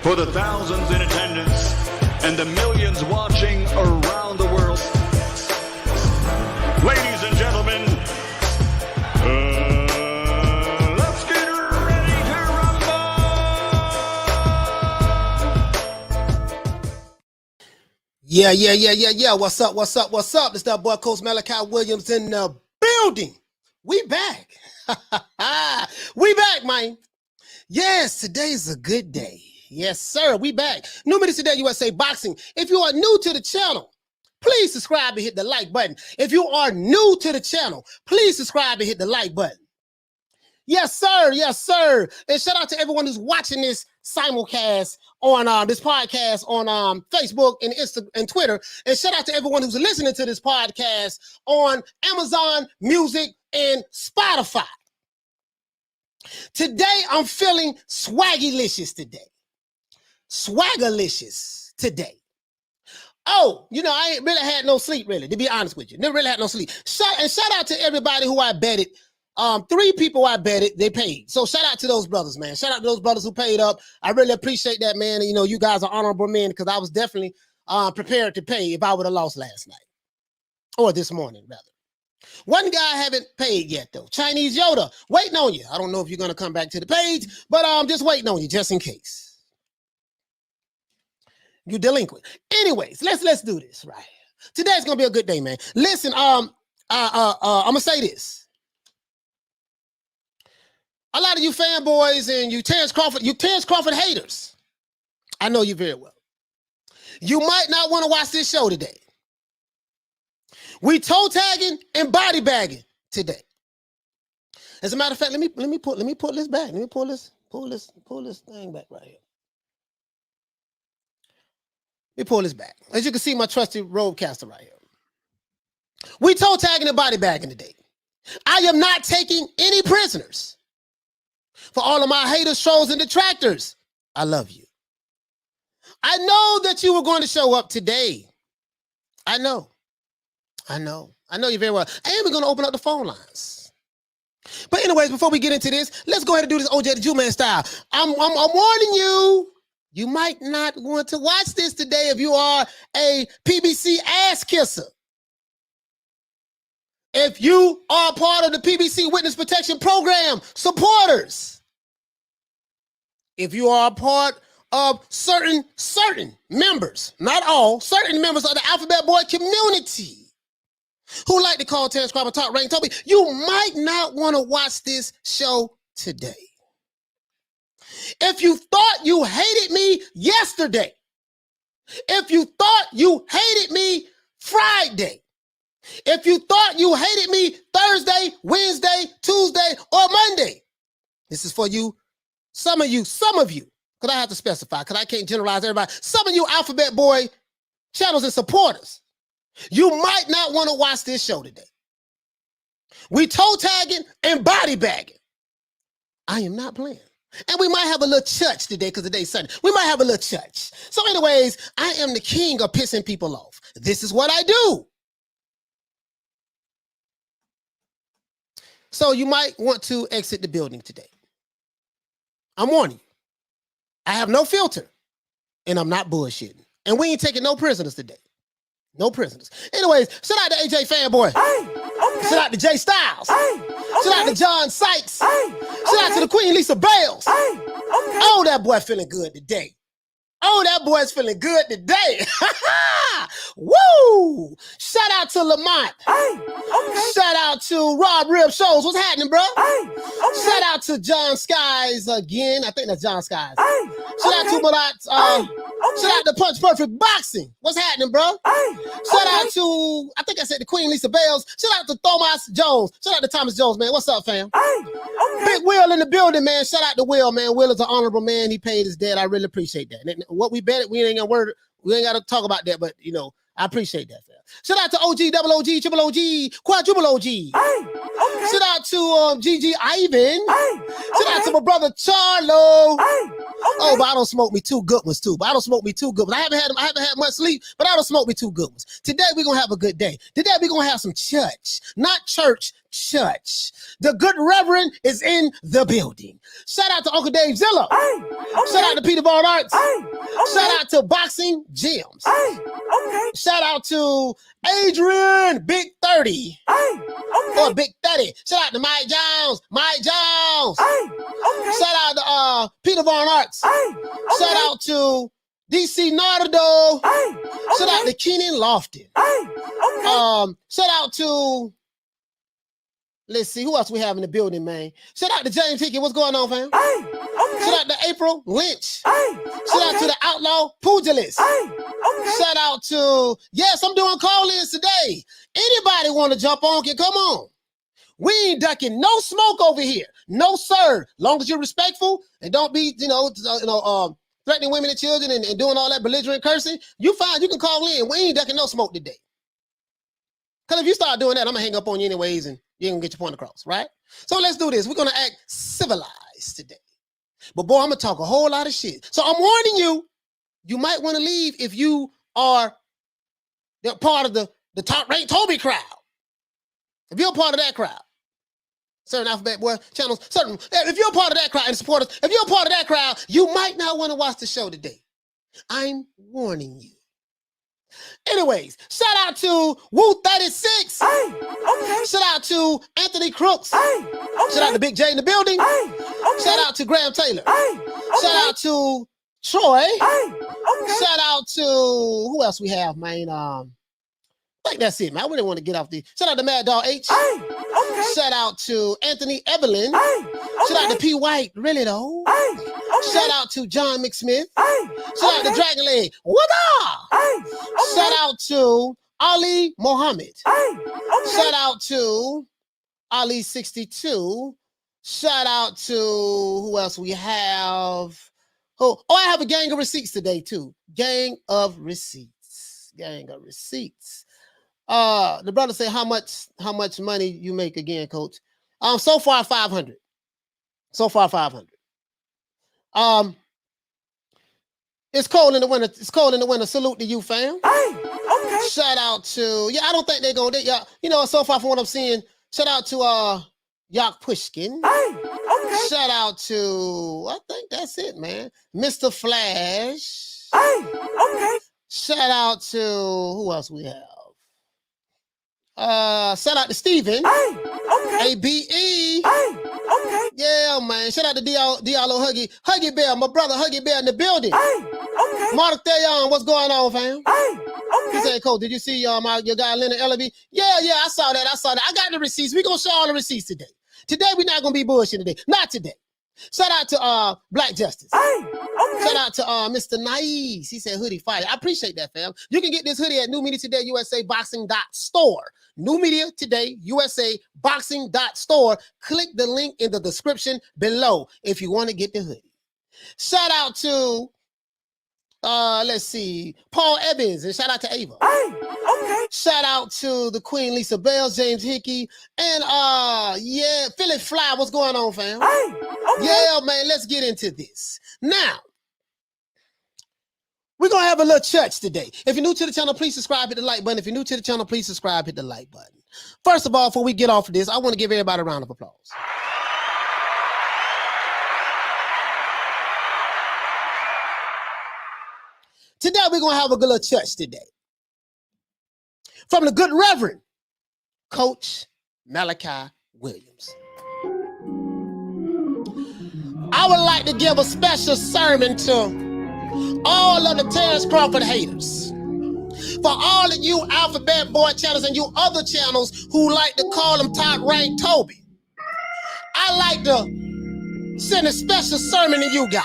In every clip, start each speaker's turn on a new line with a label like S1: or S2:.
S1: for the thousands in attendance and the millions watching around the world. Ladies and gentlemen, let's get ready to rumble!
S2: Yeah. What's up? It's that boy, Coach Malachi Williams in the building. We back. We back, man. Yes, today's a good day. Yes, sir. We back. New Minutes Today USA Boxing. If you are new to the channel, please subscribe and hit the like button. If you are new to the channel, please subscribe and hit the like button. Yes, sir. Yes, sir. And shout out to everyone who's watching this simulcast on this podcast on Facebook and Instagram and Twitter. And shout out to everyone who's listening to this podcast on Amazon Music and Spotify. Today, I'm feeling swaggylicious today. Swaggerlicious today. Oh, you know, I ain't really had no sleep, really, to be honest with you. Never really had no sleep. Shout out to everybody who I betted. 3 people I betted, they paid. So shout out to those brothers, man. Shout out to those brothers who paid up. I really appreciate that, man. And, you know, you guys are honorable men because I was definitely prepared to pay if I would have lost last night. Or this morning, rather. One guy I haven't paid yet, though. Chinese Yoda, waiting on you. I don't know if you're going to come back to the page, but I'm just waiting on you just in case. You delinquent. Anyways, let's do this, right? Today's going to be a good day, man. Listen, I'm going to say this. A lot of you fanboys and you Terence Crawford haters, I know you very well. You might not want to watch this show today. We toe tagging and body bagging today. As a matter of fact, let me pull this back. Let me pull this thing back right here. Let me pull this back. As you can see, my trusty roadcaster right here. We toe tagging and body bagging today. I am not taking any prisoners. For all of my haters, trolls, and detractors, I love you. I know that you were going to show up today. I know you very well. I am going to open up the phone lines. But anyways, before we get into this, let's go ahead and do this OJ the Jew Man style. I'm warning you, you might not want to watch this today if you are a PBC ass kisser. If you are part of the PBC Witness Protection Program supporters. If you are a part of certain members, not all, certain members of the Alphabet Boy community who like to call Terence Crawford Talk Rain Toby, you might not want to watch this show today. If you thought you hated me yesterday, if you thought you hated me Friday, if you thought you hated me Thursday, Wednesday, Tuesday, or Monday, this is for you, some of you, because I have to specify, because I can't generalize everybody. Some of you Alphabet Boy channels and supporters, you might not want to watch this show today. We toe tagging and body bagging. I am not playing. And we might have a little church today because today's Sunday. We might have a little church. So anyways, I am the king of pissing people off. This is what I do. So you might want to exit the building today. I'm warning you. I have no filter, and I'm not bullshitting. And we ain't taking no prisoners today. No prisoners. Anyways, shout out to AJ Fanboy. Hey, okay. Shout out to Jay Styles. Hey, okay. Shout out to John Sykes. Hey, okay. Shout out to the Queen Lisa Bales. Hey, okay. Oh, that boy feeling good today. Oh, that boy's feeling good today. Woo! Shout out to Lamont. Hey, okay. Shout out to Rob Rib Shows. What's happening, bro? Hey, okay. Shout out to John Skies again. I think that's John Skies. Hey, shout out to shout out to Punch Perfect Boxing. What's happening, bro? Hey, shout out to, I think I said the Queen Lisa Bales. Shout out to Thomas Jones. Shout out to Thomas Jones, man. What's up, fam? Hey, okay. Big Will in the building, man. Shout out to Will, man. Will is an honorable man. He paid his debt. I really appreciate that. And what we bet, we ain't got to talk about that, but you know, I appreciate that, fam. Shout out to OG, double OG, triple OG, quadruple OG. Hey, okay. Shout out to GG Ivan. Hey, okay. Shout out to my brother Charlo. Hey, okay. Oh, but I don't smoke me 2 good ones too. I haven't had much sleep, but I don't smoke me 2 good ones. Today we're gonna have a good day. Today we're gonna have some church, not church, church. The good reverend is in the building. Shout out to Uncle Dave Zillow. Shout out to Peter Von Arts. Shout out to Boxing Gyms. Shout out to Adrian Big 30. Or Big 30. Shout out to Mike Jones. Shout out to Peter Von Arts. Shout out to DC Nardo. Shout out to Keenan Lofton. Shout out to, let's see, who else we have in the building, man? Shout out to James Hickey. What's going on, fam? Shout out to April Lynch. Shout out to the Outlaw Pugilist. Shout out to, yes, I'm doing call-ins today. Anybody want to jump on, can come on. We ain't ducking no smoke over here. No, sir. Long as you're respectful and don't be, threatening women and children and doing all that belligerent cursing, you fine. You can call in. We ain't ducking no smoke today. Because if you start doing that, I'm going to hang up on you anyways and you ain't going to get your point across, right? So let's do this. We're going to act civilized today. But boy, I'm going to talk a whole lot of shit. So I'm warning you, you might want to leave if you are part of the top-ranked Toby crowd. If you're a part of that crowd. Certain Alphabet Boy channels, if you're a part of that crowd and supporters, if you're a part of that crowd, you might not want to watch the show today. I'm warning you. Anyways, shout out to Woo 36. Shout out to Anthony Crooks. Shout out to Big J in the building. Shout out to Graham Taylor. Shout out to Troy. Shout out to, who else we have, man? I think that's it, man. I really want to get off the. Shout out to Mad Dog H. Shout out to Anthony Evelyn. Shout out to P. White, really though. Shout out to John McSmith. Shout out to Dragon Leg. What up? Shout out to Ali Mohammed. Shout out to Ali 62. Shout out to who else we have? Oh, I have a gang of receipts today too. Gang of receipts. The brother say how much money you make again, coach? So far 500. So far 500. It's cold in the winter. Salute to you, fam. Shout out to, I don't think they're gonna, so far from what I'm seeing, shout out to Yak Pushkin. Shout out to, I think that's it, man. Mr. Flash. Shout out to, who else we have? Shout out to Steven. ABE. Yeah, man. Shout out to Diallo Huggy Bear, my brother Huggy Bear in the building. Mark Thayon, what's going on, fam? He said, Coach, did you see your guy Leonard Ellaby? Yeah, I saw that. I got the receipts. We're gonna show all the receipts today. Today we're not gonna be bullshit today. Not today. Shout out to Black Justice. Shout out to Mr. Nice. He said hoodie fire. I appreciate that, fam. You can get this hoodie at New Media Today USA Boxing.store. New Media Today USA Boxing.store. Click the link in the description below if you want to get the hoodie. Shout out to let's see, Paul Evans, and shout out to Ava. Shout out to the Queen Lisa Bells, James Hickey, and Philip Fly. What's going on, fam? Yeah, man, let's get into this. Now, we're going to have a little church today. If you're new to the channel, please subscribe, hit the like button. If you're new to the channel, please subscribe, hit the like button. First of all, before we get off of this, I want to give everybody a round of applause. Today, we're going to have a good little church today. From the good Reverend, Coach Malachi Williams. I would like to give a special sermon to all of the Terence Crawford haters. For all of you Alphabet Boy channels and you other channels who like to call them top-ranked Toby, I like to send a special sermon to you guys.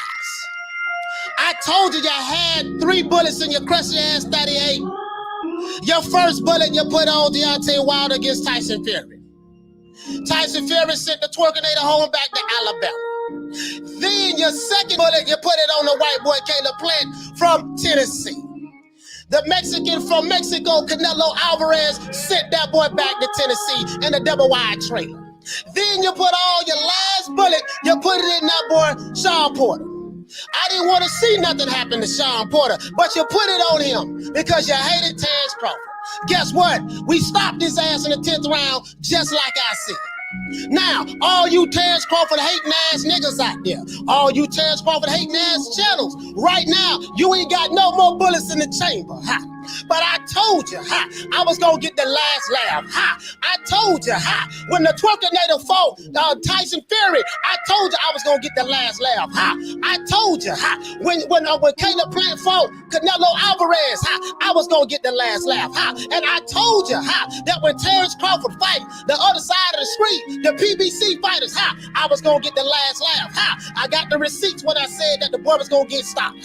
S2: I told you had 3 bullets in your crusty ass 38. Your first bullet you put on Deontay Wilder against Tyson Fury. Tyson Fury sent the twerkinator home back to Alabama. Then your second bullet you put it on the white boy Caleb Plant from Tennessee. The Mexican from Mexico, Canelo Alvarez, sent that boy back to Tennessee in a double wide trailer. Then you put all your last bullet, you put it in that boy Shawn Porter. I didn't want to see nothing happen to Shawn Porter, but you put it on him because you hated Terence Crawford. Guess what? We stopped his ass in the 10th round, just like I said. Now, all you Terence Crawford hating ass niggas out there, all you Terence Crawford hating ass channels, right now, you ain't got no more bullets in the chamber. Ha. But I told you, I was gonna get the last laugh. I told you, when the Twerkinator fought Tyson Fury, I told you I was gonna get the last laugh. I told you, when Caleb Plant fought Canelo Alvarez, I was gonna get the last laugh. And I told you, that when Terence Crawford fight the other side of the street, the PBC fighters, I was gonna get the last laugh. I got the receipts when I said that the boy was gonna get stopped.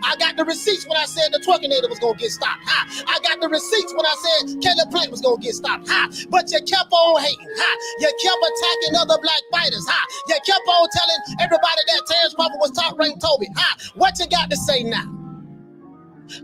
S2: I got the receipts when I said the Twerkinator was gonna get stopped. I got the receipts when I said Caleb Plant was gonna get stopped. But you kept on hating. You kept attacking other black fighters. You kept on telling everybody that Terence Crawford was top-ranked Toby. What you got to say now?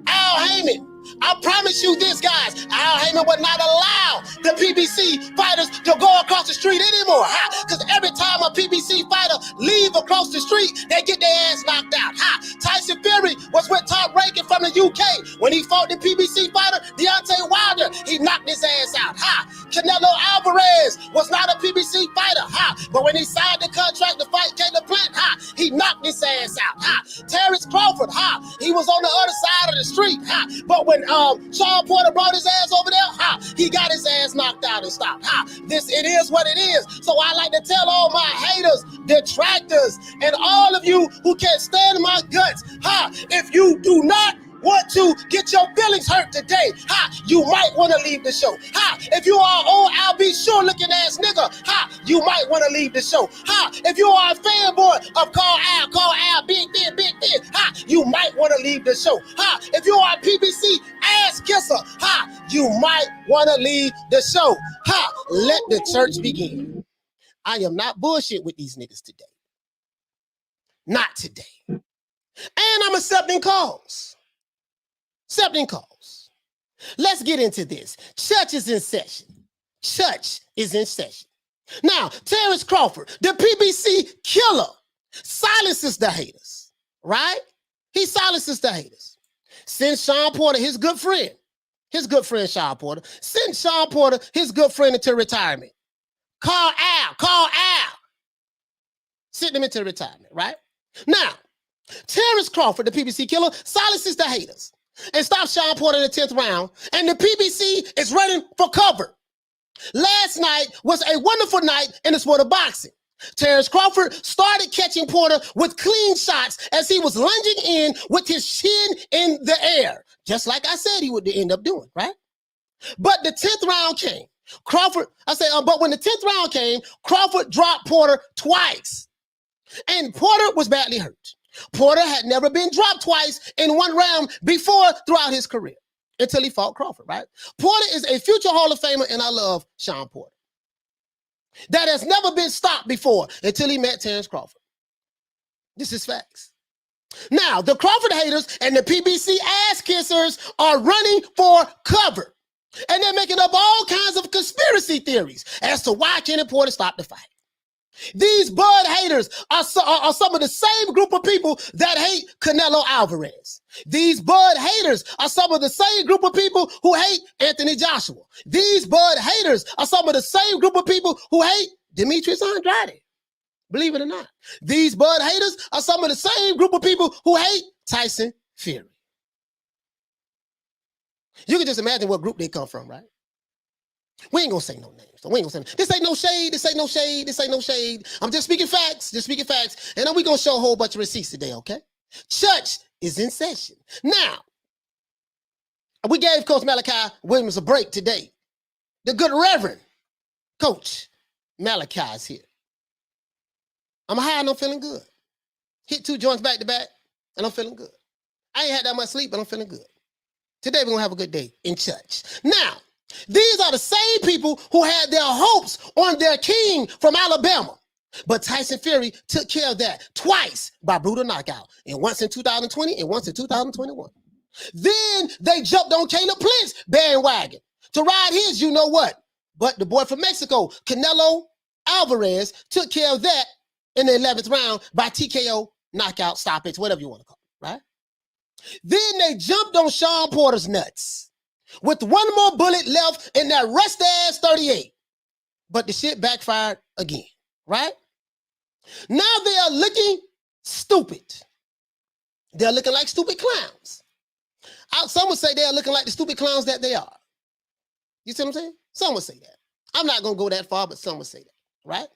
S2: Al Heyman, I promise you this, guys. Al Heyman would not allow the PBC fighters to go across the street anymore. Because every time a PBC fighter leave across the street, they get their ass knocked out. Tyson Fury was with top ranking from the UK. When he fought the PBC fighter, Deontay Wilder, he knocked his ass out. Canelo Alvarez was not a PBC fighter. But when he signed the contract to fight Caleb Plant, he knocked his ass out. Terence Crawford, he was on the other side of the street. But when Shawn Porter brought his ass over there, he got his ass knocked out and stopped. It is what it is. So I like to tell all my haters, detractors, and all of you who can't stand my guts, if you do not want to get your feelings hurt today, you might want to leave the show. If you are an old Al B. Sure looking ass nigga, you might want to leave the show. If you are a fanboy of Call Al, big, you might want to leave the show. If you are a PBC ass kisser, you might want to leave the show. Let the church begin. I am not bullshit with these niggas today. Not today. And I'm accepting calls. Accepting calls. Let's get into this. Church is in session. Church is in session. Now, Terence Crawford, the PBC killer, silences the haters, right? He silences the haters. Sends Shawn Porter, his good friend Shawn Porter, send Shawn Porter, his good friend, into retirement. Call Al. Send him into retirement, right? Now, Terence Crawford, the PBC killer, silences the haters and stops Shawn Porter in the 10th round, and the PBC is running for cover. Last night was a wonderful night in the sport of boxing. Terence Crawford started catching Porter with clean shots as he was lunging in with his chin in the air, just like I said he would end up doing, right? But the 10th round came. But when the 10th round came, Crawford dropped Porter twice, and Porter was badly hurt. Porter had never been dropped twice in one round before throughout his career until he fought Crawford, right? Porter is a future Hall of Famer, and I love Shawn Porter. That has never been stopped before until he met Terence Crawford. This is facts. Now, the Crawford haters and the PBC ass kissers are running for cover, and they're making up all kinds of conspiracy theories as to why Kenny Porter stopped the fight. These Bud haters are some of the same group of people that hate Canelo Alvarez. These Bud haters are some of the same group of people who hate Anthony Joshua. These Bud haters are some of the same group of people who hate Demetrius Andrade. Believe it or not. These Bud haters are some of the same group of people who hate Tyson Fury. You can just imagine what group they come from, right? We ain't gonna say no names. So we ain't gonna say this ain't no shade, this ain't no shade, this ain't no shade. I'm just speaking facts, And then we gonna show a whole bunch of receipts today, okay? Church is in session. Now, we gave Coach Malachi Williams a break today. The good Reverend Coach Malachi is here. I'm high and I'm feeling good. Hit 2 joints back to back and I'm feeling good. I ain't had that much sleep, but I'm feeling good. Today we're gonna have a good day in church. Now, these are the same people who had their hopes on their king from Alabama. But Tyson Fury took care of that twice by brutal knockout, and once in 2020 and once in 2021. Then they jumped on Caleb Plant's bandwagon to ride his you know what. But the boy from Mexico, Canelo Alvarez, took care of that in the 11th round by TKO, knockout, stoppage, whatever you want to call it, right? Then they jumped on Shawn Porter's nuts with one more bullet left in that rust-ass 38. But the shit backfired again, right? Now they are looking stupid. They're looking like stupid clowns. Some would say they're looking like the stupid clowns that they are. You see what I'm saying? Some would say that. I'm not going to go that far, but some would say that, right?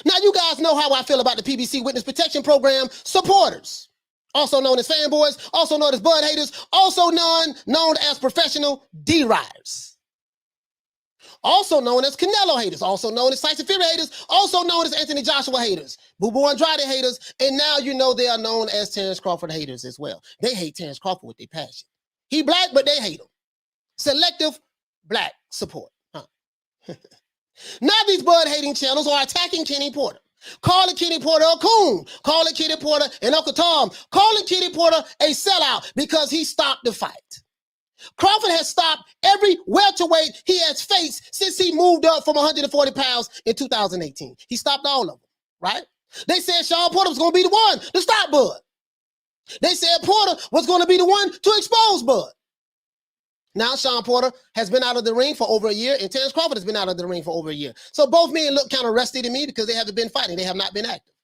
S2: Now, you guys know how I feel about the PBC Witness Protection Program supporters, also known as fanboys, also known as bud haters, also known as professional D-riders, also known as Canelo haters, also known as Tyson Fury haters, also known as Anthony Joshua haters, Boo Andrade haters, and now you know they are known as Terence Crawford haters as well. They hate Terence Crawford with their passion. He black, but they hate him. Selective black support. Huh? Now these bud-hating channels are attacking Kenny Porter, calling Kenny Porter a coon, calling Kenny Porter an Uncle Tom, calling Kenny Porter a sellout because he stopped the fight. Crawford has stopped every welterweight he has faced since he moved up from 140 pounds in 2018. He stopped all of them, right? They said Shawn Porter was going to be the one to stop Bud. They said Porter was going to be the one to expose Bud. Now Shawn Porter has been out of the ring for over a year, and Terence Crawford has been out of the ring for over a year. So both men look kind of rusty to me because they haven't been fighting. They have not been active.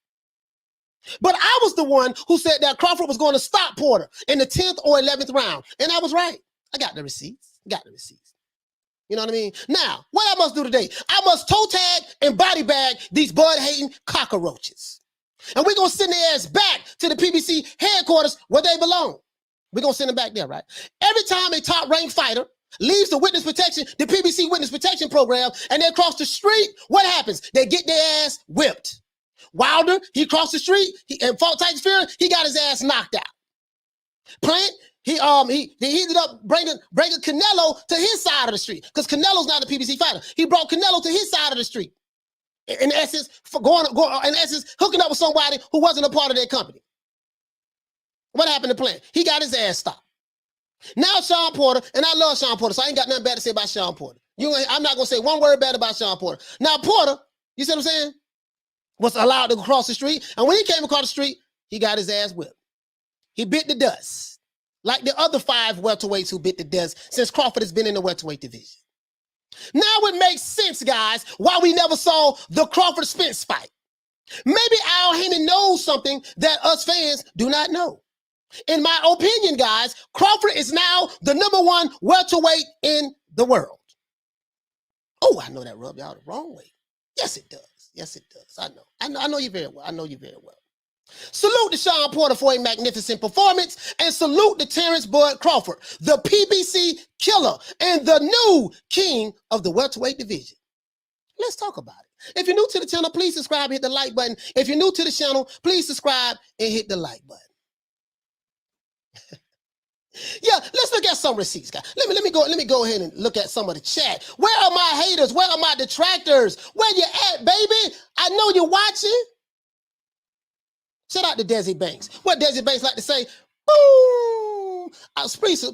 S2: But I was the one who said that Crawford was going to stop Porter in the 10th or 11th round, and I was right. I got the receipts. You know what I mean? Now, what I must do today, I must toe tag and body bag these bud-hating cockroaches. And we're going to send their ass back to the PBC headquarters where they belong. We're going to send them back there, right? Every time a top-ranked fighter leaves the PBC Witness Protection Program, and they cross the street, what happens? They get their ass whipped. Wilder, he crossed the street and fought Tyson Fury, he got his ass knocked out. Plant, he ended up bringing Canelo to his side of the street because Canelo's not a PBC fighter. He brought Canelo to his side of the street. In essence, hooking up with somebody who wasn't a part of their company. What happened to Plant? He got his ass stopped. Now Shawn Porter, and I love Shawn Porter, so I ain't got nothing bad to say about Shawn Porter. I'm not going to say one word bad about Shawn Porter. Now Porter, you see what I'm saying, was allowed to cross the street, and when he came across the street, he got his ass whipped. He bit the dust, like the other 5 welterweights who bit the dust since Crawford has been in the welterweight division. Now it makes sense, guys, why we never saw the Crawford-Spence fight. Maybe Al Heyman knows something that us fans do not know. In my opinion, guys, Crawford is now the #1 welterweight in the world. Oh, I know that rubbed y'all the wrong way. Yes, it does. Yes, it does. I know you very well. I know you very well. Salute to Shawn Porter for a magnificent performance, and salute to Terence Bud Crawford, the PBC killer and the new king of the welterweight division. Let's talk about it. If you're new to the channel, please subscribe and hit the like button. If you're new to the channel, please subscribe and hit the like button. Yeah, let's look at some receipts, guys. Let me go ahead and look at some of the chat. Where are my haters? Where are my detractors? Where you at, baby? I know you're watching. Shout out to Desi Banks. What Desi Banks like to say? Boom!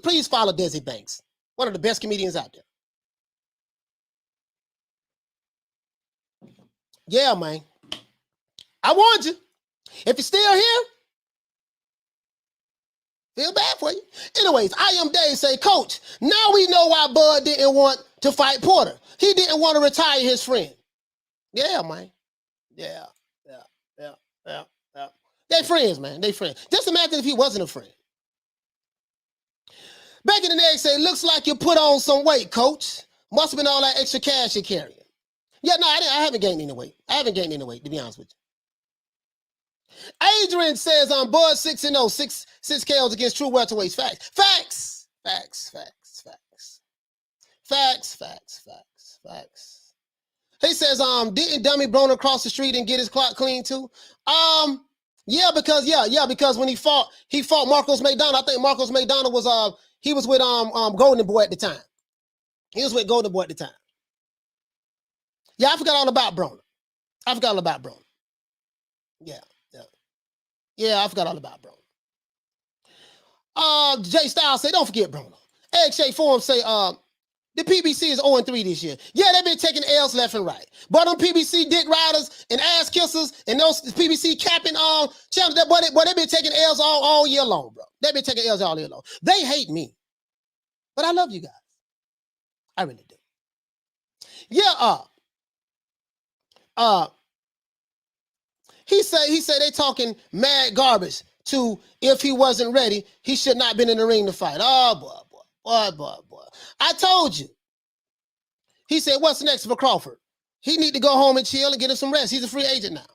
S2: Please follow Desi Banks, one of the best comedians out there. Yeah, man. I warned you. If you're still here, feel bad for you. Anyways, I am Dave say, Coach, now we know why Bud didn't want to fight Porter. He didn't want to retire his friend. Yeah, man. Yeah. They friends, man. They friends. Just imagine if he wasn't a friend. Back in the day, say, looks like you put on some weight, Coach. Must have been all that extra cash you're carrying. Yeah, no, I haven't gained any weight. I haven't gained any weight, to be honest with you. Adrian says, Bud 6-0, 6 KOs against true welterweights. Facts. He says, didn't Dummy Broner cross the street and get his clock clean too? Yeah, because when he fought Marcos Maidana. I think Marcos Maidana was he was with Golden Boy at the time. He was with Golden Boy at the time. Yeah, I forgot all about Broner. Yeah, I forgot all about Broner. Jay Styles say, don't forget Broner. Egg Shea Forum say, the PBC is 0-3 this year. Yeah, they've been taking L's left and right. But them PBC dick riders and ass kissers and those PBC capping channels, they've been taking L's all year long, bro. They've been taking L's all year long. They hate me. But I love you guys. I really do. Yeah, he said they talking mad garbage to if he wasn't ready, he should not been in the ring to fight. Oh, boy. I told you. He said, what's next for Crawford? He need to go home and chill and get him some rest. He's a free agent now.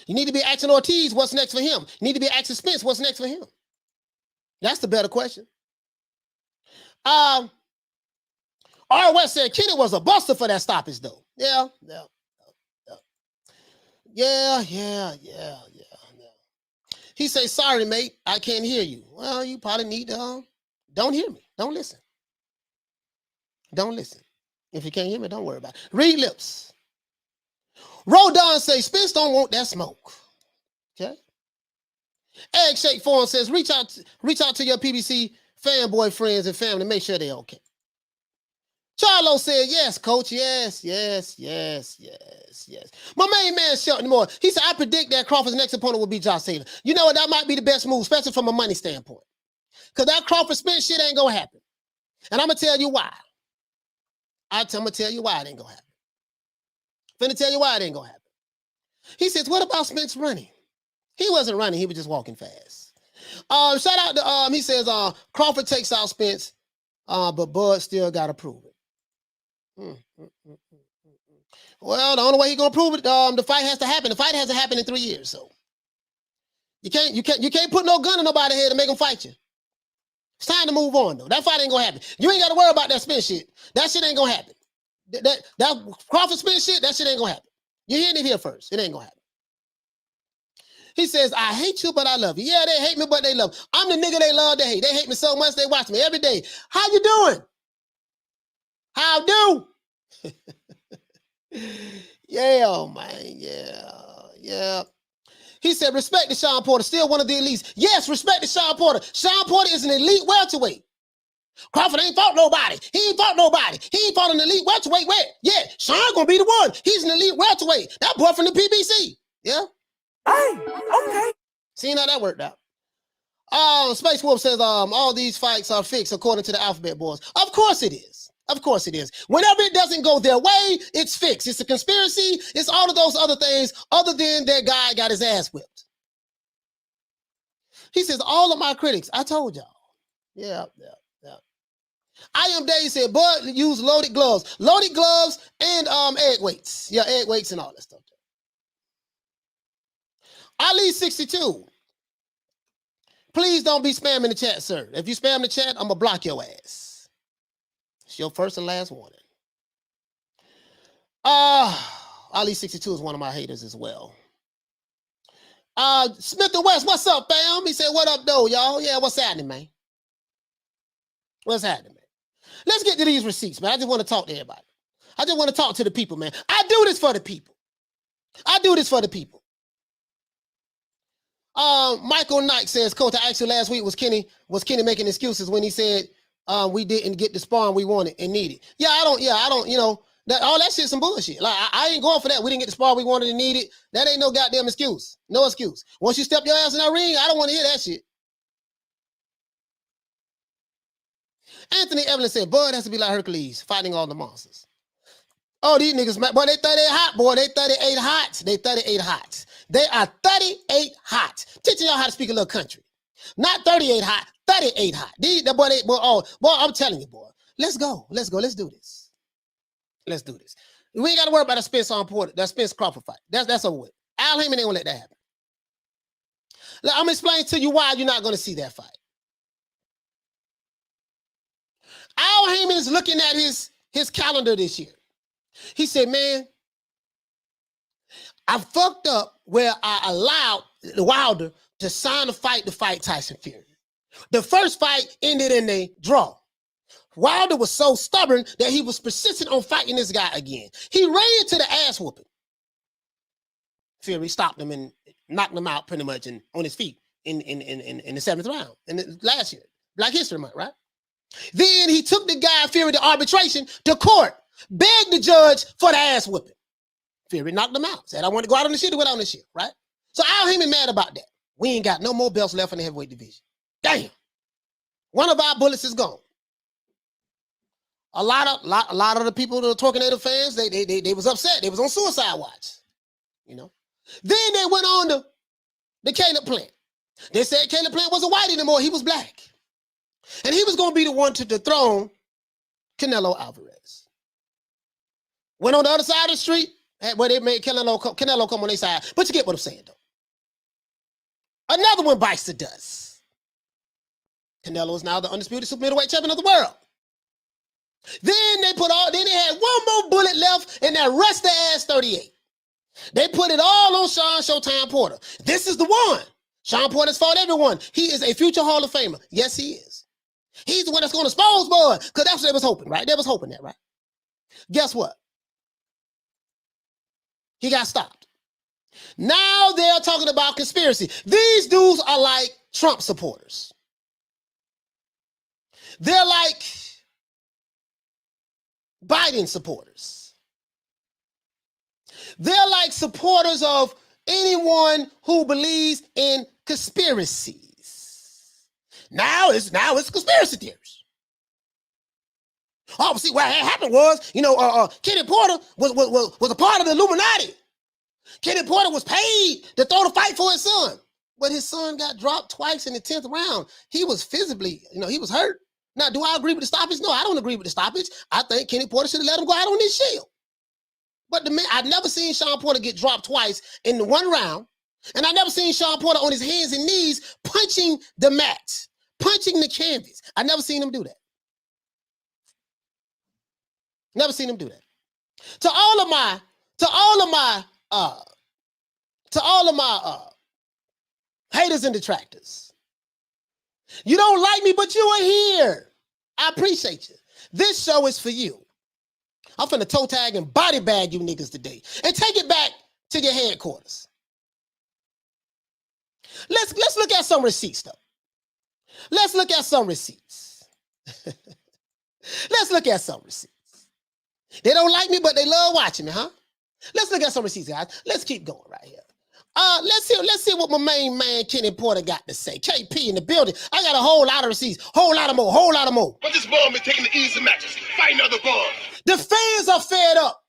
S2: You need to be asking Ortiz what's next for him. You need to be asking Spence what's next for him. That's the better question. R. West said Kenny was a buster for that stoppage, though. Yeah. He say, sorry, mate, I can't hear you. Well, you probably need to, don't hear me. Don't listen. Don't listen. If you can't hear me, don't worry about it. Read lips. Rodon say, Spence don't want that smoke. Okay? Egg Shake Forum says, reach out to your PBC fanboy friends and family. Make sure they're okay. Charlo said, yes, coach. Yes. My main man, Shelton Moore, he said, I predict that Crawford's next opponent will be Josh Taylor. You know what? That might be the best move, especially from a money standpoint. Because that Crawford Spence shit ain't going to happen. And I'm going to tell you why. I'm going to tell you why it ain't going to happen. Finna tell you why it ain't going to happen. He says, what about Spence running? He wasn't running. He was just walking fast. Shout out to, he says, Crawford takes out Spence, but Bud still got to prove it. Well, the only way he's going to prove it, the fight has to happen. The fight hasn't happened in 3 years, so. You can't put no gun in nobody's head to make them fight you. It's time to move on, though. That fight ain't going to happen. You ain't got to worry about that Spence shit. That shit ain't going to happen. That Crawford Spence shit, that shit ain't going to happen. You're hearing it here first. It ain't going to happen. He says, I hate you, but I love you. Yeah, they hate me, but they love me. I'm the nigga they love to hate. They hate me so much, they watch me every day. How you doing? How do? Yeah, man. Yeah. He said, respect to Shawn Porter, still one of the elites. Yes, respect to Shawn Porter. Shawn Porter is an elite welterweight. Crawford ain't fought nobody. He ain't fought an elite welterweight. Where? Yeah, Shawn gonna be the one. He's an elite welterweight. That boy from the PBC. Yeah. Hey, okay. Seeing how that worked out. Space Wolf says, all these fights are fixed according to the alphabet boys. Of course it is. Whenever it doesn't go their way, it's fixed. It's a conspiracy. It's all of those other things other than that guy got his ass whipped. He says, all of my critics, I told y'all. Yeah. I Am Dave said, Bud use loaded gloves. Loaded gloves and egg weights. Yeah, egg weights and all that stuff. Ali 62. Please don't be spamming the chat, sir. If you spam the chat, I'm going to block your ass. It's your first and last warning. Ali 62 is one of my haters as well. Smith and West, what's up, fam? He said, what up, though, y'all? Yeah, what's happening, man? What's happening, man? Let's get to these receipts, man. I just want to talk to everybody. I just want to talk to the people, man. I do this for the people. Michael Knight says, Coach, I asked you last week, was Kenny making excuses when he said we didn't get the sparring we wanted and needed? I don't, that all that shit's some bullshit. Like, I ain't going for that. We didn't get the sparring we wanted and needed. That ain't no goddamn excuse. No excuse. Once you step your ass in that ring, I don't want to hear that shit. Anthony Evelyn said, Bud has to be like Hercules, fighting all the monsters. Oh, these niggas, boy, they 38 hot, boy. They 38 hot. They are 38 hot. Teaching y'all how to speak a little country. Not 38 hot, 38 hot. I'm telling you, boy. Let's go. Let's do this. We ain't got to worry about that Spence Crawford fight. That's over with. Al Heyman ain't gonna let that happen. I'm gonna explain to you why you're not gonna see that fight. Al Heyman is looking at his calendar this year. He said, man, I fucked up where I allowed Wilder to sign a fight to fight Tyson Fury. The first fight ended in a draw. Wilder was so stubborn that he was persistent on fighting this guy again. He ran into the ass whooping. Fury stopped him and knocked him out pretty much on his feet in the 7th round last year. Black History Month, right? Then he took the guy, Fury, to arbitration, to court, begged the judge for the ass whooping. Fury knocked him out. Said, I want to go out on the shit, went out on the shit, right? So Al Heyman mad about that. We ain't got no more belts left in the heavyweight division. Damn. One of our bullets is gone. a lot of the people, the Torquenator fans, they was upset. They was on suicide watch, you know. Then they went on to the Caleb Plant. They said Caleb Plant wasn't white anymore. He was black. And he was going to be the one to dethrone Canelo Alvarez. Went on the other side of the street where they made Canelo come on their side. But you get what I'm saying, though. Another one bites the dust. Canelo is now the undisputed super middleweight champion of the world. Then they had one more bullet left in that rusty-ass 38. They put it all on Shawn Showtime Porter. This is the one. Shawn Porter's fought everyone. He is a future Hall of Famer. Yes, he is. He's the one that's going to expose boy, because that's what they was hoping, right? They was hoping that, right? Guess what? He got stopped. Now they're talking about conspiracy. These dudes are like Trump supporters. They're like Biden supporters. They're like supporters of anyone who believes in conspiracies. Now it's conspiracy theories. Oh, see, what happened was, Kenny Porter was a part of the Illuminati. Kenny Porter was paid to throw the fight for his son. But his son got dropped twice in the 10th round. He was physically, he was hurt. Now, do I agree with the stoppage? No, I don't agree with the stoppage. I think Kenny Porter should have let him go out on his shield. But I've never seen Shawn Porter get dropped twice in the one round. And I never seen Shawn Porter on his hands and knees punching the mat, punching the canvas. I never seen him do that. Never seen him do that. To all of my haters and detractors. You don't like me, but you are here. I appreciate you. This show is for you. I'm finna toe tag and body bag you niggas today and take it back to your headquarters. Let's look at some receipts, though. Let's look at some receipts. Let's look at some receipts. They don't like me, but they love watching me, huh? Let's look at some receipts, guys. Let's keep going right here. Let's see what my main man Kenny Porter got to say. KP in the building. I got a whole lot of receipts. Whole lot of more.
S3: But this bum is taking the easy matches, fighting other bums.
S2: The fans are fed up.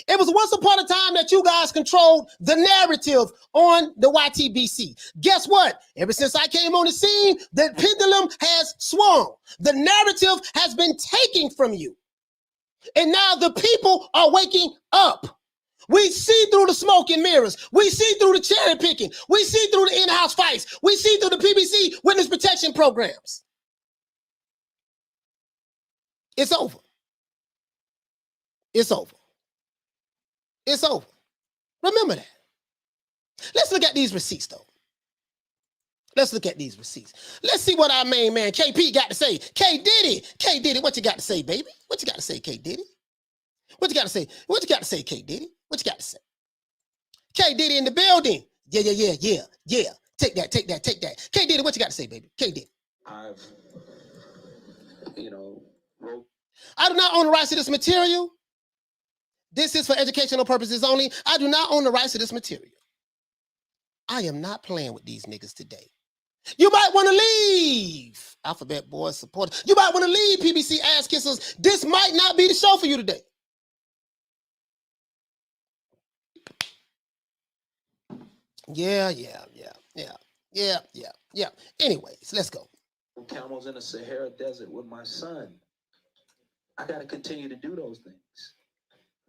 S2: It was once upon a time that you guys controlled the narrative on the YTBC. Guess what? Ever since I came on the scene, the pendulum has swung. The narrative has been taken from you. And now the people are waking up. We see through the smoke and mirrors. We see through the cherry picking. We see through the in-house fights. We see through the PBC witness protection programs. It's over. It's over. It's over. Remember that. Let's look at these receipts, though. Let's look at these receipts. Let's see what our main man KP got to say. K Diddy, what you got to say, baby? What you got to say, K Diddy? What you got to say? What you got to say, K Diddy? What you got to say? K Diddy in the building. Yeah. Take that. K Diddy, what you got to say, baby? K Diddy.
S3: Wrote.
S2: I do not own the rights to this material. This is for educational purposes only. I do not own the rights to this material. I am not playing with these niggas today. You might want to leave, Alphabet Boys supporters. You might want to leave, PBC ass kissers. This might not be the show for you today. Yeah. Anyways, let's go.
S4: Camels in the Sahara Desert with my son. I got to continue to do those things.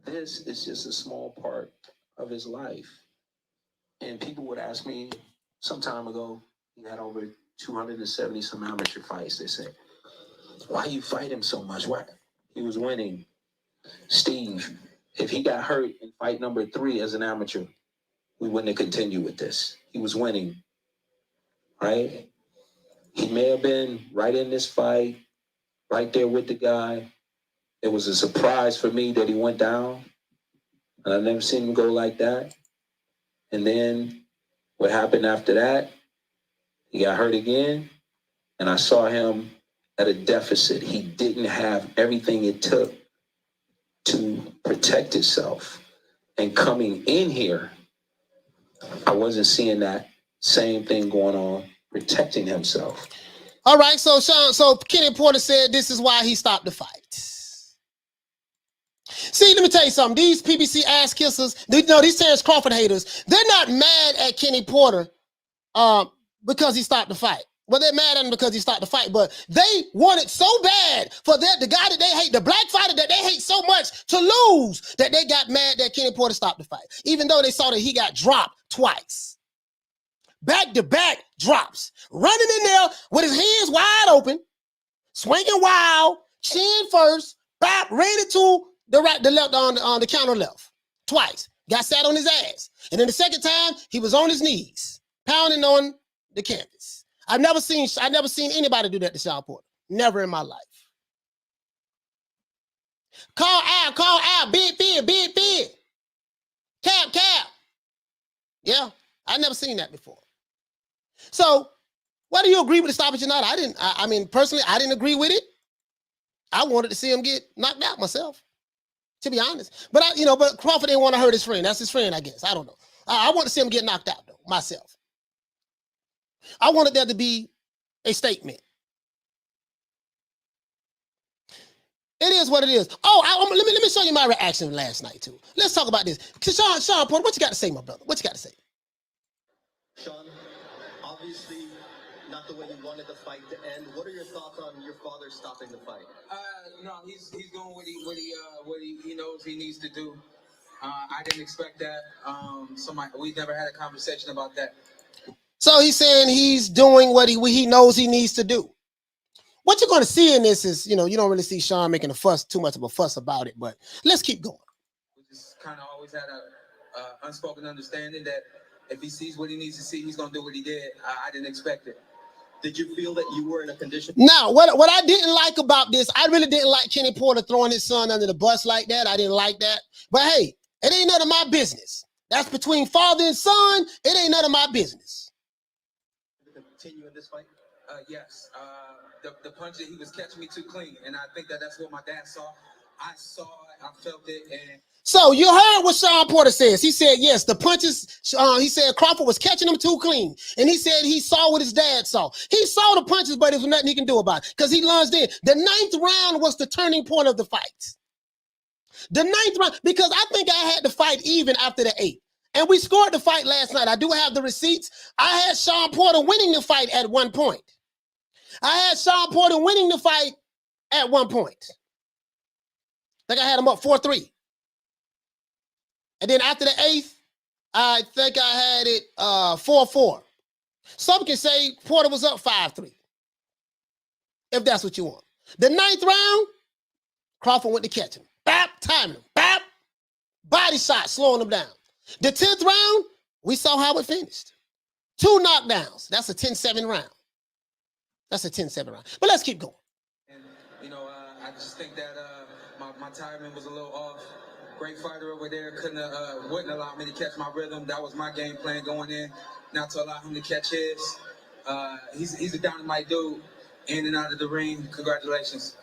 S4: This is just a small part of his life. And people would ask me some time ago, he had over 270 some amateur fights. They say, why you fight him so much? Why? He was winning. Steve, if he got hurt in fight number 3 as an amateur, we wouldn't have continued with this. He was winning, right? He may have been right in this fight, right there with the guy. It was a surprise for me that he went down. And I've never seen him go like that. And then what happened after that, he got hurt again. And I saw him at a deficit. He didn't have everything it took to protect himself. And coming in here, I wasn't seeing that same thing going on, protecting himself.
S2: All right, so Kenny Porter said this is why he stopped the fight. See, let me tell you something. These PBC ass kissers, these Terence Crawford haters, they're not mad at Kenny Porter because he stopped the fight. Well, they're mad at him because he stopped the fight, but they want it so bad for the guy that they hate, the black fighter that they hate so much to lose, that they got mad that Kenny Porter stopped the fight, even though they saw that he got dropped twice. Back-to-back drops. Running in there with his hands wide open, swinging wild, chin first, bap, ready to the right, the left on the counter left. Twice. Got sat on his ass. And then the second time, he was on his knees, pounding on the canvas. I've never seen anybody do that to Shawn Porter. Never in my life. Call out, big. Cap. Yeah, I never seen that before. So, whether you agree with the stoppage or not, I mean, personally, I didn't agree with it. I wanted to see him get knocked out myself, to be honest. But but Crawford didn't want to hurt his friend. That's his friend, I guess. I don't know. I want to see him get knocked out, though, myself. I wanted there to be a statement. It is what it is. Oh, let me show you my reaction last night, too. Let's talk about this. Shawn Porter, what you got to say, my brother? What you got to say?
S5: Shawn, obviously not the way you wanted the fight to end. What are your thoughts on your father stopping the fight?
S4: No, he's doing what he knows he needs to do. I didn't expect that. We never had a conversation about that.
S2: So he's saying he's doing what he knows he needs to do. What you're going to see in this is, you don't really see Shawn making too much of a fuss about it, but let's keep going.
S4: We just kind of always had a unspoken understanding that if he sees what he needs to see, he's going to do what he did. I didn't expect it.
S5: Did you feel that you were in a condition?
S2: Now, what I didn't like about this, I really didn't like Kenny Porter throwing his son under the bus like that. I didn't like that. But hey, it ain't none of my business. That's between father and son. It ain't none of my business.
S5: Continue in this fight?
S4: Yes. The punch that he was catching me too clean, and I think that's what my dad saw. I saw it, I felt it, and
S2: so you heard what Shawn Porter says. He said, yes, the punches, he said Crawford was catching them too clean. And he said he saw what his dad saw. He saw the punches, but there was nothing he can do about it because he lunged in. The 9th round was the turning point of the fight. The 9th round, because I think I had the fight even after the 8th. And we scored the fight last night. I do have the receipts. I had Shawn Porter winning the fight at one point. I had Shawn Porter winning the fight at one point. I think I had him up 4-3. And then after the 8th, I think I had it 4-4. Some can say Porter was up 5-3. If that's what you want. The 9th round, Crawford went to catch him. Bap, timing him. Bap, body shot, slowing him down. The 10th round, we saw how it finished. 2 knockdowns. That's a 10-7 round. That's a 10-7 round. But let's keep going.
S4: And, I just think that my timing was a little off. Great fighter over there, wouldn't allow me to catch my rhythm. That was my game plan going in, not to allow him to catch his. He's a dynamite dude, in and out of the ring. Congratulations.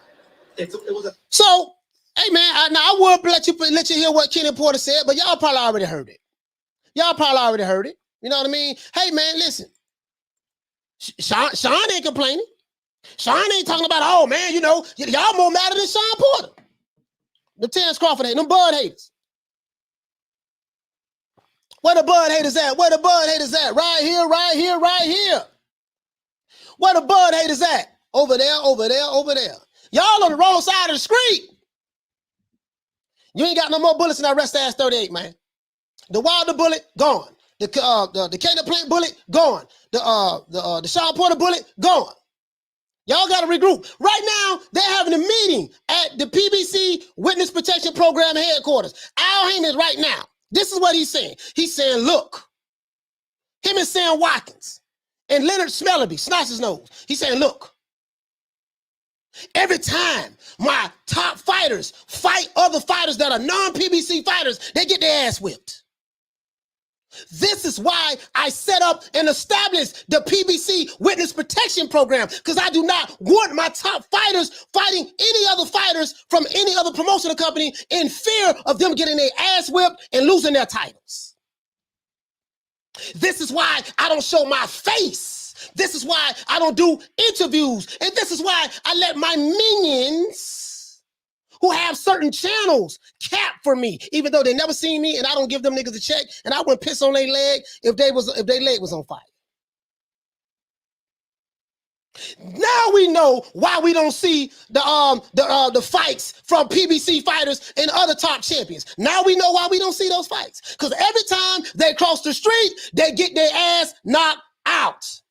S2: So, hey man, I would let you hear what Kenny Porter said, but y'all probably already heard it. You know what I mean? Hey man, listen. Shawn ain't complaining. Shawn ain't talking about, oh man, y'all more mad than Shawn Porter. The Terence Crawford haters, them Bud haters. Where the Bud haters at? Right here. Where the Bud haters at? Over there. Y'all on the wrong side of the street. You ain't got no more bullets in that rest ass 38, man. The Wilder bullet, gone. The Caleb Plant bullet, gone. The Shawn Porter bullet, gone. Y'all got to regroup. Right now, they're having a meeting at the PBC Witness Protection Program headquarters. Al Heyman right now. This is what he's saying. He's saying, look, him and Sam Watkins and Leonard Smellerby, snotch his nose. He's saying, look, every time my top fighters fight other fighters that are non-PBC fighters, they get their ass whipped. This is why I set up and established the PBC Witness Protection Program, because I do not want my top fighters fighting any other fighters from any other promotional company in fear of them getting their ass whipped and losing their titles. This is why I don't show my face. This is why I don't do interviews. And this is why I let my minions who have certain channels cap for me, even though they never seen me and I don't give them niggas a check and I wouldn't piss on their leg if their leg was on fire. Now we know why we don't see the fights from PBC fighters and other top champions. Now we know why we don't see those fights. Because every time they cross the street, they get their ass knocked out.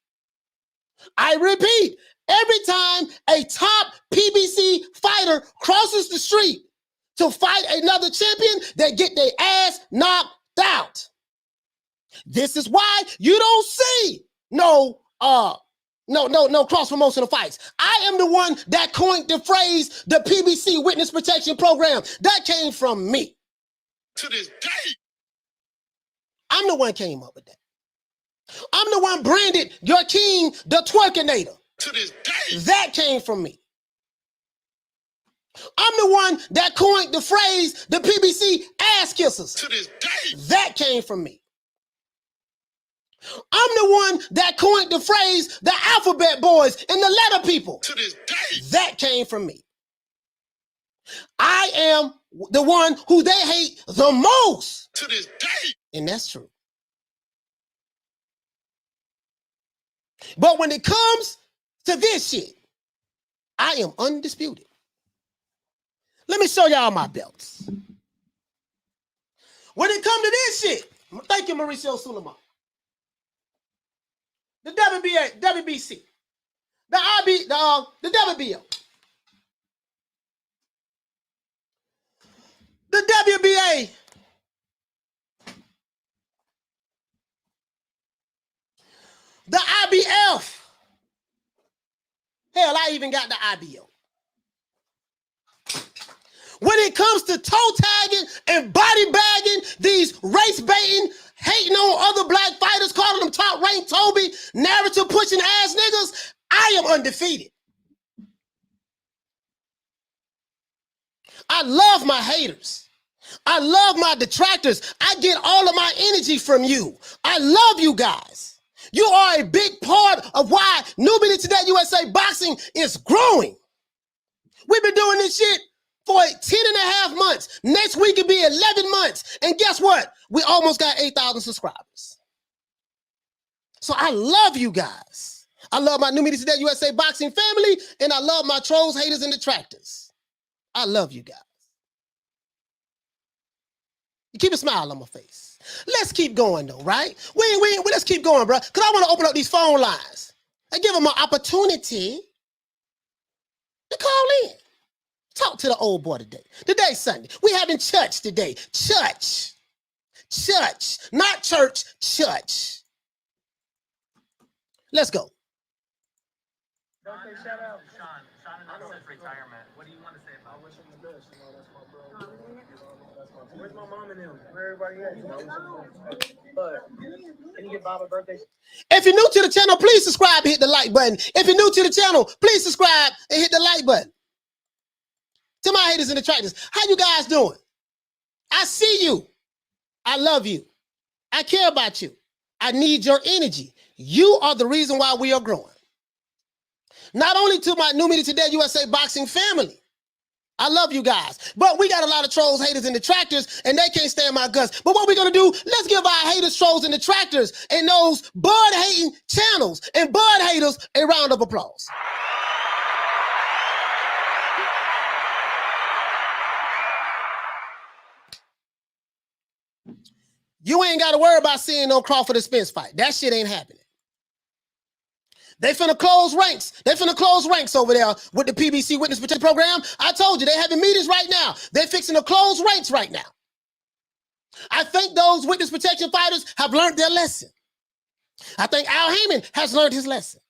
S2: I repeat, every time a top PBC fighter crosses the street to fight another champion, they get their ass knocked out. This is why you don't see no cross-promotional fights. I am the one that coined the phrase, the PBC Witness Protection Program. That came from me.
S3: To this day.
S2: I'm the one came up with that. I'm the one branded your king, the twerkinator.
S3: To this day.
S2: That came from me. I'm the one that coined the phrase, the PBC ass kissers.
S3: To this day.
S2: That came from me. I'm the one that coined the phrase, the alphabet boys and the letter people.
S3: To this day.
S2: That came from me. I am the one who they hate the most.
S3: To this day.
S2: And that's true. But when it comes to this shit, I am undisputed. Let me show y'all my belts. When it comes to this shit, thank you, Mauricio Suleiman. The WBC, the WBO, the WBA, the IBF. Hell, I even got the IBO. When it comes to toe tagging and body bagging, these race baiting, hating on other black fighters, calling them top ranked Toby, narrative pushing ass niggas, I am undefeated. I love my haters. I love my detractors. I get all of my energy from you. I love you guys. You are a big part of why Newbie Today USA Boxing is growing. We've been doing this shit for 10 and a half months. Next week it'll be 11 months. And guess what? We almost got 8,000 subscribers. So I love you guys. I love my New Media Today USA Boxing family, and I love my trolls, haters, and detractors. I love you guys. You keep a smile on my face. Let's keep going though, right? Let's keep going, bro. Because I want to open up these phone lines and give them an opportunity to call in. Talk to the old boy today. Today's Sunday. We having church today. Church. Church. Not church, church. Let's go.
S6: Birthday shout out. Shawn announced his retirement. What do you want to say about it? I wish him the best. You know, that's my brother. Where's my mom and them? Where everybody at? You know, but can you get Bob a birthday?
S2: If you're new to the channel, please subscribe and hit the like button. If you're new to the channel, please subscribe and hit the like button. To my haters and detractors, how you guys doing? I see you. I love you. I care about you. I need your energy. You are the reason why we are growing. Not only to my New Media Today USA Boxing family, I love you guys, but we got a lot of trolls, haters, and detractors, and they can't stand my guts. But what we're going to do, let's give our haters, trolls, and detractors and those bud-hating channels and bud haters a round of applause. You ain't got to worry about seeing no Crawford and Spence fight. That shit ain't happening. They finna close ranks. They finna close ranks over there with the PBC Witness Protection Program. I told you, they having meetings right now. They're fixing to close ranks right now. I think those witness protection fighters have learned their lesson. I think Al Heyman has learned his lesson.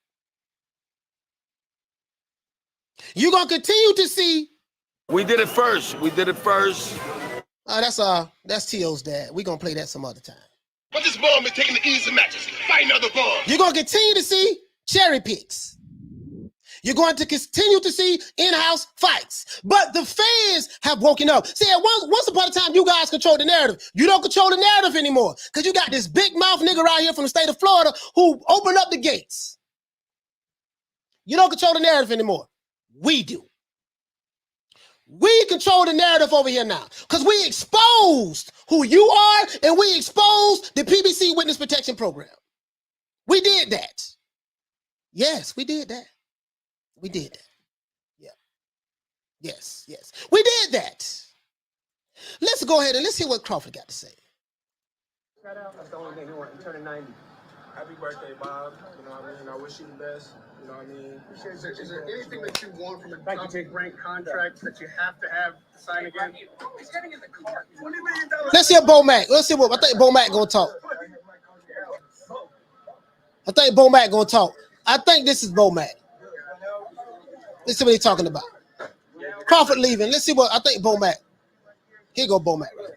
S2: You're going to continue to see.
S7: We did it first. We did it first.
S2: That's T.O.'s dad. We're going to play that some other time.
S3: But this bomb is taking the easy matches. Fight another bomb.
S2: You're going to continue to see cherry picks. You're going to continue to see in-house fights. But the fans have woken up. See, once upon a time, you guys control the narrative. You don't control the narrative anymore because you got this big mouth nigga right here from the state of Florida who opened up the gates. You don't control the narrative anymore. We do. We control the narrative over here now because we exposed who you are and we exposed the PBC Witness Protection Program. We did that. Yes, we did that. We did that. Yeah. Yes, yes. We did that. Let's go ahead and let's hear what Crawford got to say.
S6: Shout out. That's the only thing he wants. He's turning 90. Happy birthday, Bob. You know what I mean? I wish you the best. You know what I mean? Is there anything that you want from a top rank contract that you have to have to sign again? He's getting in the car. $20 million.
S2: Let's hear Bo Mack. Let's see what I think Bo Mack gonna talk. I think Bo Mack gonna talk. I think this is Bo Mack. Let's see what he's talking about. Crawford leaving. Let's see what I think Bo Mack. Here go Bo Mack. Right?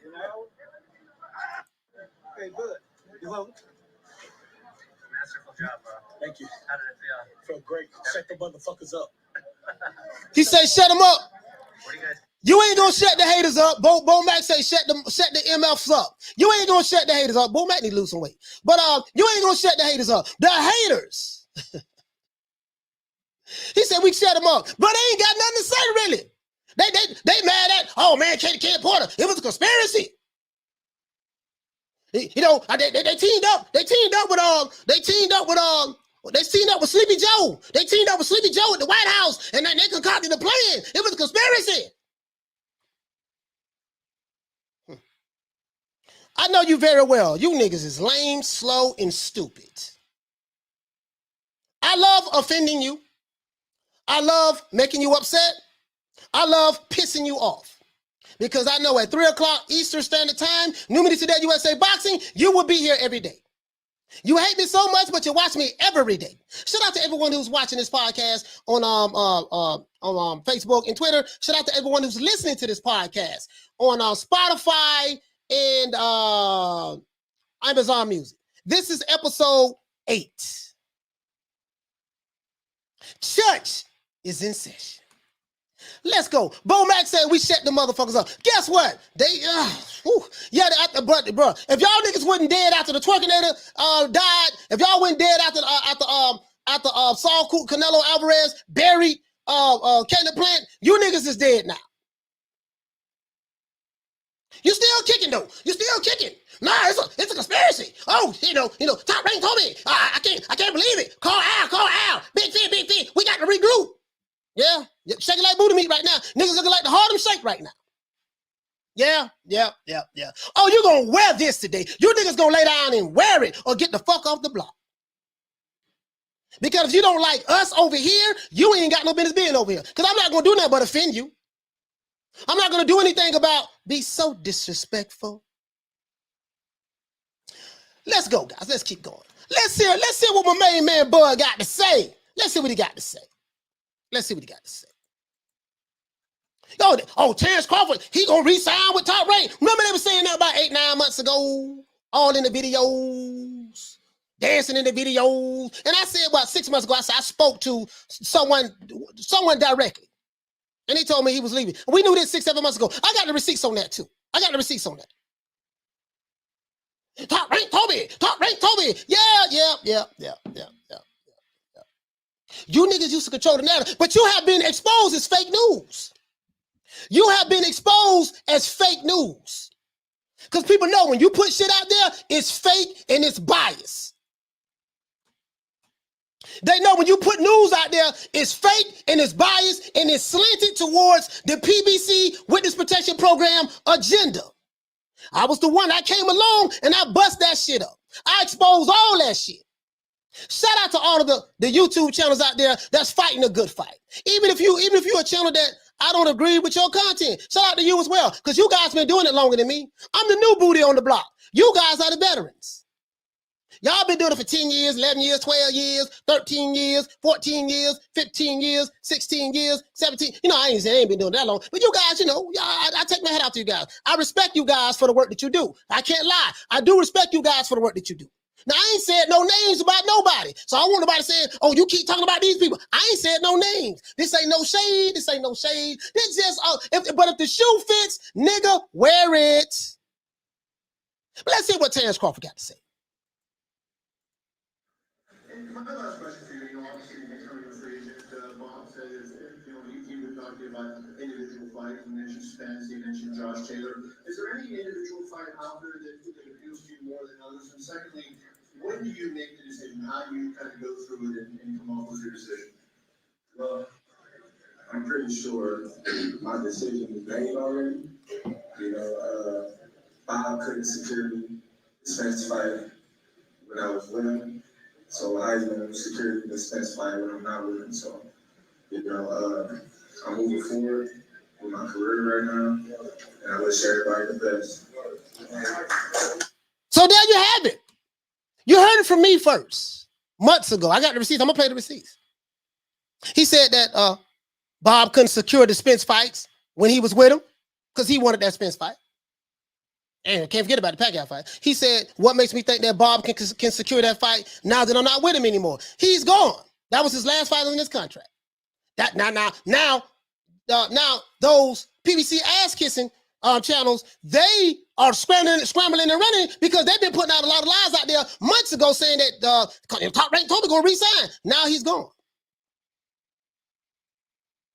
S6: Okay, good. You home?
S5: Masterful job, bro.
S6: Thank you.
S5: How did it feel?
S6: Felt great. Shut the motherfuckers up.
S2: He said, "Shut them up."
S5: What do you guys?
S2: You ain't gonna shut the haters up. Bo Mack say, "Shut the MFs up." You ain't gonna shut the haters up. Bo Mack need to lose some weight, but you ain't gonna shut the haters up. The haters. He said we shut them up, but they ain't got nothing to say really. They mad at, oh man, Shawn Porter. It was a conspiracy. You know, they teamed up. They teamed up with Sleepy Joe. They teamed up with Sleepy Joe at the White House, and then they concocted a plan. It was a conspiracy. I know you very well. You niggas is lame, slow, and stupid. I love offending you. I love making you upset. I love pissing you off. Because I know at 3 o'clock Eastern Standard Time, New Media Today USA Boxing, you will be here every day. You hate me so much, but you watch me every day. Shout out to everyone who's watching this podcast on Facebook and Twitter. Shout out to everyone who's listening to this podcast on Spotify and Amazon Music. This is episode 8. Church is in session. Let's go. Bo Mack said we shut the motherfuckers up. Guess what? They, bro. If y'all niggas wasn't dead after the Twerkinator died, if y'all wasn't dead after Saul Canelo Alvarez buried Caleb Plant, you niggas is dead now. You still kicking though. You still kicking. Nah, it's a conspiracy. Oh, you know, Top Rank told me. I can't believe it. Call Al. Big Fee. We got to regroup. Yeah, shaking like booty meat right now. Niggas looking like the Harlem Shake right now. Yeah. Oh, you gonna wear this today. You niggas gonna lay down and wear it or get the fuck off the block. Because if you don't like us over here, you ain't got no business being over here. Because I'm not gonna do nothing but offend you. I'm not gonna do anything about be so disrespectful. Let's go, guys. Let's keep going. Let's hear what my main man Bud got to say. Let's see what he got to say. Oh, Terence Crawford, he gonna re-sign with Top Rank. Remember they were saying that about 8-9 months ago? All in the videos, dancing in the videos. And I said about 6 months ago, I spoke to someone directly. And he told me he was leaving. We knew this 6-7 months ago. I got the receipts on that too. Top Rank told me. Yeah. You niggas used to control the narrative, but you have been exposed as fake news. You have been exposed as fake news. Because people know when you put shit out there, it's fake and it's biased. They know when you put news out there, it's fake and it's biased and it's slanted towards the PBC Witness Protection Program agenda. I was the one that came along and I bust that shit up. I exposed all that shit. Shout out to all of the YouTube channels out there that's fighting a good fight. Even if you're a channel that I don't agree with your content, shout out to you as well, because you guys been doing it longer than me. I'm the new booty on the block. You guys are the veterans. Y'all been doing it for 10 years, 11 years, 12 years, 13 years, 14 years, 15 years, 16 years, 17. I ain't been doing that long. But you guys, I take my head out to you guys. I respect you guys for the work that you do. I can't lie. I do respect you guys for the work that you do. Now, I ain't said no names about nobody. So I want nobody saying, oh, you keep talking about these people. I ain't said no names. This ain't no shade. This ain't no shade. This just, but if the shoe fits, nigga, wear it. But let's see what Terence Crawford got to say.
S8: And my last question for you, obviously, the returning free agent, Bob said, you were talking about individual fights, you mentioned Spence, you mentioned Josh Taylor. Is there any individual fight out there that appeals to you more than others? And secondly, when do you make the decision? How do you kind of go through it and come up with your decision?
S9: Well, I'm pretty sure my decision was made already. You know, Bob couldn't secure me the Spence fight when I was with him. So I even secured the Spence fight when I'm not with him. So, you know, I'm moving forward with my career right now, and I wish everybody the best.
S2: So there you have it. You heard it from me first, months ago. I got the receipts. I'm going to play the receipts. He said that Bob couldn't secure the Spence fights when he was with him because he wanted that Spence fight. And can't forget about the Pacquiao fight. He said, what makes me think that Bob can secure that fight now that I'm not with him anymore? He's gone. That was his last fight on this contract. That now those PBC ass-kissing channels, they are scrambling and running because they've been putting out a lot of lies out there months ago saying that Top Rank Toby going to resign. Now he's gone.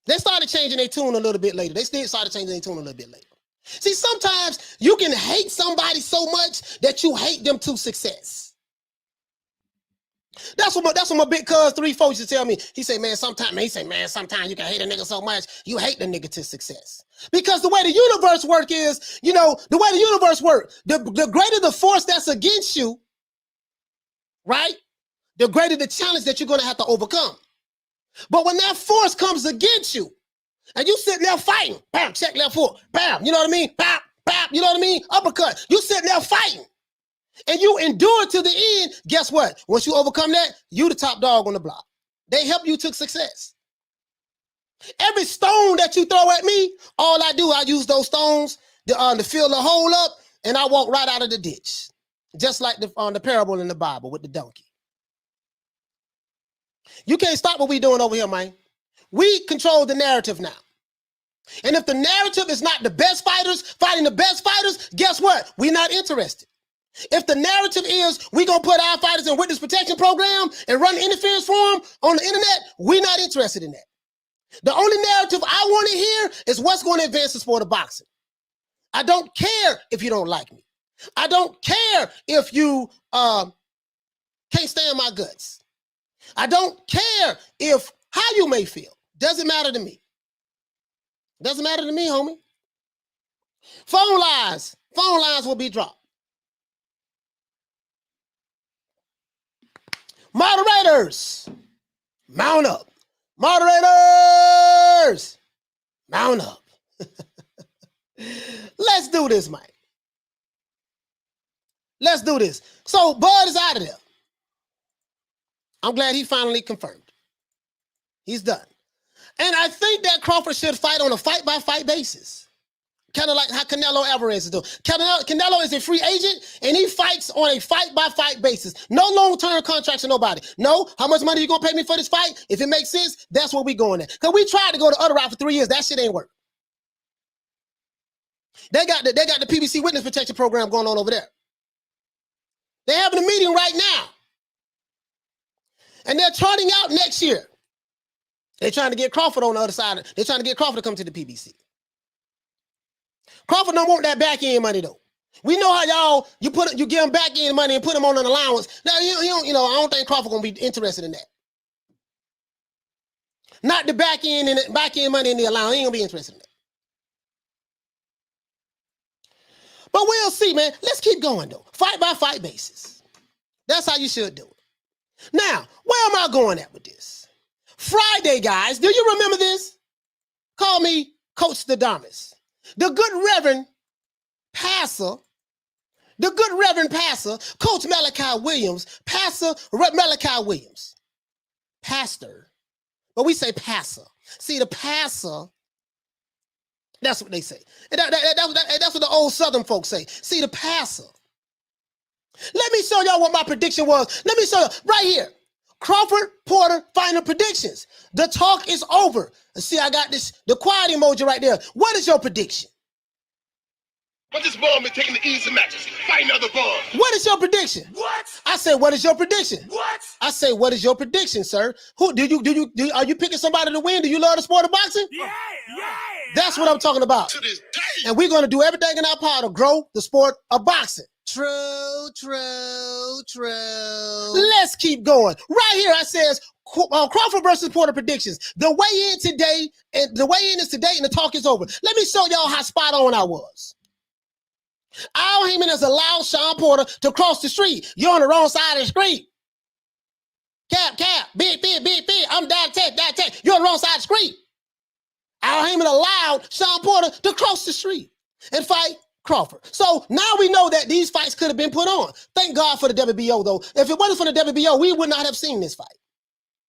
S2: They started changing their tune a little bit later. They still started changing their tune a little bit later. See, sometimes you can hate somebody so much that you hate them to success. That's what my big cuz 3-4 used to tell me. He say, man, sometimes you can hate a nigga so much, you hate the nigga to success. Because the way the universe work is, the way the universe work, the greater the force that's against you, right? The greater the challenge that you're going to have to overcome. But when that force comes against you, and you sitting there fighting, bam, check left foot, bam, you know what I mean? Bam, bam, you know what I mean? Uppercut. You sitting there fighting. And you endure to the end, guess what? Once you overcome that, you the top dog on the block. They help you to success. Every stone that you throw at me, all I do, I use those stones to fill the hole up, and I walk right out of the ditch. Just like the parable in the Bible with the donkey. You can't stop what we doing over here, man. We control the narrative now. And if the narrative is not the best fighters fighting the best fighters, guess what? We're not interested. If the narrative is we're going to put our fighters in witness protection program and run interference for them on the internet, we're not interested in that. The only narrative I want to hear is what's going to advance the sport of boxing. I don't care if you don't like me. I don't care if you can't stand my guts. I don't care how you may feel. Doesn't matter to me. Doesn't matter to me, homie. Phone lines will be dropped. Moderators, mount up. Moderators, mount up. Let's do this, Mike. Let's do this. So Bud is out of there. I'm glad he finally confirmed. He's done. And I think that Crawford should fight on a fight-by-fight basis. Kind of like how Canelo Alvarez is doing. Canelo is a free agent, and he fights on a fight-by-fight basis. No long-term contracts with nobody. No, how much money are you going to pay me for this fight? If it makes sense, that's what we going at. Because we tried to go the other route for 3 years. That shit ain't work. They got the PBC witness protection program going on over there. They're having a meeting right now. And they're charting out next year. They're trying to get Crawford on the other side. They're trying to get Crawford to come to the PBC. Crawford don't want that back end money though. We know how you give him back end money and put him on an allowance. Now I don't think Crawford gonna be interested in that. Not the back end money in the allowance. He ain't gonna be interested in that. But we'll see, man. Let's keep going though. Fight by fight basis. That's how you should do it. Now, where am I going at with this? Friday, guys. Do you remember this? Call me Coach Dadamas. The good Reverend Passer, Coach Malachi Williams, Pastor, but we say passer. See, the passer, that's what they say. And that's what the old Southern folks say. See, the passer Let me show y'all what my prediction was. Let me show you right here. Crawford, Porter, final predictions. The talk is over. See, I got the quiet emoji right there. What is your prediction?
S3: But this ball been taking the easy matches. Fight another ball.
S2: What is your prediction?
S6: What?
S2: I said, what is your prediction?
S6: What?
S2: I say, what is your prediction, sir? Who are you picking somebody to win? Do you love the sport of boxing?
S6: Yeah.
S2: That's what I'm talking about.
S3: To this day.
S2: And we're going to do everything in our power to grow the sport of boxing. True. Let's keep going. Right here, I says Crawford versus Porter predictions. The weigh-in today, and the weigh-in is today, and the talk is over. Let me show y'all how spot on I was. Al Heyman has allowed Shawn Porter to cross the street. You're on the wrong side of the street. Cap, big. I'm down tech. You're on the wrong side of the street. Al Heyman allowed Shawn Porter to cross the street and fight Crawford. So now we know that these fights could have been put on. Thank God for the WBO, though. If it wasn't for the WBO, we would not have seen this fight.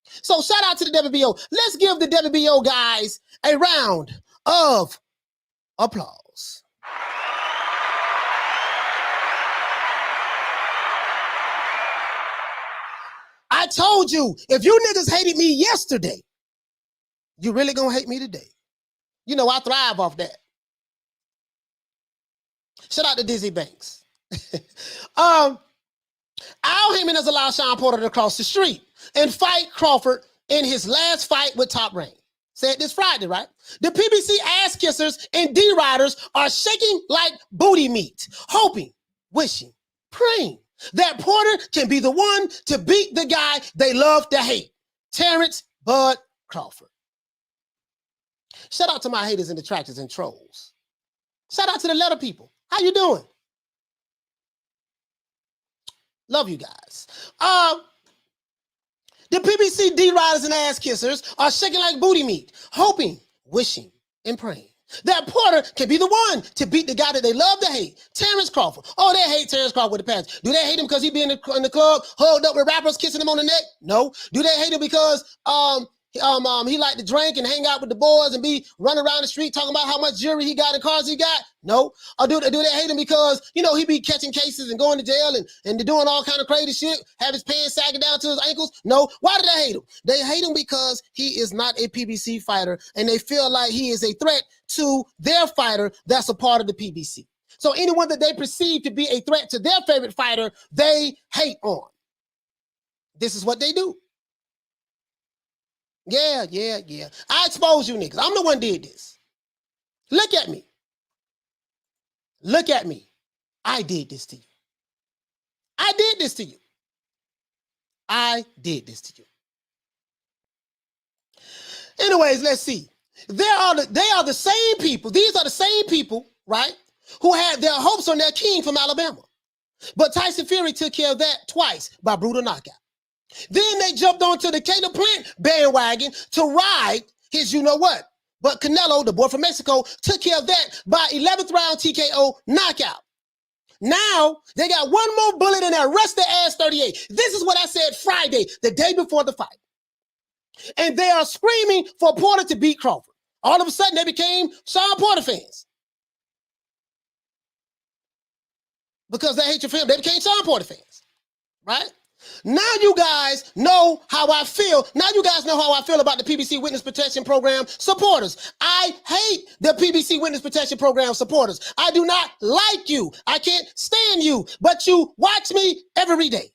S2: So shout out to the WBO. Let's give the WBO guys a round of applause. I told you, if you niggas hated me yesterday, you really gonna hate me today. You know, I thrive off that. Shout out to Dizzy Banks. Al Heyman has allowed Shawn Porter to cross the street and fight Crawford in his last fight with Top Rank. Said this Friday, right? The PBC ass kissers and D-riders are shaking like booty meat, hoping, wishing, praying that Porter can be the one to beat the guy they love to hate, Terence Bud Crawford. Shout out to my haters and detractors and trolls. Shout out to the letter people. How you doing? Love you guys. The PBC D-riders and ass kissers are shaking like booty meat, hoping, wishing, and praying that Porter can be the one to beat the guy that they love to hate, Terence Crawford. Oh, they hate Terence Crawford with the past. Do they hate him because he be in the club, hugged up with rappers, kissing him on the neck? No. Do they hate him because he like to drink and hang out with the boys and be running around the street talking about how much jewelry he got and cars he got? No. Or do they hate him because, you know, he be catching cases and going to jail and doing all kind of crazy shit, have his pants sagging down to his ankles? No. Why do they hate him? They hate him because he is not a PBC fighter and they feel like he is a threat to their fighter that's a part of the PBC. So anyone that they perceive to be a threat to their favorite fighter, they hate on. This is what they do. Yeah. I expose you niggas. I'm the one did this. Look at me. Look at me. I did this to you. I did this to you. Anyways, let's see. They are the same people. These are the same people, right, who had their hopes on their king from Alabama. But Tyson Fury took care of that twice by brutal knockout. Then they jumped onto the Caleb Plant bandwagon to ride his you-know-what. But Canelo, the boy from Mexico, took care of that by 11th round TKO knockout. Now, they got one more bullet in their rest their ass 38. This is what I said Friday, the day before the fight. And they are screaming for Porter to beat Crawford. All of a sudden, they became Shawn Porter fans. Because they hate your film, they became Shawn Porter fans, right? Now you guys know how I feel. Now you guys know how I feel about the PBC Witness Protection Program supporters. I hate the PBC Witness Protection Program supporters. I do not like you. I can't stand you, but you watch me every day.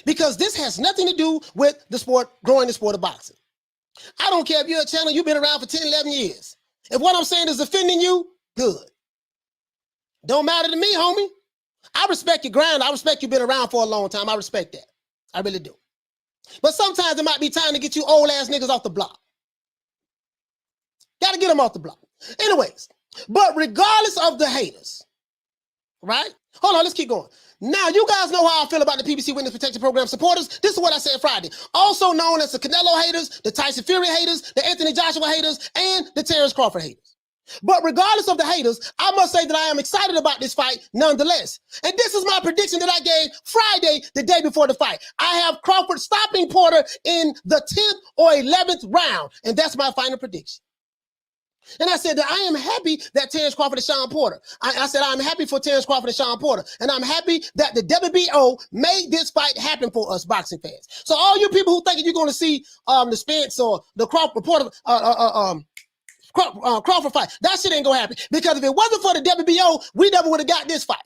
S2: Because this has nothing to do with the sport, growing the sport of boxing. I don't care if you're a channel, you've been around for 10, 11 years. If what I'm saying is offending you, good. Don't matter to me, homie. I respect your ground. I respect you been around for a long time. I respect that. I really do. But sometimes it might be time to get you old ass niggas off the block. Got to get them off the block. Anyways, but regardless of the haters, right? Hold on, let's keep going. Now, you guys know how I feel about the PBC Witness Protection Program supporters. This is what I said Friday. Also known as the Canelo haters, the Tyson Fury haters, the Anthony Joshua haters, and the Terence Crawford haters. But regardless of the haters, I must say that I am excited about this fight nonetheless. And this is my prediction that I gave Friday, the day before the fight. I have Crawford stopping Porter in the 10th or 11th round, and that's my final prediction. And I said that I am happy that Terence Crawford and Shawn Porter. I said I'm happy for Terence Crawford and Shawn Porter. And I'm happy that the WBO made this fight happen for us boxing fans. So all you people who think you're going to see the Spence or the Crawford fight, that shit ain't going to happen. Because if it wasn't for the WBO, we never would have got this fight.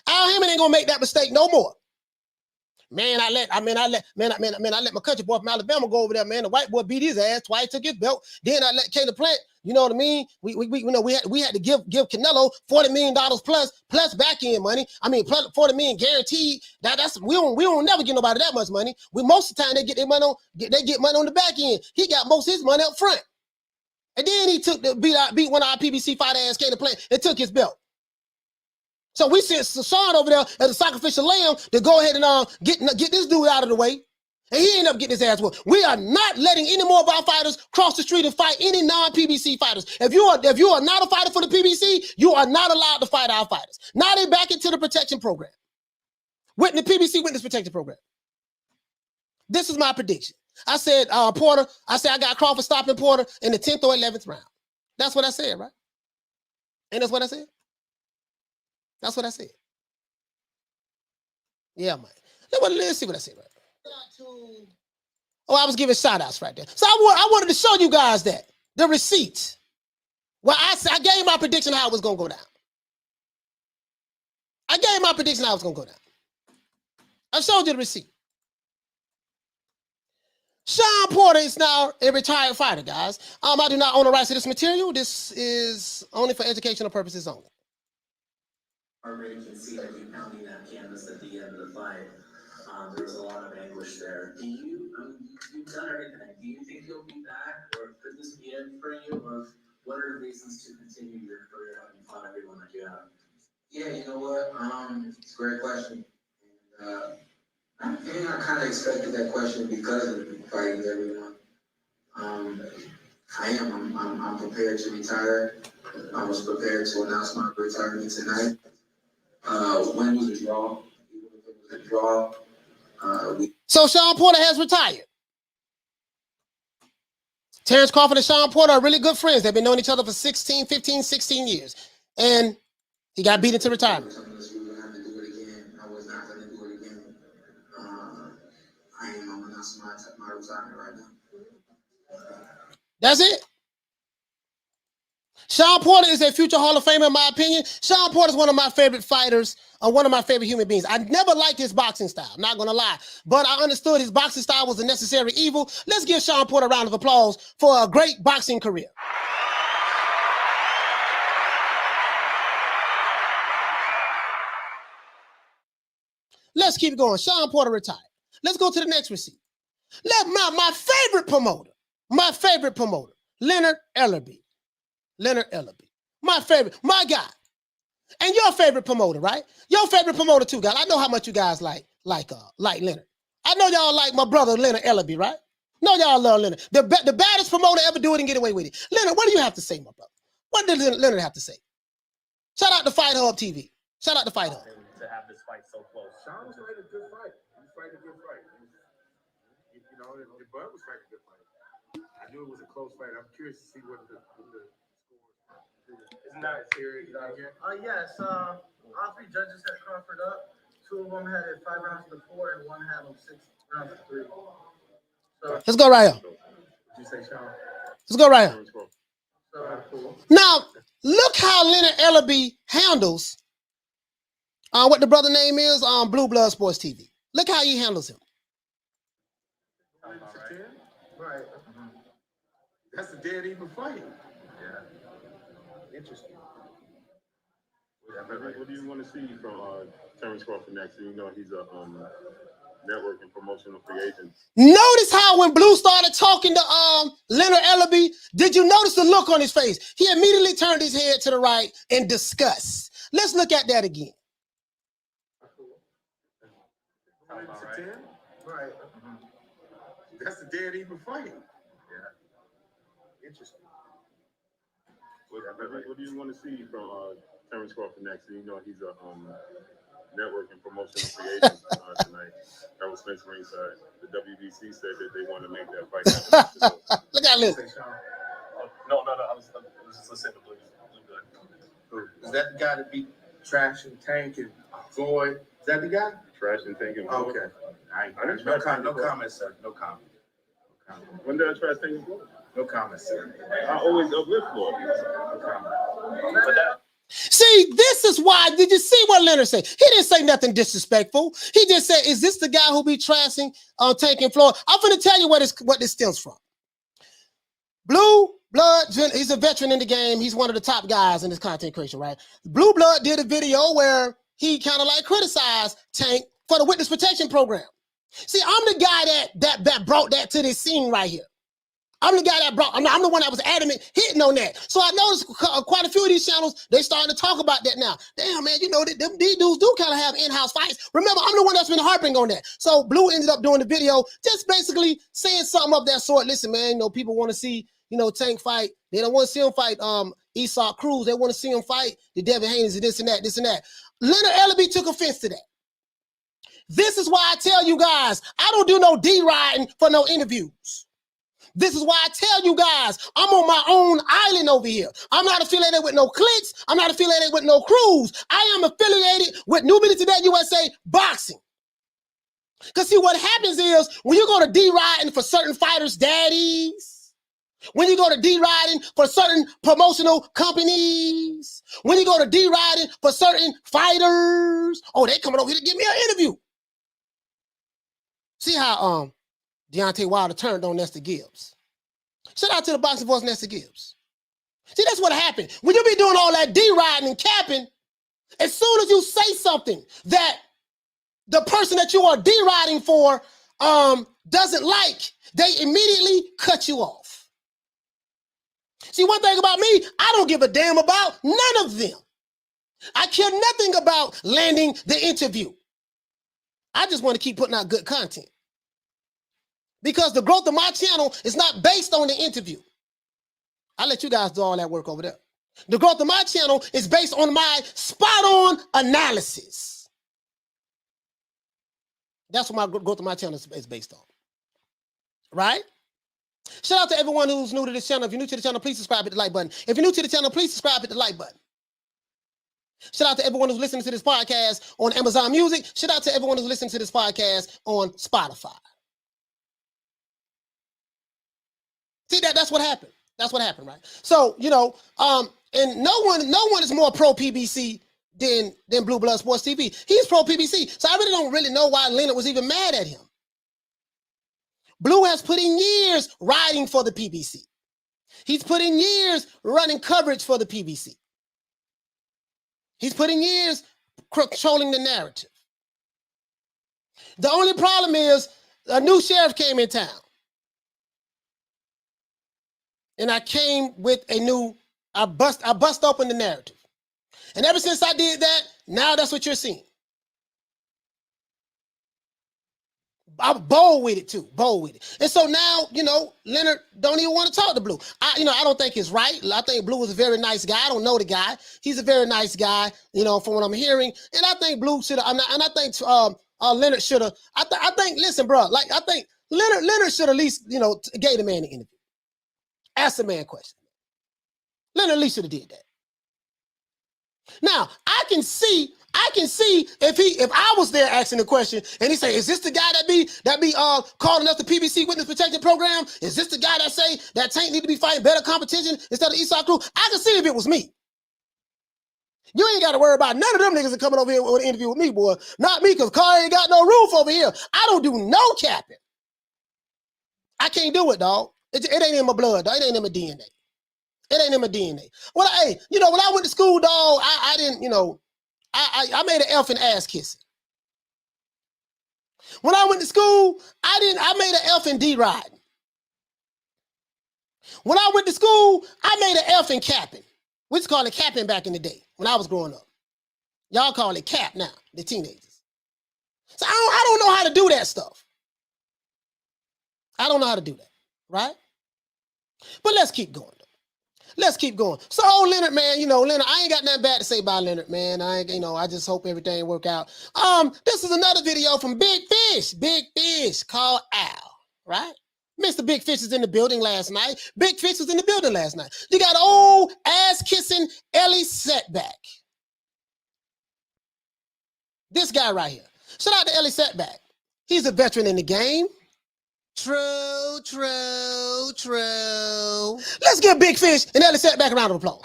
S2: Al Hammond ain't going to make that mistake no more. Man, I let my country boy from Alabama go over there, man. The white boy beat his ass twice, took his belt. Then I let Caleb Plant, you know what I mean? We had to give Canelo $40 million plus back end money. I mean, plus $40 million guaranteed. We don't never get nobody that much money. Most of the time they get their money on the back end. He got most of his money up front. And then he took beat one of our PBC fight ass Caleb Plant and took his belt. So we sent Shawn over there as a sacrificial lamb to go ahead and get this dude out of the way. And he ended up getting his ass whooped. We are not letting any more of our fighters cross the street and fight any non-PBC fighters. If you are not a fighter for the PBC, you are not allowed to fight our fighters. Now they're back into the protection program. With the PBC Witness Protection Program. This is my prediction. I said Porter, I got Crawford stopping Porter in the 10th or 11th round. That's what I said, right? And that's what I said? That's what I said. Yeah, man. Let's see what I said right there. Oh, I was giving shout outs right there. So I wanted to show you guys that. The receipts. Well, I gave my prediction how it was going to go down. I gave my prediction how it was going to go down. I showed you the receipt. Shawn Porter is now a retired fighter, guys. I do not own the rights to this material. This is only for educational purposes only.
S5: I already can see that you pounding that canvas at the end of the fight. There was a lot of anguish there. You've done everything. Do you think you'll be back, or could this be it for you, or what are the reasons to continue your career having fought everyone that you have?
S9: Yeah, you know what? It's a great question. I think I kind of expected that question because of fighting everyone. I'm prepared to retire. I was prepared to announce my retirement tonight. When was a draw? Even if it was a draw.
S2: So Shawn Porter has retired. Terence Crawford and Shawn Porter are really good friends. They've been knowing each other for 16 years. And he got beat into retirement.
S9: I was not going to do it again. I am announcing my retirement right now.
S2: That's it. Shawn Porter is a future Hall of Famer, in my opinion. Shawn Porter is one of my favorite fighters, one of my favorite human beings. I never liked his boxing style, not going to lie. But I understood his boxing style was a necessary evil. Let's give Shawn Porter a round of applause for a great boxing career. Let's keep going. Shawn Porter retired. Let's go to the next receipt. My favorite promoter, Leonard Ellerbe. My favorite, my guy. And your favorite promoter, right? Your favorite promoter too, guys. I know how much you guys like Leonard. I know y'all like my brother, Leonard Ellerbe, right? No, y'all love Leonard. The baddest promoter ever do it and get away with it. Leonard, what do you have to say, my brother? What did Leonard have to say? Shout out to Fight Hub TV. Shout out to Fight Hub.
S6: To have this fight so close. Shawn was fighting a good fight. He was fighting a good fight. You know, and Bud was fighting a good fight. I knew it was a close fight. I'm curious to see what the score is. Isn't that serious? Yes. All three judges had Crawford up. Two of them had it 5 rounds to 4, and one had him 6 rounds to 3. So
S2: let's go right here.
S6: Did you say Shawn?
S2: Let's go right here.
S6: Cool.
S2: Now, look how Leonard Ellerbe handles what the brother name is on Blue Blood Sports TV. Look how he handles him.
S6: Right. That's a dead even fight. Yeah. Interesting.
S10: What do you want to see from Terence Crawford next? You know he's a network and promotional free agent.
S2: Notice how when Blue started talking to Leonard Ellerbe, did you notice the look on his face? He immediately turned his head to the right in disgust. Let's look at that again.
S6: Right. That's a dead even fight. Yeah. Interesting.
S10: What do you want to see from Terence Crawford next? You know he's a network and promotional free agent tonight. That was Spence ringside. The WBC said that they want to make that fight happen.
S2: Look at this.
S10: No. I was just listening to Blue.
S6: Is that the guy that beat Trash and Tank and Floyd? Is that the guy?
S10: Trash and Tank and Floyd.
S6: Okay. No comment, sir. No comment.
S10: When did I try Tank and Floyd?
S6: No comment, sir.
S10: I always uplift Floyd. No comment. But that.
S2: See, this is why. Did you see what Leonard said? He didn't say nothing disrespectful. He just said, "Is this the guy who be trashing Tank and Floyd?" I'm going to tell you what this stems from. Blue Blood, he's a veteran in the game. He's one of the top guys in this content creation, right? Blue Blood did a video where he kind of like criticized Tank for the witness protection program. See, I'm the guy that brought that to this scene right here. I'm the guy that brought, I'm the one that was adamant hitting on that. So I noticed quite a few of these channels, they starting to talk about that now. Damn, man, you know, these dudes do kind of have in-house fights. Remember, I'm the one that's been harping on that. So Blue ended up doing the video, just basically saying something of that sort. Listen, man, you know, people want to see, you know, Tank fight. They don't want to see him fight Esau Cruz. They want to see him fight the Devin Haney's and this and that, this and that. Leonard Ellaby took offense to that. This is why I tell you guys, I don't do no D-riding for no interviews. This is why I tell you guys, I'm on my own island over here. I'm not affiliated with no cliques. I'm not affiliated with no crews. I am affiliated with New Media Today USA Boxing. Because see, what happens is when you go to D-riding for certain fighters' daddies, when you go to D-riding for certain promotional companies, when you go to D-riding for certain fighters, oh, they coming over here to give me an interview. See how Deontay Wilder turned on Nestor Gibbs. Shout out to the boxing voice, Nestor Gibbs. See, that's what happened. When you be doing all that D-riding and capping, as soon as you say something that the person that you are D-riding for doesn't like, they immediately cut you off. See, one thing about me, I don't give a damn about none of them. I care nothing about landing the interview. I just want to keep putting out good content. Because the growth of my channel is not based on the interview. I let you guys do all that work over there. The growth of my channel is based on my spot-on analysis. That's what my growth of my channel is based on. Right? Shout out to everyone who's new to this channel. If you're new to the channel, please subscribe, hit the like button. If you're new to the channel, please subscribe, hit the like button. Shout out to everyone who's listening to this podcast on Amazon Music. Shout out to everyone who's listening to this podcast on Spotify. See, that's what happened. That's what happened, right? So, you know, and no one is more pro PBC than Blue Blood Sports TV. He's pro PBC. So I don't really know why Leonard was even mad at him. Blue has put in years riding for the PBC. He's put in years running coverage for the PBC. He's put in years controlling the narrative. The only problem is a new sheriff came in town. And I came with a new, I bust open the narrative. And ever since I did that, now that's what you're seeing. I'm bold with it too, bold with it. And so now, you know, Leonard don't even want to talk to Blue. I don't think it's right. I think Blue is a very nice guy. I don't know the guy. He's a very nice guy, you know, from what I'm hearing. And I think Blue should have, and I think Leonard should have, I think, listen, bro, like, I think Leonard should at least, you know, gave the man an interview. Ask the man a question. Leonard at least should have did that. Now, I can see if I was there asking the question and he say, is this the guy that be calling us the PBC Witness Protection Program? Is this the guy that say that Tank need to be fighting better competition instead of Esau Cruz? I can see if it was me. You ain't got to worry about none of them niggas that coming over here with an interview with me, boy. Not me, because Carl ain't got no roof over here. I don't do no capping. I can't do it, dog. It ain't in my blood, dog. It ain't in my DNA. It ain't in my DNA. Well, hey, you know, when I went to school, dog, I didn't, you know, I made an elf in ass kissing. When I went to school, I made an elf in D-riding. When I went to school, I made an elf in capping. We used to call it capping back in the day when I was growing up. Y'all call it cap now, the teenagers. So I don't know how to do that stuff. I don't know how to do that, right? But let's keep going. Let's keep going. So, Leonard, man, you know, Leonard, I ain't got nothing bad to say about Leonard, man. I just hope everything work out. This is another video from Big Fish called Al, right? Mr. Big Fish is in the building last night. Big Fish was in the building last night. You got old ass-kissing Ellie Setback. This guy right here. Shout out to Ellie Setback. He's a veteran in the game. True, true, true. Let's give Big Fish and Ellie Setback a round of applause.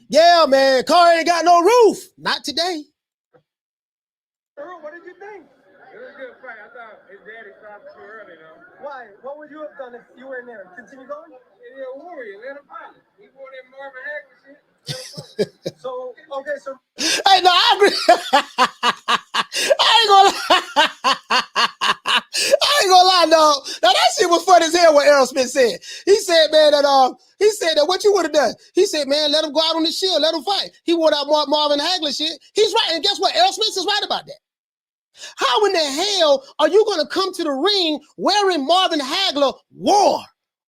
S2: Yeah, man, car ain't got no roof. Not today.
S6: Earl, what did you think? It was a good fight. I thought his daddy stopped too early, though. Why? What would you have done if you were in there? Continue going? Yeah, warrior. Let him fight. He wore that Marvin Hagler shit. So, okay, so.
S2: Hey, no, I agree. I ain't gonna lie, dog. Now that shit was funny as hell what Errol Smith said. He said, man, that what you would have done. He said, man, let him go out on the shield, let him fight. He wore that Marvin Hagler shit. He's right, and guess what? Errol Smith is right about that. How in the hell are you gonna come to the ring wearing Marvin Hagler war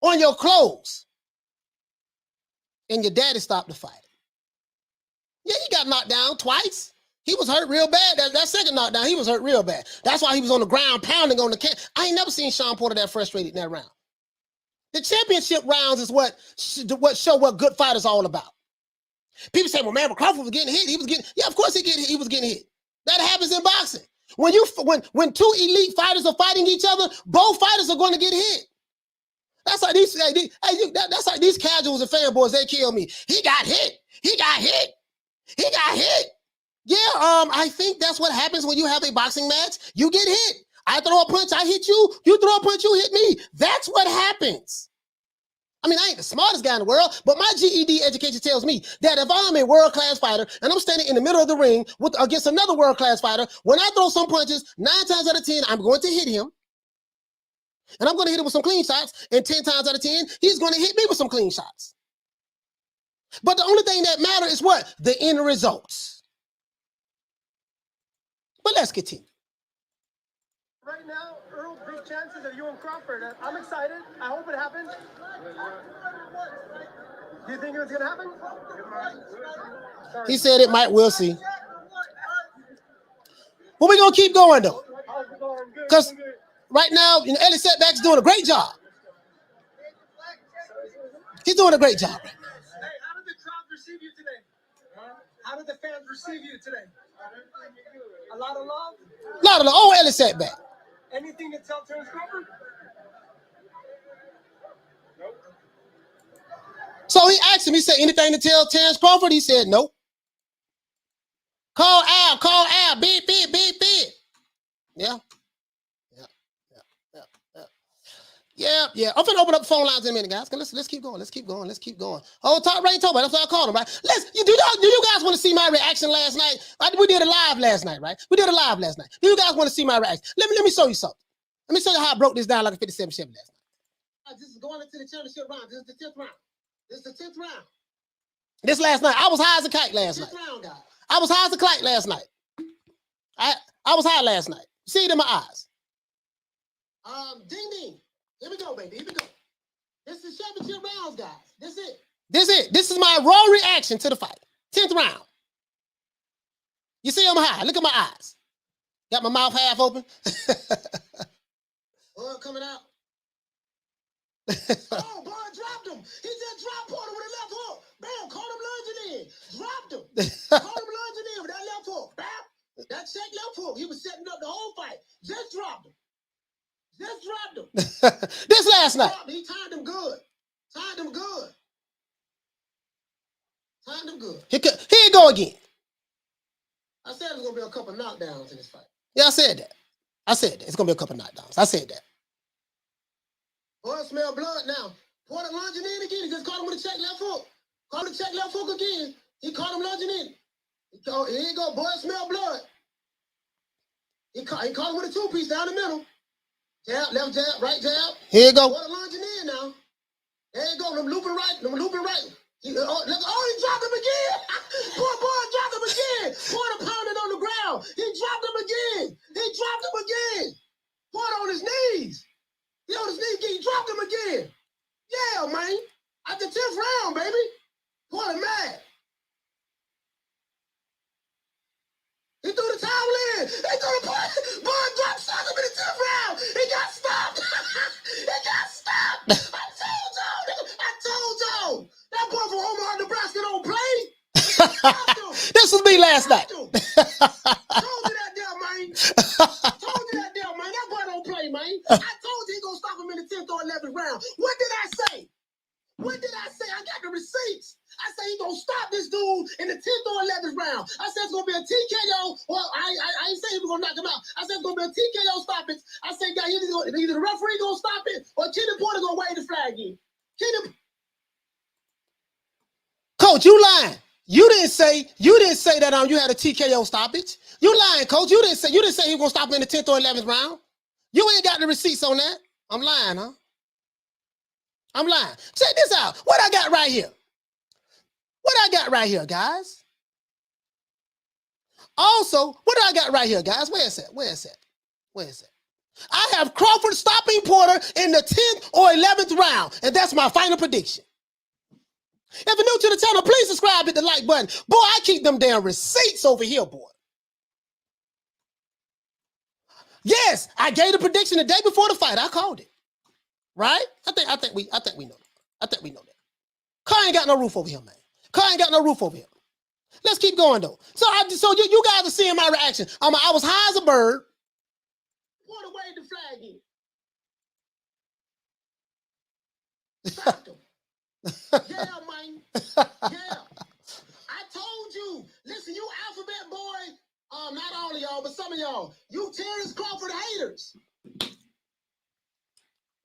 S2: on your clothes? And your daddy stopped the fight. Yeah, he got knocked down twice. He was hurt real bad. That second knockdown, he was hurt real bad. That's why he was on the ground pounding on the can. I ain't never seen Shawn Porter that frustrated in that round. The championship rounds is what show what good fighters all about. People say, well, man, when Crawford was getting hit, he was getting, yeah, of course he was getting hit. That happens in boxing. When two elite fighters are fighting each other, both fighters are going to get hit. That's like that's like these casuals and fanboys, they kill me. He got hit. He got hit. He got hit. Yeah, I think that's what happens when you have a boxing match. You get hit. I throw a punch, I hit you. You throw a punch, you hit me. That's what happens. I mean, I ain't the smartest guy in the world, but my GED education tells me that if I'm a world-class fighter and I'm standing in the middle of the ring against another world-class fighter, when I throw some punches, 9 times out of 10, I'm going to hit him. And I'm going to hit him with some clean shots, and 10 times out of 10, he's going to hit me with some clean shots. But the only thing that matters is what? The end results. But let's continue.
S6: Right now, Earl, big chances of you and Crawford. I'm excited. I hope it happens. Do you think it was going to happen?
S2: He said it might. We'll see. But we're going to keep going, though. Because right now, Ellie Setback's doing a great job. He's doing a great job right now.
S6: Hey, how did the crowd receive you today? How did the fans receive you today? A lot of love?
S2: A lot of love. Oh, Ellie Setback.
S6: Anything to tell Terence Crawford? Nope.
S2: So he asked him, he said, anything to tell Terence Crawford? He said, nope. Call out, beep, beep, beep, beep. Yeah. Yeah. I'm finna open up the phone lines in a minute, guys. Let's keep going. Let's keep going. Oh, Top Rain Toba, that's what I called him, right? Do you guys want to see my reaction last night? We did a live last night, right? Do you guys want to see my reaction? Let me show you something. Let me show you how I broke this down like a 57 Chevy last night. This is going into the championship round. This is the 10th round. This last night, I was high as a kite last night. 10th round, guys. I was high as a kite last night. I was high last night. See it in my eyes. Ding ding. Here we go, baby. Here we go. This is championship rounds, guys. This it. This is my raw reaction to the fight. 10th round. You see I'm high. Look at my eyes. Got my mouth half open. Boy, coming out. Oh, boy, dropped him. He just dropped Porter with a left hook. Bam, caught him lunging in. Dropped him. Caught him lunging in with that left hook. Bam. That check left hook. He was setting up the whole fight. Just dropped him. This last night. He timed him good. Here you go again. I said there's going to be a couple knockdowns in this fight. Yeah, I said that. It's going to be a couple knockdowns. I said that. Boy, I smell blood now. Porter lunging in again. He just caught him with a check left hook. Caught him check left hook again. He caught him lunging in. Here you go. Boy, I smell blood. He caught him with a two-piece down the middle. Jab, left jab, right jab. Here you go. Porter lunging in now. There you go. Them looping right. He dropped him again. Boy, dropped him again. Porter pounded on the ground. He dropped him again. Porter on his knees. He on his knees. He dropped him again. Yeah, man. At the 10th round, baby. Porter mad. me last night.
S6: Told you that there, man. Told you that there, man. That boy don't play, man. I told you he gonna stop him in the 10th or 11th round. What did I say? What did I say? I got the receipts. I said he gonna stop this dude in the 10th or 11th round. I said it's gonna be a TKO. Well, I ain't saying we're gonna knock him out. I said it's gonna be a TKO stoppage. I said, guy, either the referee gonna stop it or Kenny Porter gonna wave the flag in.
S2: Coach, you lying. You didn't say that you had a TKO stoppage. You lying, coach. You didn't say he was gonna stop him in the 10th or 11th round. You ain't got the receipts on that. I'm lying, huh? I'm lying. Check this out. What I got right here? What I got right here, guys? Also, what do I got right here, guys? Where is it? Where is it? Where is it? I have Crawford stopping Porter in the 10th or 11th round, and that's my final prediction. If you're new to the channel, please subscribe, hit the like button. Boy, I keep them damn receipts over here, boy. Yes, I gave the prediction the day before the fight. I called it. Right? I think we know that. I think we know that. Car ain't got no roof over here, man. Car ain't got no roof over here. Let's keep going though. So you guys are seeing my reaction. I was high as a bird.
S6: Porter waved the flag in. Stopped him. Yeah, man. Yeah. I told you. Listen, you alphabet boy. Not all of y'all, but some of y'all. You Terence Crawford haters.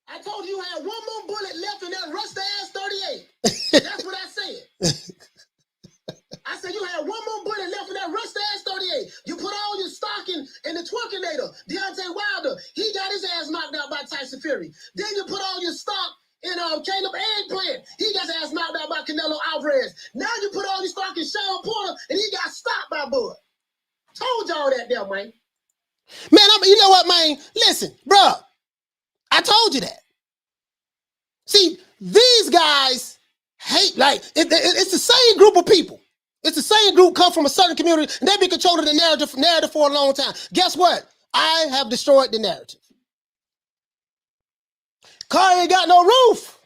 S6: I told you had one more bullet left in that rust-ass 38. That's what I said. I said you had one more bullet left in that rust-ass 38. You put all your stock in the Twerkinator, Deontay Wilder. He got his ass knocked out by Tyson Fury. Then you put all your stock in Caleb Eggplant. He got his ass knocked out by Canelo Alvarez. Now you put all your stock in Shawn Porter, and he got stopped by Bud. Told y'all that there, man.
S2: Man, you know what, man? Listen, bro. I told you that. See, these guys hate, like, it's the same group of people. It's the same group come from a certain community, and they've been controlling the narrative for a long time. Guess what? I have destroyed the narrative. Car ain't got no roof.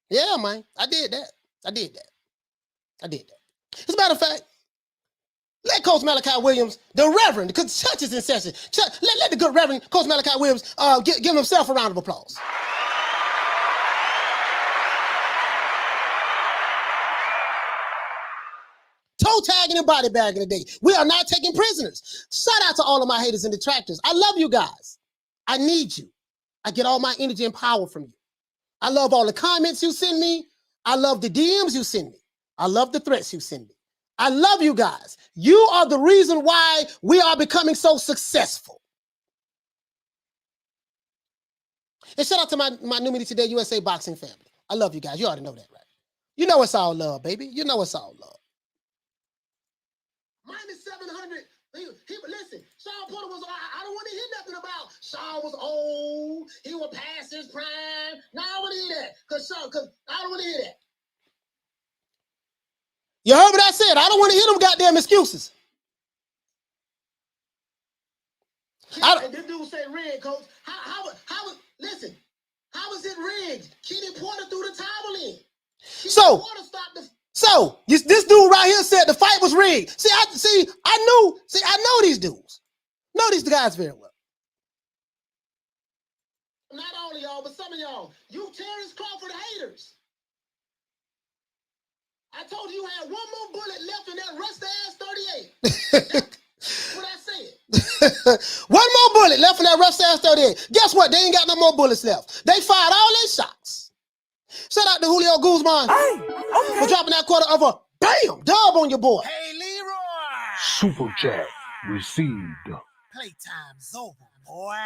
S2: Yeah, man. I did that. As a matter of fact, let Coach Malachi Williams, the Reverend, because church is in session. Let the good Reverend Coach Malachi Williams give himself a round of applause. Toe tagging and body bagging today. We are not taking prisoners. Shout out to all of my haters and detractors. I love you guys. I need you. I get all my energy and power from you. I love all the comments you send me. I love the DMs you send me. I love the threats you send me. I love you guys. You are the reason why we are becoming so successful. And shout out to my New Media Today USA boxing family. I love you guys. You already know that, right? You know it's all love, baby. You know it's all love.
S6: Minus 700. Listen, Shawn Porter was, I don't want to hear nothing about Shawn was old. He was past his prime. No, I don't want to hear that. Because I don't want to hear that.
S2: You heard what I said. I don't want to hear them goddamn excuses.
S6: And this dude say rigged, coach. Listen, how was it rigged? Kenny Porter threw the towel in.
S2: So this dude right here said the fight was rigged. I know these dudes. Know these guys very well.
S6: Not all of y'all, but some of y'all. You Terence Crawford haters. I told you had one more bullet left in that rust-ass 38. That's what I said.
S2: One more bullet left in that rust-ass 38. Guess what? They ain't got no more bullets left. They fired all their shots. Shout out to Julio Guzman for dropping that quarter of a bam dub on your boy.
S6: Hey, Leroy.
S11: Super chat received.
S6: Playtime's over, boy.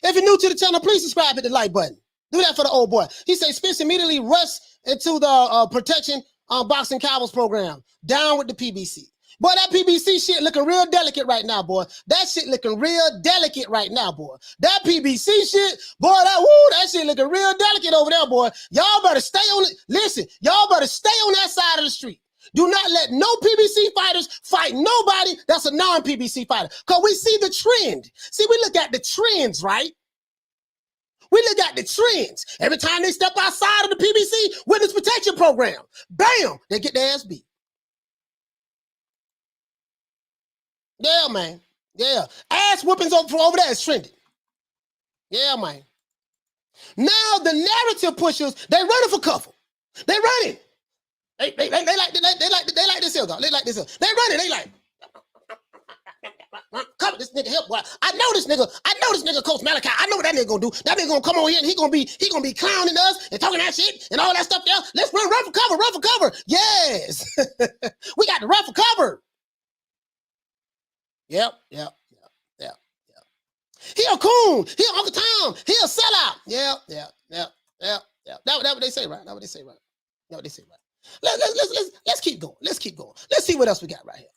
S2: If you're new to the channel, please subscribe, hit the like button. Do that for the old boy. He said Spence immediately rushed into the protection boxing Cowboys program. Down with the PBC. Boy, that PBC shit looking real delicate right now, boy. That shit looking real delicate right now, boy. That PBC shit, boy, that shit looking real delicate over there, boy. Y'all better stay on it. Listen, y'all better stay on that side of the street. Do not let no PBC fighters fight nobody that's a non-PBC fighter. Because we see the trend. See, we look at the trends, right? We look at the trends. Every time they step outside of the PBC witness protection program, bam, they get their ass beat. Yeah, man. Yeah. Ass whoopings over there is trending. Yeah, man. Now the narrative pushers, they running for cover. They running. They like this here, dog. They like this here. They running. They like cover this nigga help. Boy. I know this nigga Coach Malachi. I know what that nigga gonna do. That nigga gonna come on here and he gonna be clowning us and talking that shit and all that stuff there. Let's run for cover. Yes. We got to run for cover. Yep. He a coon. He a Uncle Tom. He a sellout. Yep. That's what they say, right? Let's keep going. Let's see what else we got right here.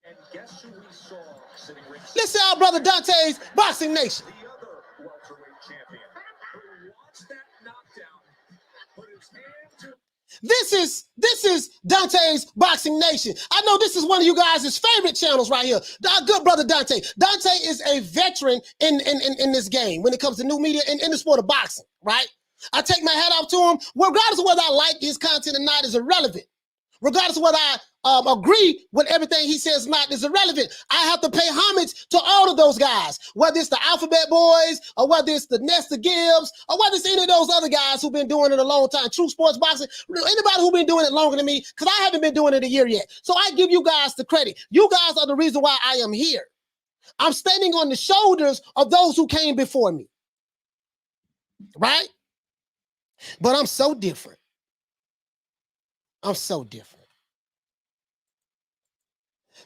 S12: And guess who we saw sitting ringside?
S2: Let's see our brother Dante's Boxing Nation.
S12: The other welterweight champion who watched that knockdown, put his hand to.
S2: This is Dante's Boxing Nation. I know this is one of you guys' favorite channels right here. Our good brother Dante. Dante is a veteran in this game when it comes to new media and in the sport of boxing, right? I take my hat off to him. Regardless of whether I like his content or not is irrelevant. Regardless of whether I agree with everything he says or not is irrelevant. I have to pay homage to all of those guys, whether it's the Alphabet Boys or whether it's the Nestor Gibbs or whether it's any of those other guys who've been doing it a long time. True Sports Boxing, anybody who's been doing it longer than me, because I haven't been doing it a year yet. So I give you guys the credit. You guys are the reason why I am here. I'm standing on the shoulders of those who came before me. Right? But I'm so different.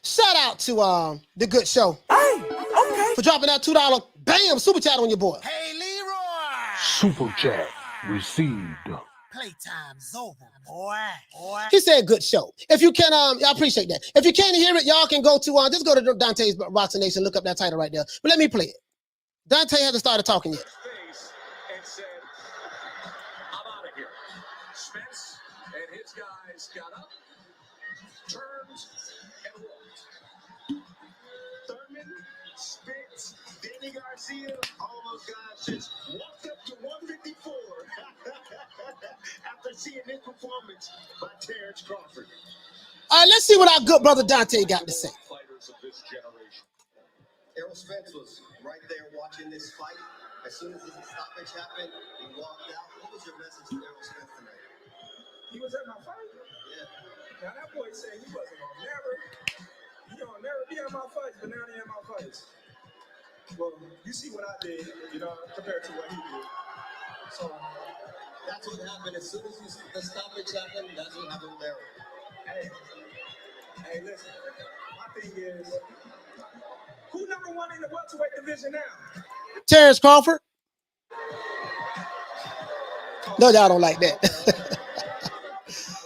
S2: Shout out to the good show.
S6: Hey, okay.
S2: For dropping that $2 bam super chat on your boy.
S6: Hey, Leroy.
S11: Super chat received.
S6: Playtime's over, boy.
S2: He said good show. If you can, I appreciate that. If you can't hear it, y'all can go to just go to Dante's Boxing Nation, look up that title right there. But let me play it. Dante hasn't started talking yet.
S12: And said, I'm out of here. Spence and his guys got up, turned, and walked. Thurman, Spence, Danny Garcia, all those guys just walked up to 154 after seeing this performance by Terence Crawford.
S2: All right, let's see what our good brother Dante got to say.
S12: Fighters of this generation.
S13: Errol Spence was right there watching this fight. As soon as the stoppage happened, he walked out. What was your message to Errol Spence tonight?
S6: He was at my fight?
S13: Yeah.
S6: Now that boy said he wasn't gonna never be at my fights, but now he at my fights. Well, you see what I did, compared to what he did. So
S13: that's what happened. As soon as the stoppage happened, that's what happened with Errol.
S6: Hey, listen. My thing is, who number one in the welterweight division now?
S2: Terence Crawford. No, y'all don't like that.
S6: I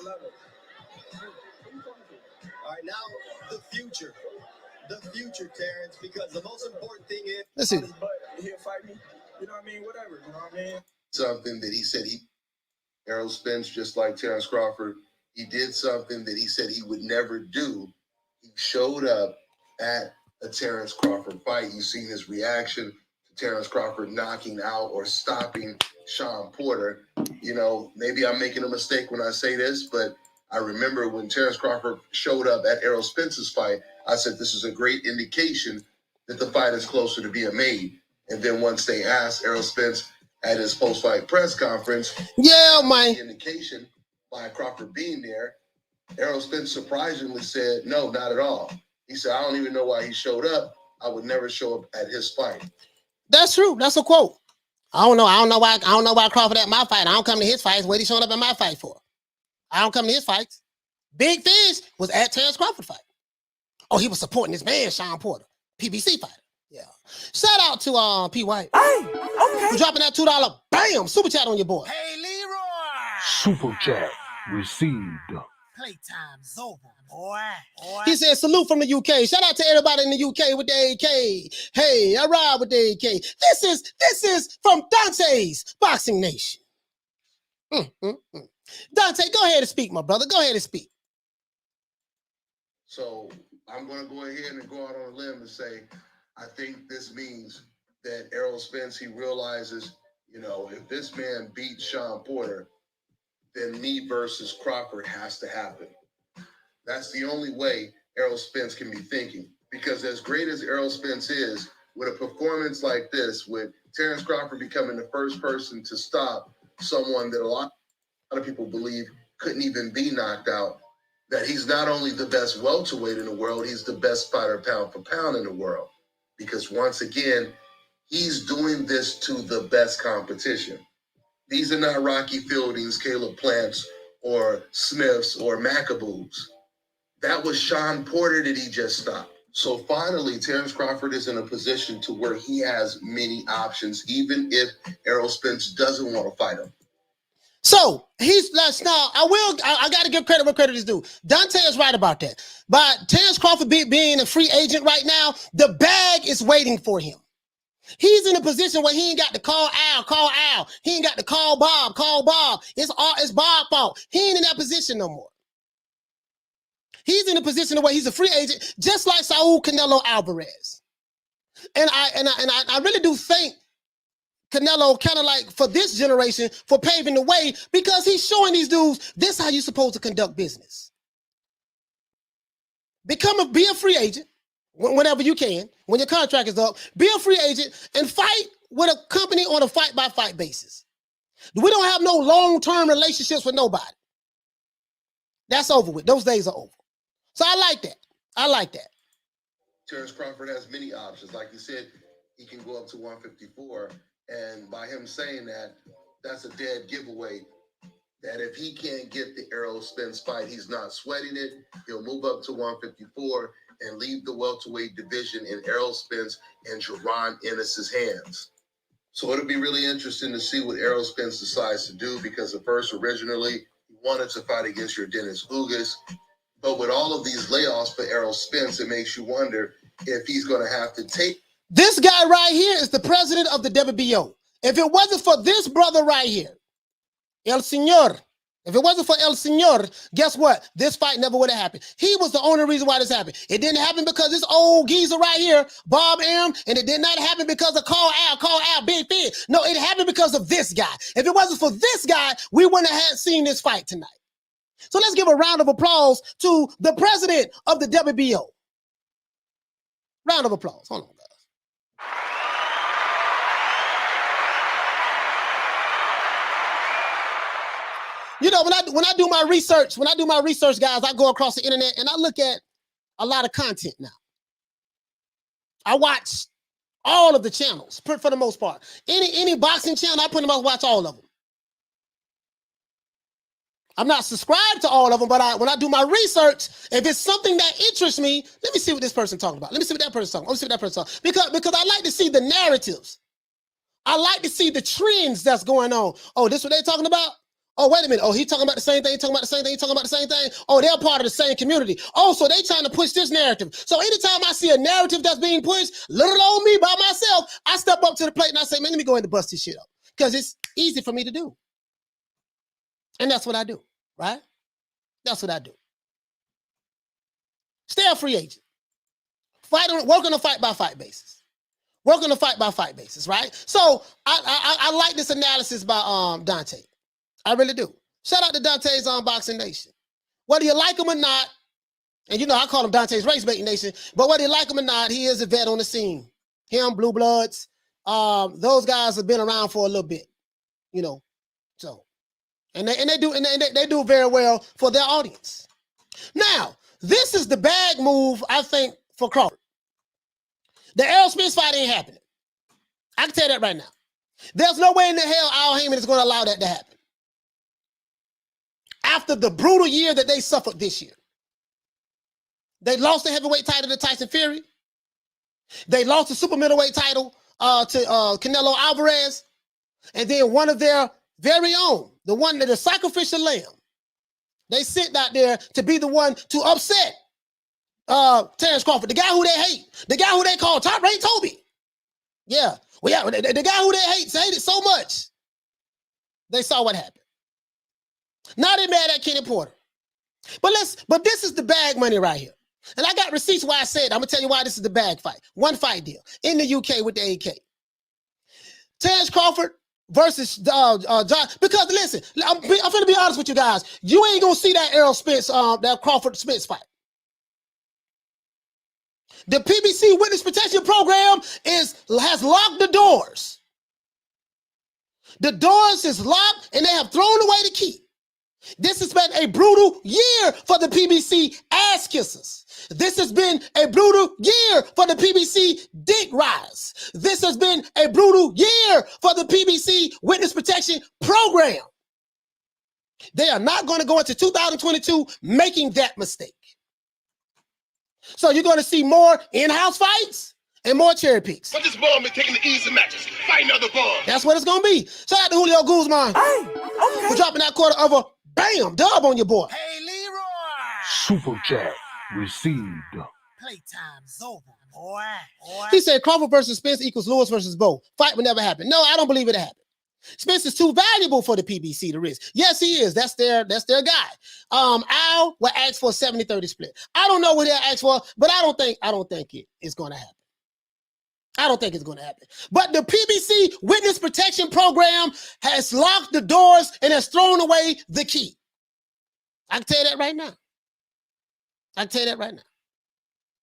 S6: love it.
S13: All right, now the future. The future, Terence, because the most important thing is
S2: let's see.
S6: He'll fight me. You know what I mean? Whatever. You know what I mean?
S9: Something that he said Errol Spence, just like Terence Crawford, he did something that he said he would never do. He showed up at a Terence Crawford fight. You've seen his reaction to Terence Crawford knocking out or stopping Shawn Porter. Maybe I'm making a mistake when I say this, but I remember when Terence Crawford showed up at Errol Spence's fight, I said, this is a great indication that the fight is closer to being made. And then once they asked Errol Spence at his post-fight press conference,
S2: man,
S9: the indication by Crawford being there, Errol Spence surprisingly said, no, not at all. He said, I don't even know why he showed up. I would never show up at his fight.
S2: That's true. That's a quote. I don't know why Crawford at my fight. I don't come to his fights. What he showing up at my fight for? I don't come to his fights. Big Fish was at Terence Crawford fight. Oh, he was supporting his man, Shawn Porter, PBC fighter. Yeah. Shout out to P. White.
S6: Hey, okay.
S2: For dropping that $2 bam super chat on your boy.
S6: Hey, Leroy.
S11: Super chat received.
S6: Playtime's over, boy.
S2: He said, salute from the UK. Shout out to everybody in the UK with the AK. Hey, I ride with the AK. This is from Dante's Boxing Nation. Dante, go ahead and speak, my brother. Go ahead and speak.
S9: So I'm going to go ahead and go out on a limb and say, I think this means that Errol Spence, he realizes, if this man beats Shawn Porter, then me versus Crawford has to happen. That's the only way Errol Spence can be thinking. Because as great as Errol Spence is, with a performance like this, with Terence Crawford becoming the first person to stop someone that a lot of people believe couldn't even be knocked out, that he's not only the best welterweight in the world, he's the best fighter pound for pound in the world. Because once again, he's doing this to the best competition. These are not Rocky Fieldings, Caleb Plants, or Smiths, or McAboos. That was Shawn Porter that he just stopped. So finally, Terence Crawford is in a position to where he has many options, even if Errol Spence doesn't want to fight him.
S2: So I got to give credit where credit is due. Dante is right about that. But Terence Crawford being a free agent right now, the bag is waiting for him. He's in a position where he ain't got to call Al. He ain't got to call Bob. It's Bob's fault. He ain't in that position no more. He's in a position where he's a free agent, just like Saul Canelo Alvarez. And I really do think Canelo kind of like for this generation for paving the way, because he's showing these dudes this is how you're supposed to conduct business. Be a free agent whenever you can, when your contract is up. Be a free agent and fight with a company on a fight-by-fight basis. We don't have no long-term relationships with nobody. That's over with. Those days are over. So I like that.
S9: Terence Crawford has many options. Like you said, he can go up to 154. And by him saying that, that's a dead giveaway. That if he can't get the Errol Spence fight, he's not sweating it. He'll move up to 154 and leave the welterweight division in Errol Spence and Jaron Ennis's hands. So it'll be really interesting to see what Errol Spence decides to do, because at first, originally, he wanted to fight against your Dennis Ugas. But with all of these layoffs for Errol Spence, it makes you wonder if he's going to have to take.
S2: This guy right here is the president of the WBO. If it wasn't for this brother right here, El Señor, if it wasn't for El Señor, guess what? This fight never would have happened. He was the only reason why this happened. It didn't happen because this old geezer right here, Bob Arum, and it did not happen because of Call Al, Big Finn. No, it happened because of this guy. If it wasn't for this guy, we wouldn't have seen this fight tonight. So let's give a round of applause to the president of the WBO. Round of applause. Hold on, guys. You know, when I do my research, guys, I go across the internet and I look at a lot of content now. I watch all of the channels for the most part. Any boxing channel, I pretty much watch all of them. I'm not subscribed to all of them, but when I do my research, if it's something that interests me, let me see what this person talking about. Let me see what that person talking about. Let me see what that person talking about. Because I like to see the narratives. I like to see the trends that's going on. Oh, this what they talking about? Oh, wait a minute. Oh, he talking about the same thing, talking about the same thing, talking about the same thing. Oh, they're part of the same community. Oh, so they trying to push this narrative. So anytime I see a narrative that's being pushed, little old me by myself, I step up to the plate and I say, man, let me go ahead and bust this shit up. Because it's easy for me to do. And that's what I do, right? That's what I do. Stay a free agent. Work on a fight-by-fight basis. Work on a fight-by-fight basis, right? So I like this analysis by Dante. I really do. Shout out to Dante's Boxing Nation. Whether you like him or not, and you know I call him Dante's Race Baiting Nation, but whether you like him or not, he is a vet on the scene. Him, Blue Bloods, those guys have been around for a little bit, you know. So, and they do very well for their audience. Now, this is the bag move, I think, for Crawford. The Errol Spence fight ain't happening. I can tell you that right now. There's no way in the hell Al Heyman is going to allow that to happen. After the brutal year that they suffered this year. They lost the heavyweight title to Tyson Fury. They lost the super middleweight title to Canelo Alvarez. And then one of their very own, the one that is sacrificial lamb, they sent out there to be the one to upset Terence Crawford, the guy who they hate, the guy who they call Top Rank Toby. Yeah, well, yeah, the guy who they hate it so much. They saw what happened. Now they mad at Kenny Porter. But this is the bag money right here. And I got receipts why I said, I'm going to tell you why this is the bag fight. One fight deal in the UK with the AK. Terence Crawford versus John. Because listen, I'm going to be honest with you guys. You ain't going to see that Errol Spence, that Crawford Spence fight. The PBC Witness Protection Program has locked the doors. The doors is locked and they have thrown away the key. This has been a brutal year for the PBC ass kissers. This has been a brutal year for the PBC dick riders. This has been a brutal year for the PBC Witness Protection Program. They are not going to go into 2022 making that mistake. So you're going to see more in-house fights and more cherry picks.
S3: But this ball taking the easy matches. Fight another ball.
S2: That's what it's going to be. Shout out to Julio Guzman for dropping that quarter of a bam dub on your boy.
S6: Hey, Leroy.
S11: Super chat received.
S6: Playtime's over, boy.
S2: He said Crawford versus Spence equals Lewis versus Bo. Fight will never happen. No, I don't believe it happened. Spence is too valuable for the PBC to risk. Yes, he is. That's their guy. Al will ask for a 70-30 split. I don't know what he'll ask for, but I don't think it is going to happen. I don't think it's going to happen. But the PBC Witness Protection Program has locked the doors and has thrown away the key. I can tell you that right now.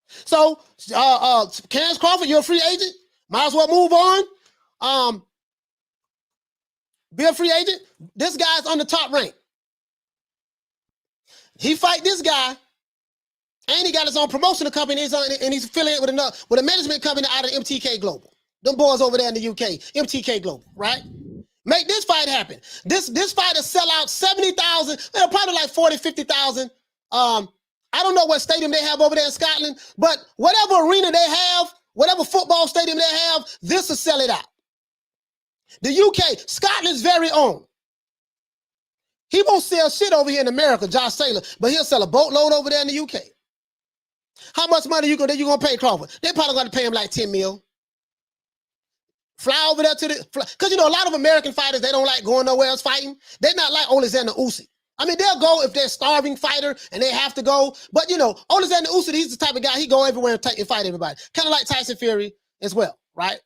S2: So, Terence Crawford, you're a free agent. Might as well move on. Be a free agent. This guy's on the top rank. He fight this guy, and he got his own promotional company, and he's affiliated with a management company out of MTK Global. Them boys over there in the UK, MTK Global, right? Make this fight happen. This fight will sell out 70,000, probably like 40, 50,000. I don't know what stadium they have over there in Scotland, but whatever arena they have, whatever football stadium they have, this will sell it out. The UK, Scotland's very own. He won't sell shit over here in America, Josh Taylor, but he'll sell a boatload over there in the UK. How much money you gonna pay Crawford? They probably gonna pay him like 10 mil. Fly over there because a lot of American fighters, they don't like going nowhere else fighting. They're not like Alexander Usyk. I mean, they'll go if they're a starving fighter and they have to go. But Alexander Usyk, he's the type of guy, he go everywhere and fight everybody. Kind of like Tyson Fury as well, right?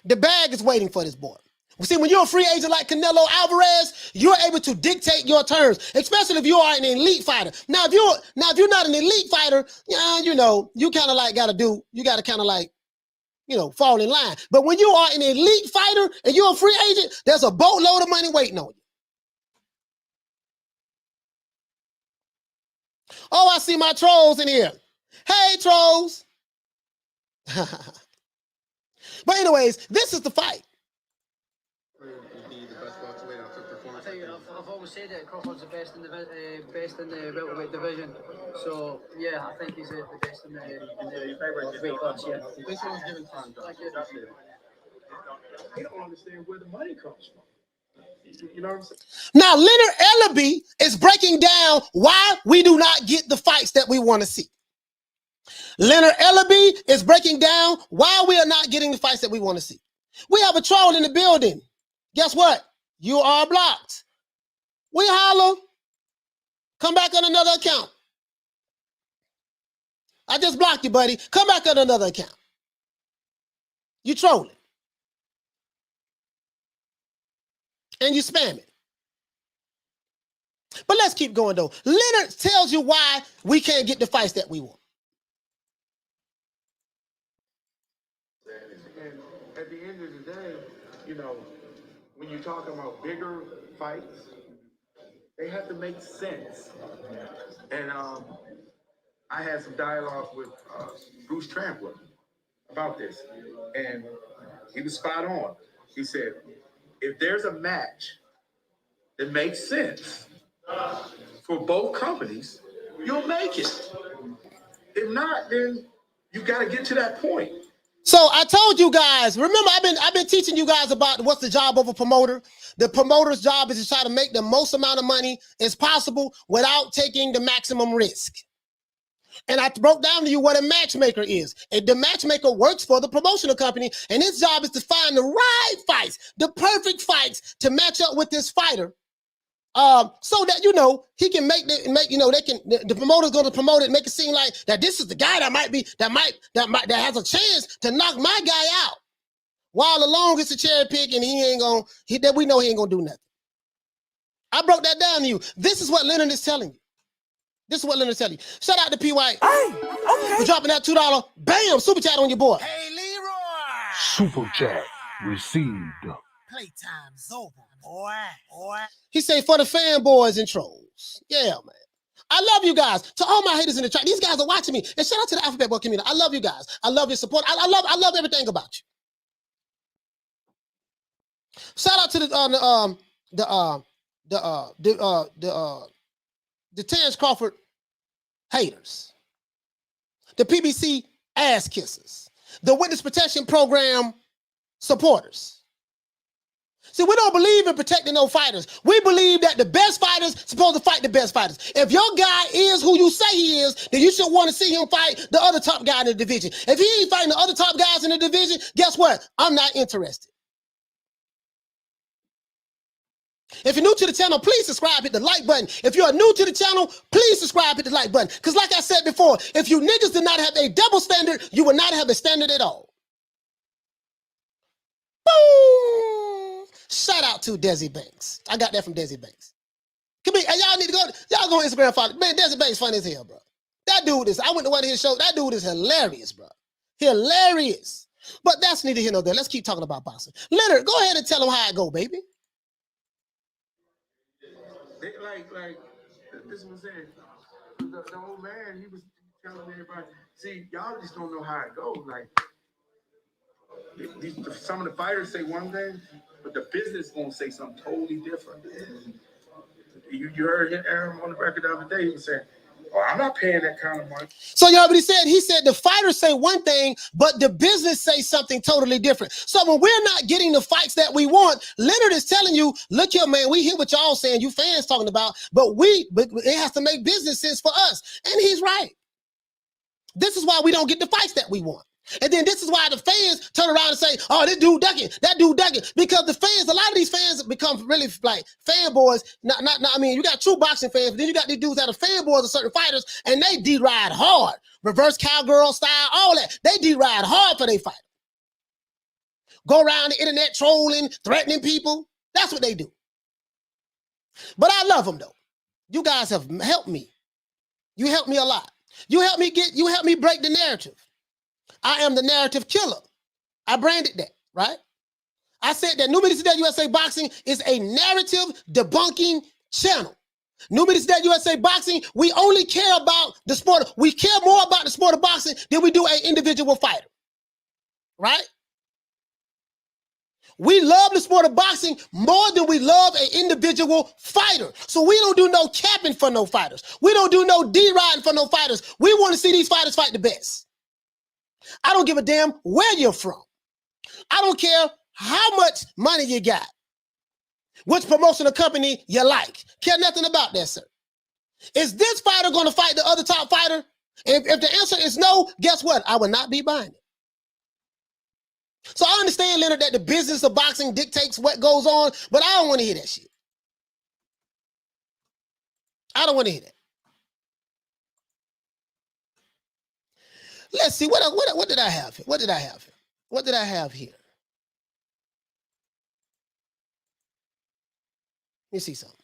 S2: The bag is waiting for this boy. See, when you're a free agent like Canelo Alvarez, you're able to dictate your terms, especially if you are an elite fighter. Now, if you're not an elite fighter, you kind of like fall in line. But when you are an elite fighter and you're a free agent, there's a boatload of money waiting on you. Oh, I see my trolls in here. Hey, trolls. But anyways, this is the fight.
S14: I've always said that Crawford's the best in the welterweight division. So yeah, I think he's the best in the weight class. Yeah.
S6: This one's given time. They don't understand where the money comes from. You know what I'm saying?
S2: Now, Leonard Ellaby is breaking down why we do not get the fights that we want to see. Leonard Ellaby is breaking down why we are not getting the fights that we want to see. We have a troll in the building. Guess what? You are blocked. We holler. Come back on another account. I just blocked you, buddy. Come back on another account. You trolling. And you spamming. But let's keep going, though. Leonard tells you why we can't get the fights that we want.
S6: And at the end of the day, when you're talking about bigger fights, they have to make sense. And I had some dialogue with Bruce Trampler about this, and he was spot on. He said, if there's a match that makes sense for both companies, you'll make it. If not, then you got to get to that point.
S2: So I told you guys, remember, I've been teaching you guys about what's the job of a promoter. The promoter's job is to try to make the most amount of money as possible without taking the maximum risk. And I broke down to you what a matchmaker is. And the matchmaker works for the promotional company, and his job is to find the right fights, the perfect fights to match up with this fighter. So that he can the promoter's going to promote it, make it seem like that this is the guy that has a chance to knock my guy out. While along it's a cherry pick, and we know he ain't gonna do nothing. I broke that down to you. This is what Leonard is telling you. This is what Leonard tell you. Shout out to P. White for dropping that $2. Bam! Super chat on your boy.
S11: Hey, Leroy! Super chat received.
S6: Playtime's over, boy.
S2: He say for the fanboys and trolls. Yeah, man. I love you guys. To all my haters in the chat, these guys are watching me. And shout out to the Alphabet Boy community. I love you guys. I love your support. I love everything about you. Shout out to the Terence Crawford haters, the PBC ass kissers, the Witness Protection Program supporters. See, we don't believe in protecting no fighters. We believe that the best fighters supposed to fight the best fighters. If your guy is who you say he is, then you should want to see him fight the other top guy in the division. If he ain't fighting the other top guys in the division, guess what? I'm not interested. If you're new to the channel, please subscribe, hit the like button. If you're new to the channel, please subscribe, hit the like button. Because like I said before, if you niggas did not have a double standard, you would not have a standard at all. Boom! Shout out to Desi Banks. I got that from Desi Banks. Come here, y'all need to go. Y'all go on Instagram follow. Man, Desi Banks funny as hell, bro. That dude is. I went to one of his shows. That dude is hilarious, bro. Hilarious. But that's neither here nor there. Let's keep talking about boxing. Leonard, go ahead and tell him how it go, baby.
S6: They, like this was saying, the old man, he was telling everybody, see, y'all just don't know how it goes. Like, some of the fighters say one thing, but the business gonna say something totally different. You heard Aaron on the record the other day, he was saying, oh, I'm not paying that kind of money.
S2: So you know what he said? He said the fighters say one thing, but the business say something totally different. So when we're not getting the fights that we want, Leonard is telling you, look here, man, we hear what y'all saying, you fans talking about, but it has to make business sense for us. And he's right. This is why we don't get the fights that we want. And then this is why the fans turn around and say, oh, this dude ducking, that dude ducking. Because the fans, a lot of these fans become really like fanboys. I mean, you got true boxing fans, but then you got these dudes that are fanboys of certain fighters, and they D-ride hard. Reverse cowgirl style, all that. They D-ride hard for their fight. Go around the internet trolling, threatening people. That's what they do. But I love them, though. You guys have helped me. You helped me a lot. You helped me break the narrative. I am the narrative killer. I branded that, right? I said that New Media Today USA Boxing is a narrative debunking channel. New Media Today USA Boxing, we only care about the sport. We care more about the sport of boxing than we do an individual fighter, right? We love the sport of boxing more than we love an individual fighter. So we don't do no capping for no fighters. We don't do no D-riding for no fighters. We want to see these fighters fight the best. I don't give a damn where you're from. I don't care how much money you got, which promotional company you like. Care nothing about that, sir. Is this fighter going to fight the other top fighter? If the answer is no, guess what? I will not be buying it. So I understand, Leonard, that the business of boxing dictates what goes on, but I don't want to hear that shit. I don't want to hear that. Let's see, what did I have here? What did I have here? What did I have here? Let me see something.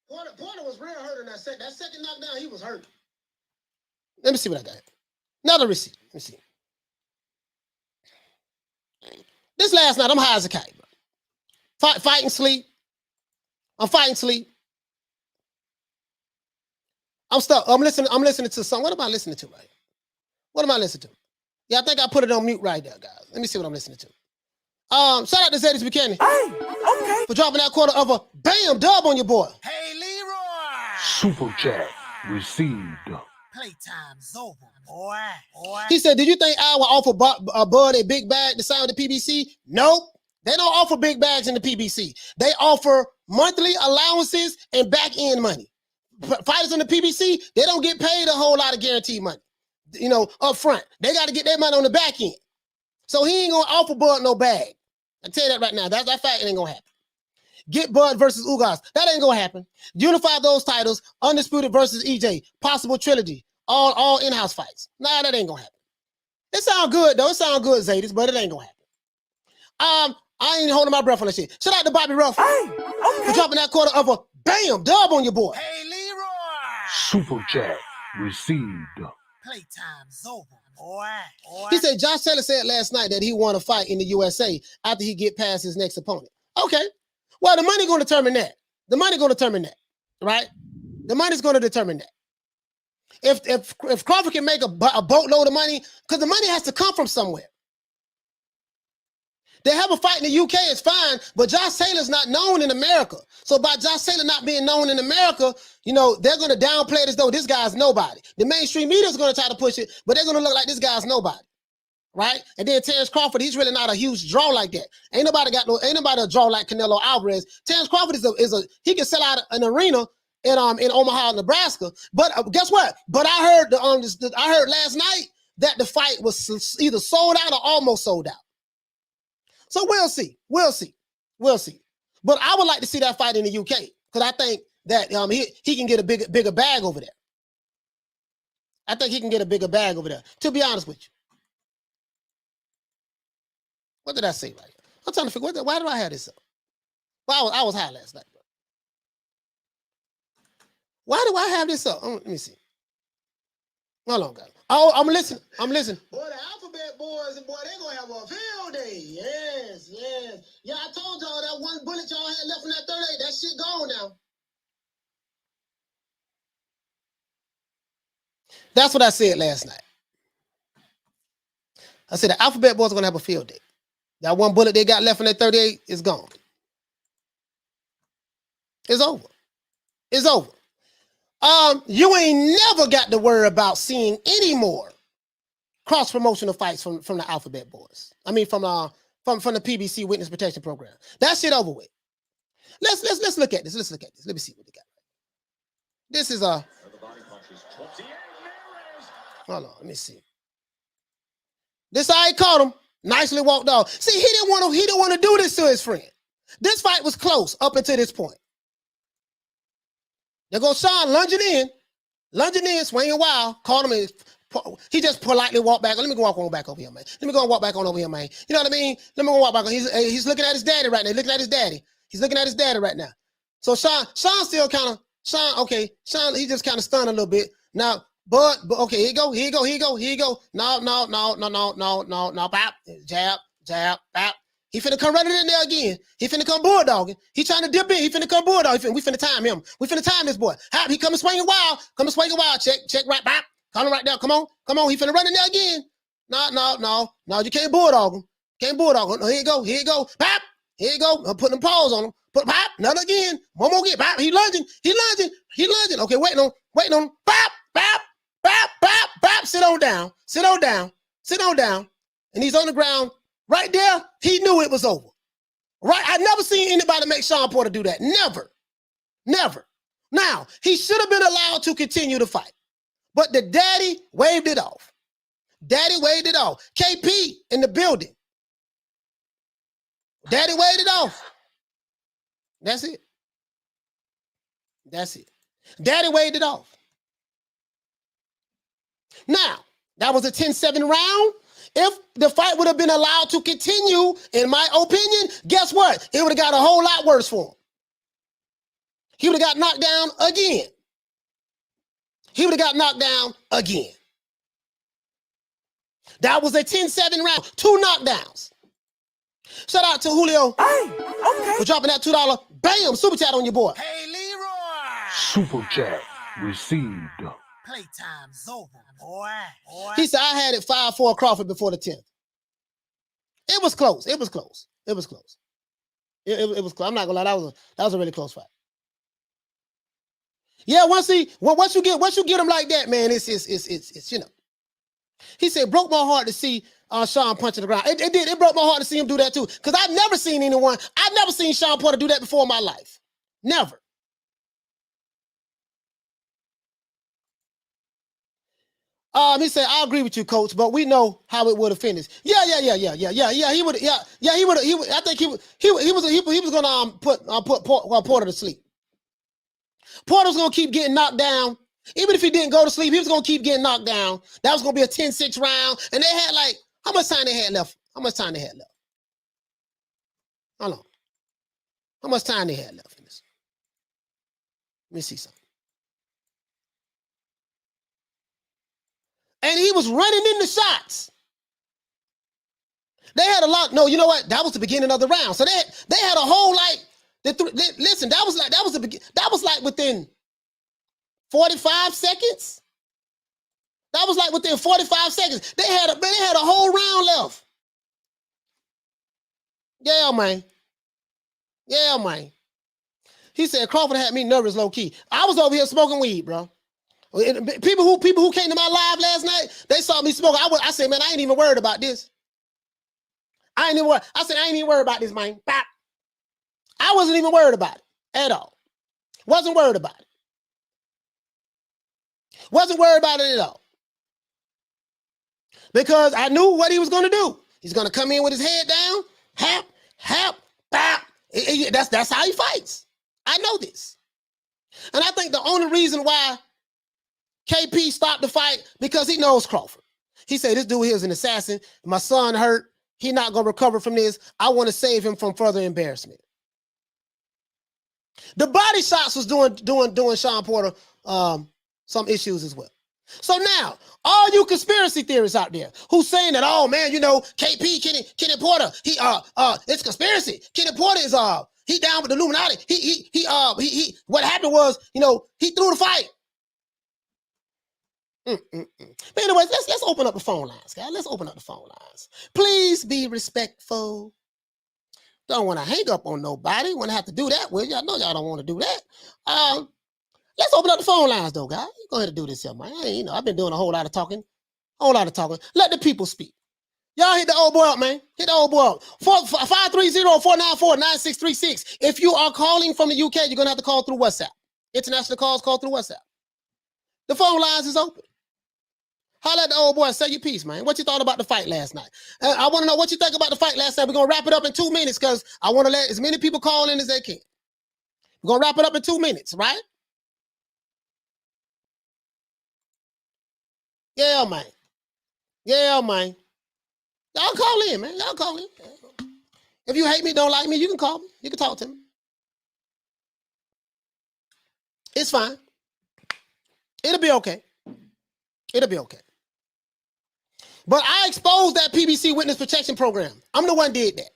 S2: Porter was real hurt in that second. That second knockdown, he was hurt. Let me see what I got here. Another receipt. Let me see. This last night, I'm high as a kite, bro. Fighting sleep. I'm fighting sleep. I'm stuck. I'm listening to something. What am I listening to right here? What am I listening to? Yeah, I think I put it on mute right there, guys. Let me see what I'm listening to. Shout out to Zadis Buchanan. Hey, okay. For dropping that quarter of a bam dub on your boy.
S6: Hey, Leroy!
S11: Super chat received.
S6: Playtime's over, boy.
S2: He said, did you think I would offer Bud a big bag to sign with the PBC? Nope. They don't offer big bags in the PBC. They offer monthly allowances and back-end money. Fighters in the PBC, they don't get paid a whole lot of guaranteed money. You know, up front. They got to get their money on the back end. So he ain't going to offer Bud no bag. I tell you that right now. That fact ain't going to happen. Get Bud versus Ugas. That ain't going to happen. Unify those titles. Undisputed versus EJ. Possible trilogy. All in-house fights. Nah, that ain't going to happen. It sound good, though. It sound good, Zadis, but it ain't going to happen. I ain't holding my breath on that shit. Shout out to Bobby Ruff. Hey, okay. For dropping that quarter of a bam dub on your boy.
S6: Hey, Leroy!
S11: Super chat received.
S2: Playtime's over, boy. He said Josh Taylor said last night that he won a fight in the USA after he get past his next opponent. Okay. Well, the money going to determine that. The money going to determine that, right? The money's going to determine that. If Crawford can make a boatload of money, because the money has to come from somewhere. They have a fight in the UK, it's fine, but Josh Taylor's not known in America. So by Josh Taylor not being known in America, you know, they're going to downplay it as though this guy's nobody. The mainstream media is going to try to push it, but they're going to look like this guy's nobody, right? And then Terence Crawford, he's really not a huge draw like that. Ain't nobody a draw like Canelo Alvarez. Terence Crawford he can sell out an arena in Omaha, Nebraska. But guess what? But I heard I heard last night that the fight was either sold out or almost sold out. So we'll see. But I would like to see that fight in the UK because I think that he can get a bigger bag over there. I think he can get a bigger bag over there, to be honest with you. What did I say right here? I'm trying to figure out why do I have this up? Well, I was high last night, bro. Why do I have this up? Let me see. Hold on, guys. Oh, I'm listening. Boy, the Alphabet Boys, and boy, they're going to have a field day. Yes. Yeah, I told y'all that one bullet y'all had left in that 38, that shit gone now. That's what I said last night. I said the Alphabet Boys are going to have a field day. That one bullet they got left in that 38 is gone. It's over. You ain't never got to worry about seeing any more cross-promotional fights from the Alphabet Boys. I mean, from the PBC Witness Protection Program. That shit over with. Let's look at this. Let me see what they got. This is hold on, let me see. This I caught him. Nicely walked off. See, he didn't want to do this to his friend. This fight was close up until this point. There goes Shawn lunging in, swinging wild, caught him. He just politely walked back. Let me go walk on back over here, man. Let me go and walk back on over here, man. You know what I mean? Let me go walk back on. He's looking at his daddy right now. He's looking at his daddy right now. So Shawn still kind of, Shawn, he just kind of stunned a little bit. Now, but okay, here you go. No, bap, jab, bap. He finna come running in there again. He finna come bulldogging. He trying to dip in. He finna come bulldog. We finna time him. We finna time this boy. He coming swinging wild. Check right back. Come right there. Come on. He finna run in there again. No. You can't bulldog him. No, here you go. Bap. Here you go. I'm putting them paws on him. Put bap. Another again. One more again. Bap. He lunging. Okay, waiting on him. Bap. Sit on down. And he's on the ground. Right there, he knew it was over. Right? I never seen anybody make Shawn Porter do that. Never. Now, he should have been allowed to continue the fight. But the daddy waved it off. KP in the building. Daddy waved it off. That's it. Daddy waved it off. Now, that was a 10-7 round. If the fight would have been allowed to continue, in my opinion, guess what? It would have got a whole lot worse for him. He would have got knocked down again. That was a 10-7 round. 2 knockdowns. Shout out to Julio for dropping that $2. Bam! Super chat on your boy.
S11: Hey, Leroy! Super chat received.
S2: Playtime's over, boy. He said, I had it 5-4 Crawford before the 10th. It was close. I'm not gonna lie, that was a really close fight. Yeah, once you get him like that, man, it's you know. He said, broke my heart to see Shawn punching the ground. It did. It broke my heart to see him do that too. Because I've never seen Shawn Porter do that before in my life. Never. He said, I agree with you, coach, but we know how it would have finished. Yeah. He would. I think he was gonna put Porter to sleep. Porter's gonna keep getting knocked down. Even if he didn't go to sleep, he was gonna keep getting knocked down. That was gonna be a 10-6 round. And they had how much time they had left? Hold on. How much time they had left in this? Let me see something. and he was running in the shots. They had a lot. No, you know what? That was the beginning of the round. So they had a whole listen. That was like within 45 seconds. That was like within 45 seconds. They had a whole round left. Yeah, man. Yeah, man. He said Crawford had me nervous, low key. I was over here smoking weed, bro. People who came to my live last night, they saw me smoking. I said, man, I ain't even worried about this. I ain't even worried about this, man. Bop. I wasn't even worried about it at all. Wasn't worried about it. Wasn't worried about it at all. Because I knew what he was going to do. He's going to come in with his head down, hap, bop. That's how he fights. I know this. And I think the only reason why KP stopped the fight, because he knows Crawford. He said, this dude here is an assassin. My son hurt. He's not going to recover from this. I want to save him from further embarrassment. The body shots was doing Shawn Porter some issues as well. So now, all you conspiracy theorists out there who's saying that, oh man, KP, Kenny Porter, it's conspiracy. Kenny Porter is he down with the Illuminati. He what happened was, he threw the fight. But anyways, let's open up the phone lines, guys. Let's open up the phone lines. Please be respectful. Don't want to hang up on nobody. Want to have to do that with you. I know y'all don't want to do that. Let's open up the phone lines, though, guys. Go ahead and do this here, man. I've been doing a whole lot of talking. Let the people speak. Y'all hit the old boy up, man. Hit the old boy up. 530-494-9636. If you are calling from the UK, you're going to have to call through WhatsApp. International calls, call through WhatsApp. The phone lines is open. Holla at the old boy. Say your piece, man. What you thought about the fight last night? I want to know what you think about the fight last night. We're going to wrap it up in 2 minutes because I want to let as many people call in as they can. We're going to wrap it up in 2 minutes, right? Yeah, man. Yeah, man. Y'all call in, man. Y'all call in. If you hate me, don't like me, you can call me. You can talk to me. It's fine. It'll be okay. It'll be okay. But I exposed that PBC Witness Protection Program. I'm the one did that.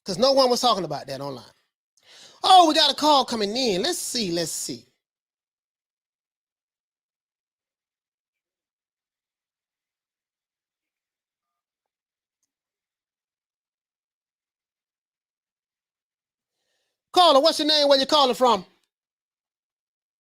S2: Because no one was talking about that online. Oh, we got a call coming in. Let's see. Caller, what's your name? Where you calling from?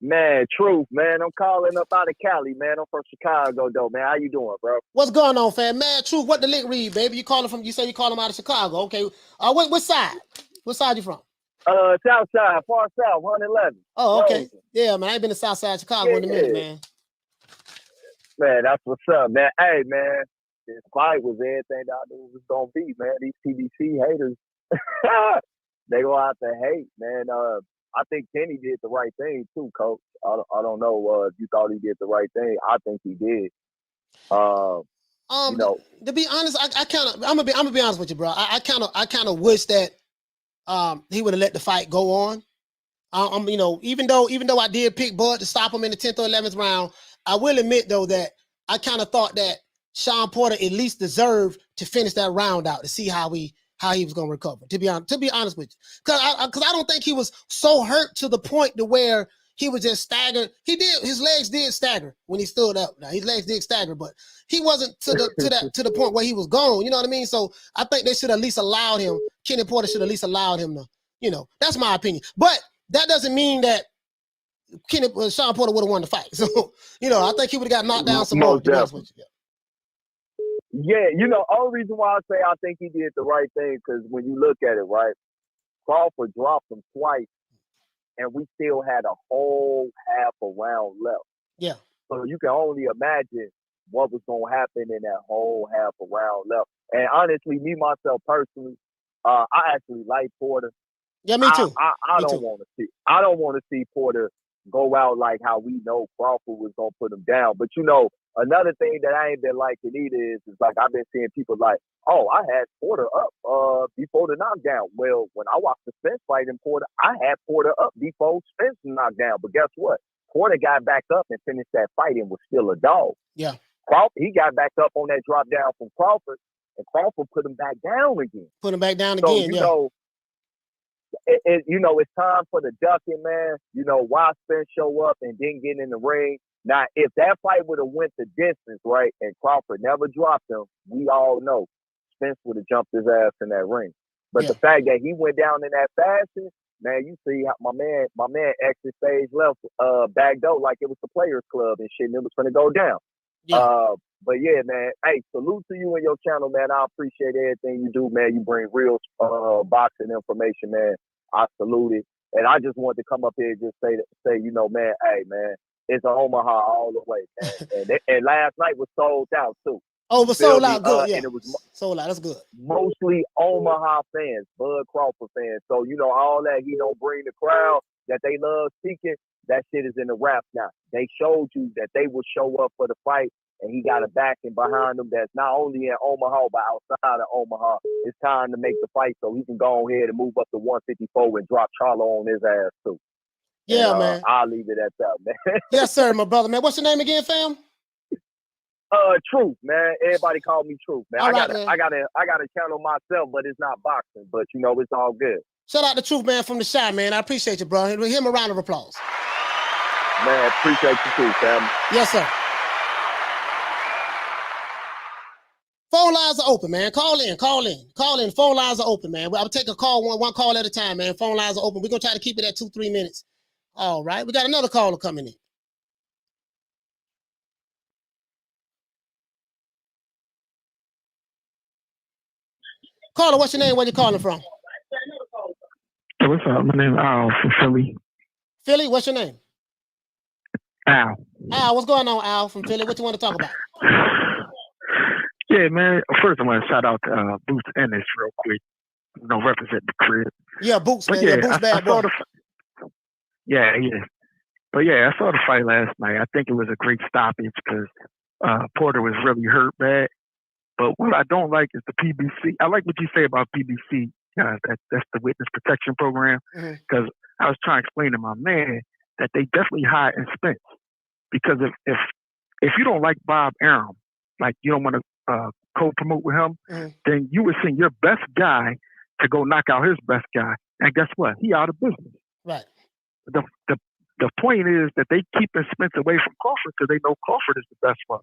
S15: Man, Truth, man. I'm calling up out of Cali, man. I'm from Chicago, though, man. How you doing, bro?
S2: What's going on, fam? Man, Truth, what the link read, baby? You say you calling out of Chicago. Okay. What side? What side you from?
S15: South side, far south, 111.
S2: Oh, okay. Rosen. Yeah, man. I ain't been to South Side Chicago in a minute, man.
S15: Man, that's what's up, man. Hey, man. This fight was everything I knew it was going to be, man. These PBC haters, they go out to hate, man. I think Kenny did the right thing too, Coach. I don't know if you thought he did the right thing. I think he did.
S2: To be honest, I'm gonna be honest with you, bro. I kind of wish that he would have let the fight go on. Even though I did pick Bud to stop him in the 10th or 11th round, I will admit though that I kind of thought that Shawn Porter at least deserved to finish that round out to see how he was going to recover, to be honest with you. Because I don't think he was so hurt to the point to where he was just staggered. His legs did stagger when he stood up. Now, his legs did stagger, but he wasn't to the point where he was gone. You know what I mean? So I think they should at least allowed him, Kenny Porter should at least allowed him to, that's my opinion. But that doesn't mean that Shawn Porter would have won the fight. So, I think he would have got knocked down some more, to be honest with you.
S15: Yeah, only reason why I say I think he did the right thing, because when you look at it, right, Crawford dropped him twice, and we still had a whole half a round left.
S2: Yeah.
S15: So you can only imagine what was going to happen in that whole half a round left. And honestly, me, myself, personally, I actually like Porter.
S2: Yeah, me too.
S15: I don't want to see Porter go out like how we know Crawford was going to put him down. But, another thing that I ain't been liking either is like I've been seeing people like, oh, I had Porter up before the knockdown. Well, when I watched the Spence fight in Porter, I had Porter up before Spence knockdown. But guess what? Porter got back up and finished that fight and was still a dog.
S2: Yeah.
S15: Crawford, he got back up on that drop down from Crawford, and Crawford put him back down again.
S2: Put him back down
S15: So,
S2: again,
S15: you know, it's time for the ducking, man. You know, why Spence show up and didn't get in the ring. Now, if that fight would have went the distance, right, and Crawford never dropped him, we all know Spence would have jumped his ass in that ring. But the fact that he went down in that fashion, man, you see how my man exit stage left back door like it was the Players Club and shit, and it was gonna go down. Yeah. But yeah, man, hey, salute to you and your channel, man. I appreciate everything you do, man. You bring real boxing information, man. I salute it. And I just wanted to come up here and just say, you know, man, hey, man, it's a Omaha all the way, man. and last night was sold out, too.
S2: Sold out, good, yeah.
S15: And it was
S2: sold out, that's good.
S15: Mostly Omaha fans, Bud Crawford fans. So, you know, all that he don't bring the crowd that they love speaking, that shit is in the rap now. They showed you that they would show up for the fight, and he got a backing behind him that's not only in Omaha, but outside of Omaha. It's time to make the fight so he can go ahead and move up to 154 and drop Charlo on his ass, too.
S2: Yeah,
S15: and,
S2: man.
S15: I'll leave it at that, man.
S2: Yes, sir, my brother, man. What's your name again, fam?
S15: Truth, man. Everybody call me Truth, man.
S2: All
S15: I
S2: right,
S15: got a channel myself, but it's not boxing. But you know, it's all good.
S2: Shout out to Truth, man, from the Shy, man. I appreciate you, bro. Give him a round of applause.
S15: Man, appreciate you too, fam.
S2: Yes, sir. Phone lines are open, man. Call in. Phone lines are open, man. I'll take a call one call at a time, man. Phone lines are open. We're gonna try to keep it at 2-3 minutes. All right. We got another caller coming in. Caller, what's your name? Where you calling from?
S16: Hey, what's up? My name is Al from Philly.
S2: Philly, what's your name?
S16: Al.
S2: Al, what's going on, Al from Philly? What you want to talk about?
S16: Yeah, man. First, I want to shout out to Boots Ennis real quick. You know, represent the crib.
S2: Yeah, Boots, man.
S16: Yeah,
S2: Boots bad boy.
S16: Yeah. But yeah, I saw the fight last night. I think it was a great stoppage because Porter was really hurt bad. But what I don't like is the PBC. I like what you say about PBC. That's the witness protection program. Because I was trying to explain to my man that they definitely hide in Spence. Because if you don't like Bob Arum, like you don't want to co-promote with him, then you would send your best guy to go knock out his best guy. And guess what? He out of business.
S2: Right.
S16: The point is that they keeping Spence away from Crawford because they know Crawford is the best one.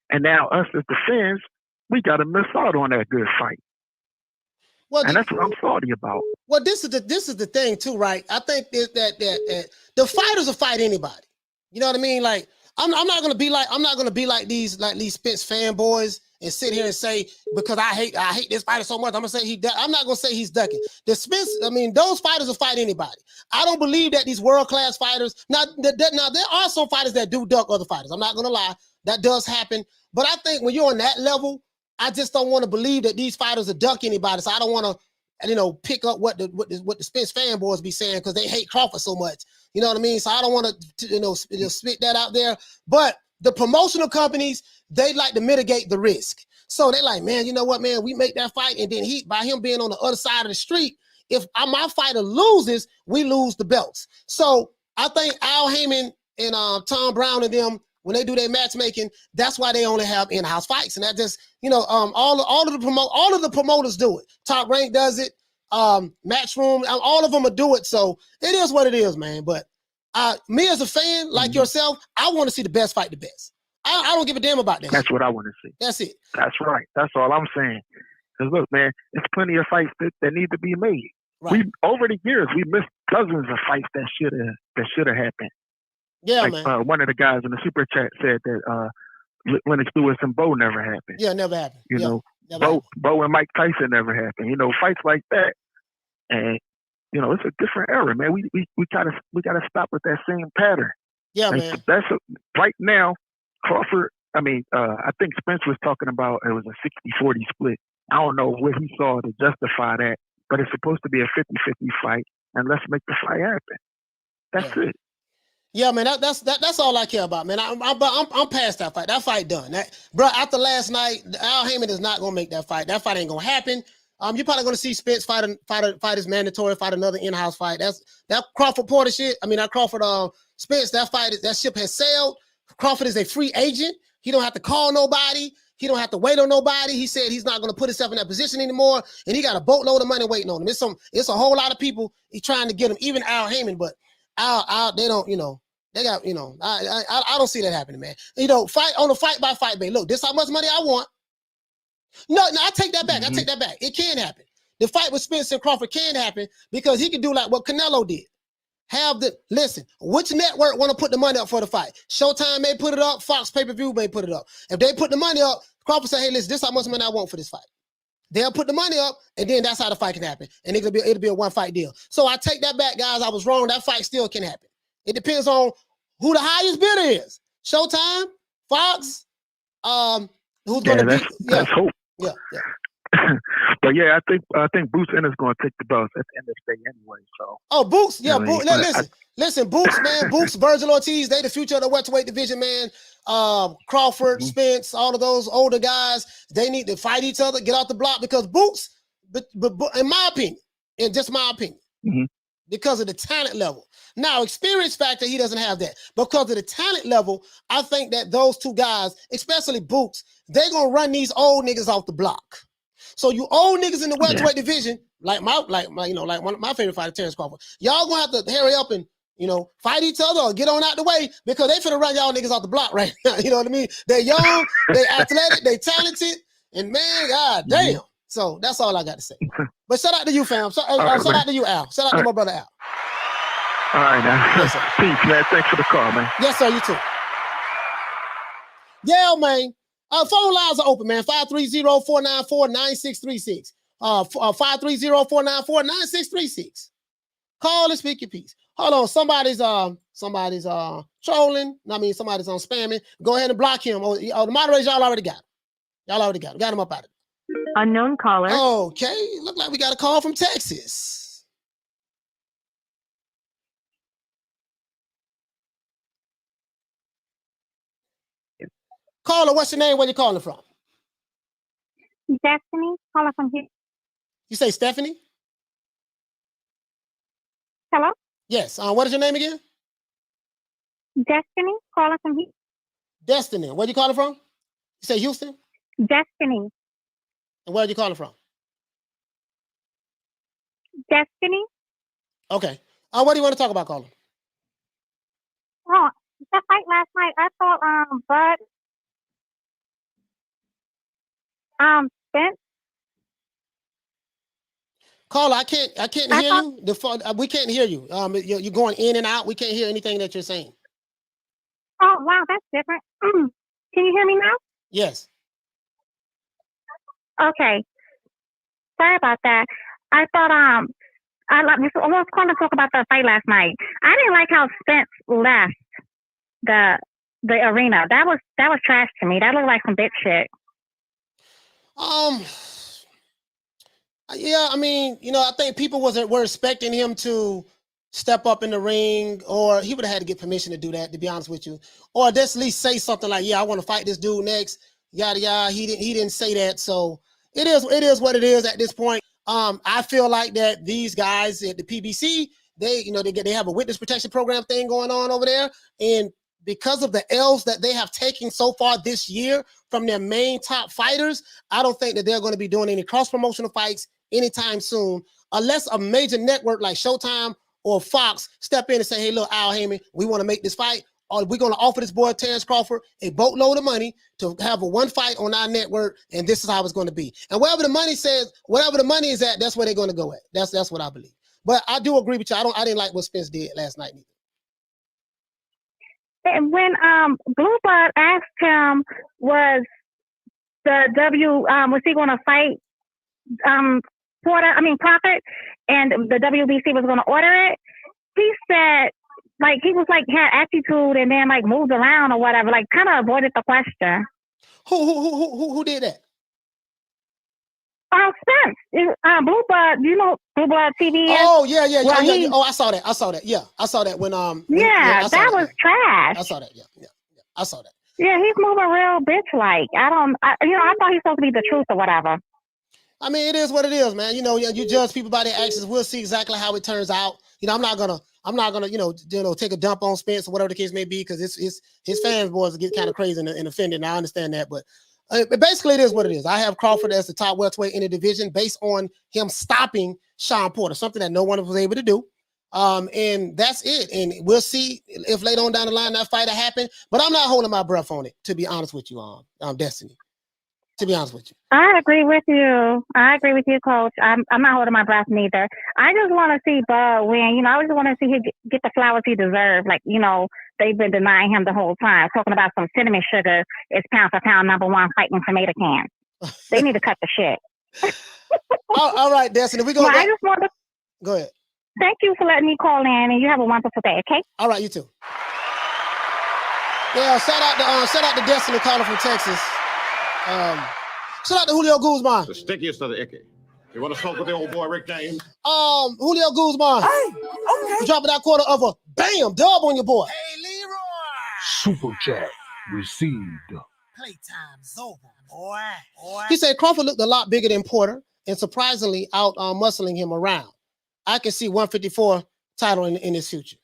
S16: And now us as the fans, we got to miss out on that good fight.
S2: Well,
S16: and that's what I'm salty about.
S2: Well, this is the thing too, right? I think that the fighters will fight anybody. You know what I mean? Like I'm not gonna be like these Spence fanboys and sit here and say because I hate this fighter so much. I'm gonna say I'm not gonna say he's ducking. The Spence, I mean, those fighters will fight anybody. I don't believe that these world-class fighters. Now there are some fighters that do duck other fighters. I'm not gonna lie, that does happen. But I think when you're on that level, I just don't want to believe that these fighters will duck anybody. So I don't want to, pick up what the Spence fanboys be saying because they hate Crawford so much. You know what I mean? So I don't want to, spit that out there. But the promotional companies, they like to mitigate the risk. So they're like, man, you know what, man? We make that fight, and then by him being on the other side of the street, if my fighter loses, we lose the belts. So I think Al Heyman and Tom Brown and them, when they do their matchmaking, that's why they only have in-house fights, and that just all of the promoters do it. Top Rank does it. Matchroom, all of them will do it. So it is what it is, man. But me as a fan, like yourself, I want to see the best fight the best. I don't give a damn about that.
S16: That's what I want to see.
S2: That's it.
S16: That's right. That's all I'm saying. Because look, man, there's plenty of fights that need to be made.
S2: Right.
S16: Over the years, we missed dozens of fights that should have happened.
S2: Yeah,
S16: like,
S2: man.
S16: One of the guys in the super chat said that Lennox Lewis and Bo never happened.
S2: Yeah, never happened.
S16: You know, Bo and Mike Tyson never happened. You know, fights like that, and it's a different era, man. We gotta stop with that same pattern.
S2: Yeah,
S16: like,
S2: man.
S16: That's right now. Crawford. I think Spence was talking about it was a 60-40 split. I don't know what he saw to justify that, but it's supposed to be a 50-50 fight, and let's make the fight happen. That's it.
S2: Yeah, man, that's all I care about, man. I'm past that fight. That fight done. Bro, after last night, Al Heyman is not gonna make that fight. That fight ain't gonna happen. You're probably going to see Spence fight his mandatory, fight another in-house fight. That Crawford Porter shit. I mean, that Crawford Spence, that ship has sailed. Crawford is a free agent. He don't have to call nobody. He don't have to wait on nobody. He said he's not going to put himself in that position anymore, and he got a boatload of money waiting on him. It's a whole lot of people he's trying to get him, even Al Heyman, but they don't, they got, I don't see that happening, man. Fight on a fight by fight, babe. Look, this how much money I want. No, I take that back. I take that back. It can happen. The fight with Spence and Crawford can happen because he can do like what Canelo did. Listen, which network want to put the money up for the fight? Showtime may put it up. Fox pay-per-view may put it up. If they put the money up, Crawford say, hey, listen, this is how much money I want for this fight. They'll put the money up, and then that's how the fight can happen. And it'll be a one-fight deal. So I take that back, guys. I was wrong. That fight still can happen. It depends on who the highest bidder is. Showtime, Fox, who's going to beat?
S16: That's hope.
S2: Yeah.
S16: But yeah, I think Boots Ennis going to take the belts at the end of the day anyway. So.
S2: Boots, yeah, listen, Boots, man, Boots, Virgil Ortiz, they the future of the welterweight division, man. Crawford, Spence, all of those older guys, they need to fight each other, get off the block because Boots, but in my opinion, because of the talent level. Now, experience factor, he doesn't have that. Because of the talent level, I think that those two guys, especially Boots, they're gonna run these old niggas off the block. So you old niggas in the welterweight division, like one of my favorite fighter, Terence Crawford, y'all gonna have to hurry up and fight each other or get on out the way because they finna run y'all niggas off the block right now. You know what I mean? They're young, they athletic, they talented, and man, god damn. So that's all I got to say. But shout out to you, fam. Shout out to you, Al. Shout out to my brother Al.
S16: All right, now. Yes, peace, man. Thanks for the call, man.
S2: Yes, sir. You too. Yeah, man. Phone lines are open, man. 530-494-9636. 530-494-9636. Call and speak your piece. Hold on. Somebody's trolling. I mean, somebody's on spamming. Go ahead and block him. The moderators, y'all already got him. Got him up out of it.
S17: Unknown caller.
S2: Okay. Look like we got a call from Texas. Caller, what's your name? Where you calling from?
S17: Destiny, caller from here.
S2: You say Stephanie?
S17: Hello?
S2: Yes. What is your name again?
S17: Destiny, caller from here.
S2: Destiny. Where you calling from? You say Houston?
S17: Destiny.
S2: And where are you calling from?
S17: Destiny.
S2: Okay. What do you want to talk about, caller?
S17: Oh, that fight last night, I thought Bud Spence.
S2: Caller, I can't hear you. We can't hear you. You're going in and out. We can't hear anything that you're saying.
S17: Oh wow, that's different. Can you hear me now?
S2: Yes.
S17: Okay. Sorry about that. I thought I was calling to talk about the fight last night. I didn't like how Spence left the arena. That was trash to me. That looked like some bitch shit.
S2: Yeah, I mean, I think people were expecting him to step up in the ring, or he would have had to get permission to do that, to be honest with you. Or just at least say something like, yeah, I want to fight this dude next, yada yada. He didn't say that. So it is what it is at this point. I feel like that these guys at the PBC, they have a witness protection program thing going on over there. And because of the L's that they have taken so far this year from their main top fighters, I don't think that they're going to be doing any cross-promotional fights anytime soon, unless a major network like Showtime or Fox step in and say, hey, look, Al Heyman, we want to make this fight, or we're going to offer this boy Terence Crawford a boatload of money to have a one fight on our network, and this is how it's going to be. And wherever the money says, whatever the money is at, that's where they're going to go at. That's what I believe. But I do agree with you. I didn't like what Spence did last night either.
S17: And when Bluebird asked him, was he going to fight Crawford, and the WBC was going to order it, he said, he was had attitude and then moved around or whatever, kind of avoided the question.
S2: Who did that?
S17: Spence. Bluebird, Bluebird TV?
S2: Oh, yeah. Oh, I saw that. Yeah, I saw that when
S17: that was trash.
S2: I saw that. Yeah. I saw that.
S17: Yeah, he's moving real bitch-like. I thought he's supposed to be the truth or whatever.
S2: I mean, it is what it is, man. You know, you judge people by their actions. We'll see exactly how it turns out. You know, I'm not gonna, you know, take a dump on Spence or whatever the case may be, because his fans boys get kind of crazy and offended. And I understand that, but basically it is what it is. I have Crawford as the top welterweight in the division based on him stopping Shawn Porter, something that no one was able to do. And that's it. And we'll see if later on down the line that fight will happen. But I'm not holding my breath on it, to be honest with you, Destiny. To be honest with you.
S17: I agree with you. I agree with you, Coach. I'm not holding my breath neither. I just want to see Bud win. You know, I just want to see him get the flowers he deserves. Like, you know, they've been denying him the whole time, talking about some cinnamon sugar is pound for pound #1 fighting tomato cans. They need to cut the shit.
S2: All right, Destiny. We go.
S17: Well, I just want to
S2: go ahead.
S17: Thank you for letting me call in, and you have a wonderful day. Okay.
S2: All right, you too. Yeah, shout out to Destiny calling from Texas. Shout out to Julio Guzman.
S3: The stickiest of the icky. You want to smoke with the old boy Rick James?
S2: Julio Guzman. Hey, okay. Dropping that quarter of a bam dub on your boy.
S11: Hey, Leroy. Super chat received.
S2: Playtime's over, boy. He said Crawford looked a lot bigger than Porter and surprisingly out muscling him around. I can see 154 title in his future.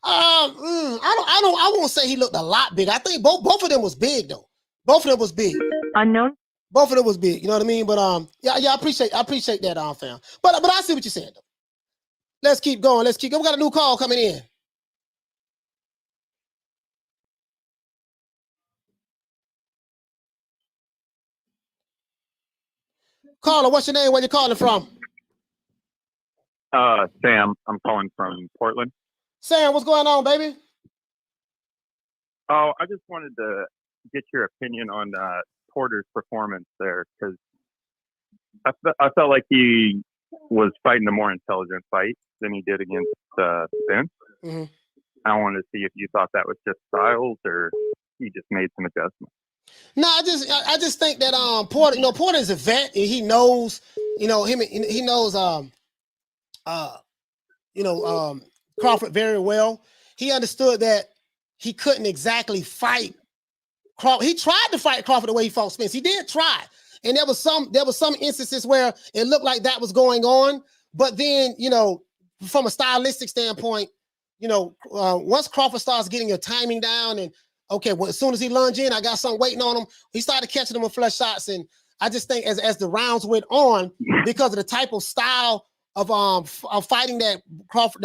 S2: I won't say he looked a lot big. I think both of them was big though. Both of them was big.
S17: Unknown.
S2: Both of them was big. You know what I mean? But yeah, I appreciate that, fam. But I see what you're saying though. Let's keep going. We got a new call coming in. Caller, what's your name? Where you calling from?
S18: Sam. I'm calling from Portland.
S2: Sam, what's going on, baby?
S18: Oh, I just wanted to get your opinion on Porter's performance there, because I felt like he was fighting a more intelligent fight than he did against Spence.
S2: Mm-hmm.
S18: I wanted to see if you thought that was just styles or he just made some adjustments.
S2: No, I just think that Porter, Porter is a vet and he knows, he knows Crawford very well. He understood that he couldn't exactly fight Crawford. He tried to fight Crawford the way he fought Spence. He did try. And there was some instances where it looked like that was going on. But then, from a stylistic standpoint, once Crawford starts getting your timing down and okay, well, as soon as he lunged in, I got something waiting on him. He started catching them with flush shots. And I just think as the rounds went on, because of the type of style of fighting that Crawford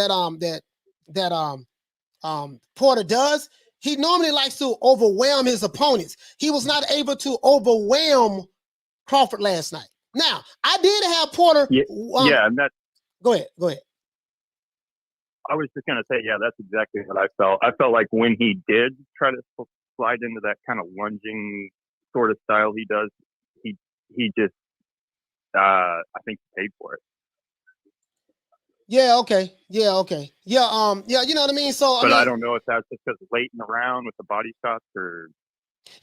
S2: Porter does, he normally likes to overwhelm his opponents. He was not able to overwhelm Crawford last night. Now, I did have Porter.
S18: And that.
S2: Go ahead.
S18: I was just gonna say, that's exactly what I felt. I felt like when he did try to slide into that kind of lunging sort of style he does, he just, I think he paid for it.
S2: Yeah. Okay. You know what I mean. So,
S18: but I don't know if that's just because late in the round with the body shots, or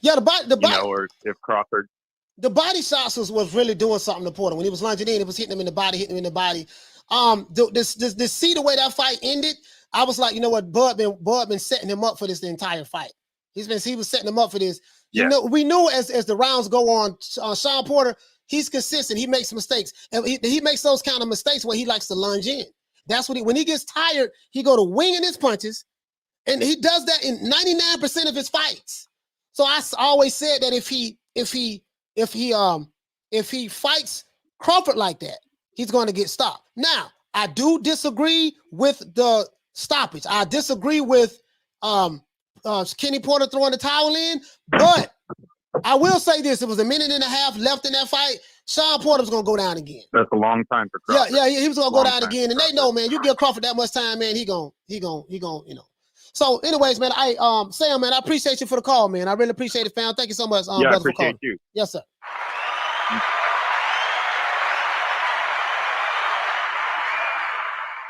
S18: or if Crawford.
S2: The body shots was really doing something to Porter when he was lunging in. It was hitting him in the body. To see the way that fight ended, I was like, you know what, Bud been setting him up for this the entire fight. He was setting him up for this. We knew as the rounds go on, Shawn Porter, he's consistent. He makes mistakes, and he makes those kind of mistakes where he likes to lunge in. That's what when he gets tired, he go to winging his punches, and he does that in 99% of his fights. So I always said that if he fights Crawford like that, he's going to get stopped. Now, I do disagree with the stoppage. I disagree with Kenny Porter throwing the towel in, but I will say this: it was 1.5 minutes left in that fight. Shawn Porter was gonna go down again.
S18: That's a long time for Crawford.
S2: Yeah, he was gonna go down again, and they know, man. You give Crawford that much time, man, he gon'. So, anyways, man, Sam, man, I appreciate you for the call, man. I really appreciate it, fam. Thank you so much, brother,
S18: I appreciate
S2: for
S18: you.
S2: Yes, sir.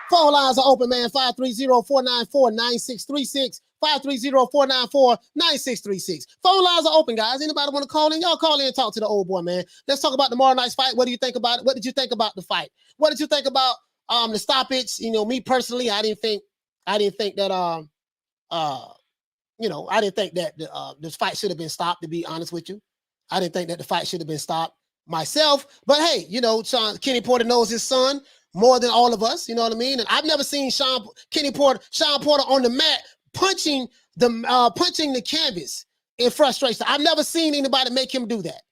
S2: Phone lines are open, man. 530-494-9636. 530-494-9636. Phone lines are open, guys. Anybody want to call in? Y'all call in and talk to the old boy, man. Let's talk about tomorrow night's fight. What do you think about it? What did you think about the fight? What did you think about the stoppage? Me personally, I didn't think that this fight should have been stopped, to be honest with you. I didn't think that the fight should have been stopped. myself. But hey, you know, Kenny Porter knows his son more than all of us. You know what I mean? And I've never seen Shawn Porter on the mat punching the canvas in frustration. I've never seen anybody make him do that.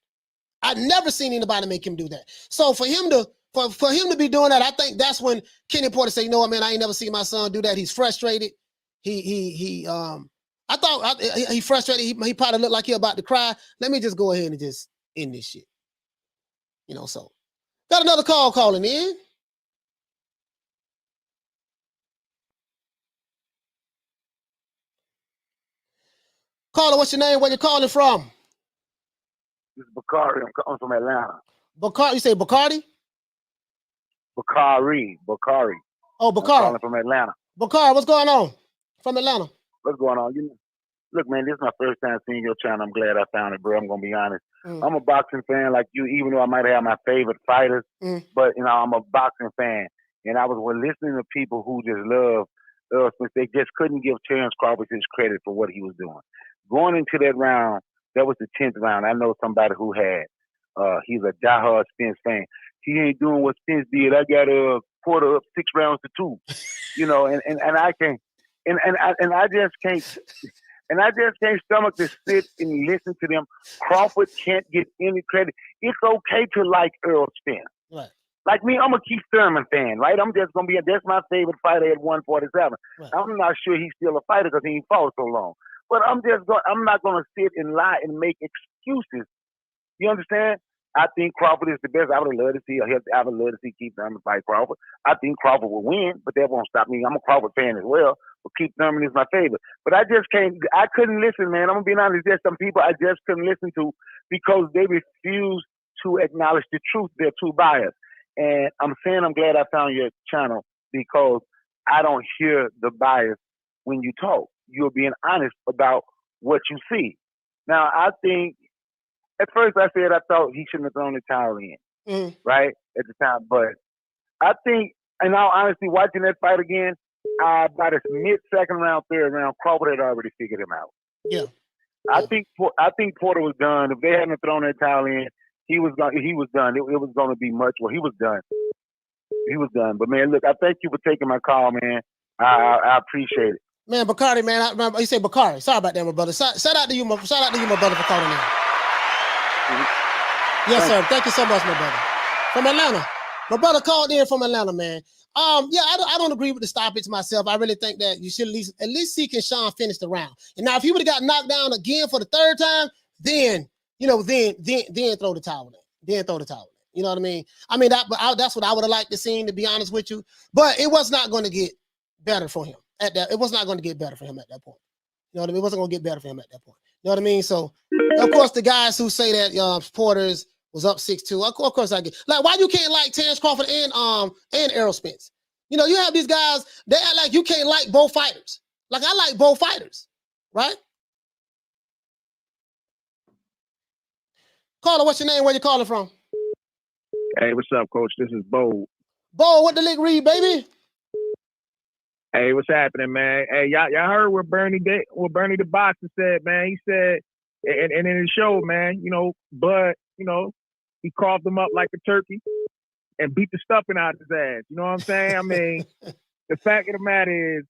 S2: I've never seen anybody make him do that. So for him to be doing that, I think that's when Kenny Porter said, you know what, man, I ain't never seen my son do that. He's frustrated. I thought he frustrated. He probably looked like he about to cry. Let me just go ahead and just end this shit. You know, so got another call calling in. Caller, what's your name? Where you calling from?
S19: This is Bakari. I'm calling from Atlanta.
S2: Bakari, you say Bacardi?
S19: Bakari.
S2: Oh, Bakari.
S19: I'm calling from Atlanta.
S2: Bakari, what's going on? From Atlanta.
S19: What's going on? Look, man, this is my first time seeing your channel. I'm glad I found it, bro. I'm gonna be honest. I'm a boxing fan like you, even though I might have my favorite fighters. But you know, I'm a boxing fan, and I was listening to people who just love Earl Spence. They just couldn't give Terence Crawford his credit for what he was doing. Going into that round, that was the 10th round. I know somebody who had. He's a diehard Spence fan. He ain't doing what Spence did. I got Porter up 6 rounds to 2. You know, and I can't, and I just can't. And I just can't stomach to sit and listen to them. Crawford can't get any credit. It's okay to like Earl Spence.
S2: Right.
S19: Like me, I'm a Keith Thurman fan, right? I'm just going to that's my favorite fighter at 147. Right. I'm not sure he's still a fighter because he ain't fought so long. But I'm not going to sit and lie and make excuses. You understand? I think Crawford is the best. I would love to see Keith Thurman fight Crawford. I think Crawford will win, but that won't stop me. I'm a Crawford fan as well, but Keith Thurman is my favorite. But I couldn't listen, man. I'm going to be honest. There's some people I just couldn't listen to because they refuse to acknowledge the truth. They're too biased. And I'm saying I'm glad I found your channel because I don't hear the bias when you talk. You're being honest about what you see. Now, I think, at first I said I thought he shouldn't have thrown the towel in, right, at the time. But I think, in all honesty, watching that fight again, by the mid-second round, third round, Crawford had already figured him out.
S2: Yeah.
S19: I think Porter was done. If they hadn't thrown that towel in, he was done. It was going to be much. Well, he was done. He was done. But, man, look, I thank you for taking my call, man. I appreciate it.
S2: Man, Bacardi, man, I remember you say Bacardi. Sorry about that, my brother. Shout out to you, my brother, for calling in. Yes, sir. Thank you so much, my brother. From Atlanta. My brother called in from Atlanta, man. Yeah, I don't agree with the stoppage myself. I really think that you should at least see can Shawn finish the round. And now if he would have got knocked down again for the 3rd time, then throw the towel in. Then throw the towel in. You know what I mean? That's what I would have liked to see, to be honest with you. But it was not going to get better for him at that. It was not going to get better for him at that point. You know what I mean? It wasn't going to get better for him at that point. You know what I mean? So, of course, the guys who say that Porter's was up 6-2, of course I get. Like, why you can't like Terence Crawford and Errol Spence? You know, you have these guys, they act like you can't like both fighters. Like, I like both fighters, right? Caller, what's your name? Where you calling from?
S16: Hey, what's up, Coach? This is Bo.
S2: Bo, what the lick read, baby?
S16: Hey, what's happening, man? Hey, y'all heard what Bernie the boxer said, man. He said, and in the show, man, you know, Bud, you know, he carved him up like a turkey and beat the stuffing out of his ass. You know what I'm saying? I mean, the fact of the matter is,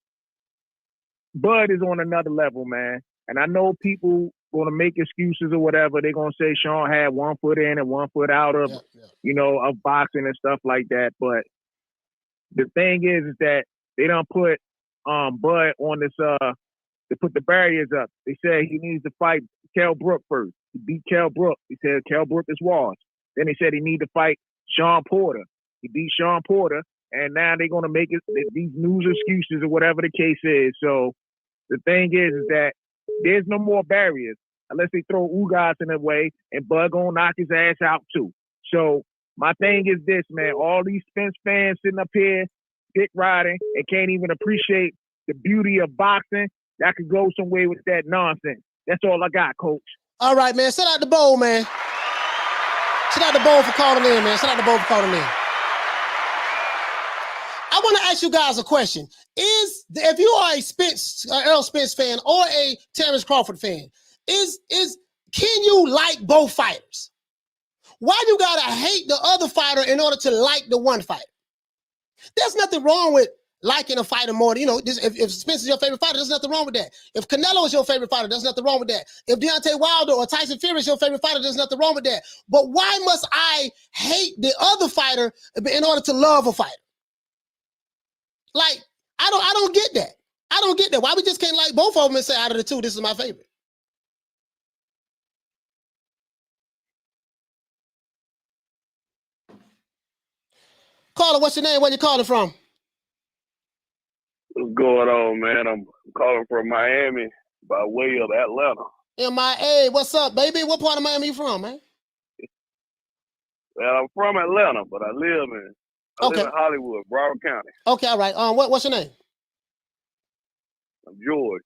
S16: Bud is on another level, man. And I know people going to make excuses or whatever. They're going to say Shawn had 1 foot in and 1 foot out of, you know, of boxing and stuff like that. But the thing is that they don't put Bud on this, they put the barriers up. They said he needs to fight Kell Brook first. He beat Kell Brook. He said Kell Brook is washed. Then they said he need to fight Shawn Porter. He beat Shawn Porter. And now they're going to make it these news excuses or whatever the case is. So the thing is that there's no more barriers unless they throw Ugas in the way and Bud gonna knock his ass out too. So my thing is this, man. All these Spence fans sitting up here, dick riding, and can't even appreciate the beauty of boxing. That could go somewhere with that nonsense. That's all I got, Coach.
S2: All right, man. Shout out to Bo, man. Shout out to Bo for calling in, man. Shout out to Bo for calling in. I want to ask you guys a question. If you are a Errol Spence fan or a Terence Crawford fan, can you like both fighters? Why you gotta hate the other fighter in order to like the one fighter? There's nothing wrong with liking a fighter more. You know, if Spencer's your favorite fighter, there's nothing wrong with that. If Canelo is your favorite fighter, there's nothing wrong with that. If Deontay Wilder or Tyson Fury is your favorite fighter, there's nothing wrong with that. But why must I hate the other fighter in order to love a fighter? Like, I don't get that. I don't get that. Why we just can't like both of them and say out of the two, this is my favorite? Caller, what's your name? Where you calling from?
S15: What's going on, man? I'm calling from Miami by way of Atlanta.
S2: MIA, what's up, baby? What part of Miami you from, man?
S15: Well, I'm from Atlanta, but I live in Hollywood, Broward County.
S2: Okay, all right. What's your name?
S15: I'm George.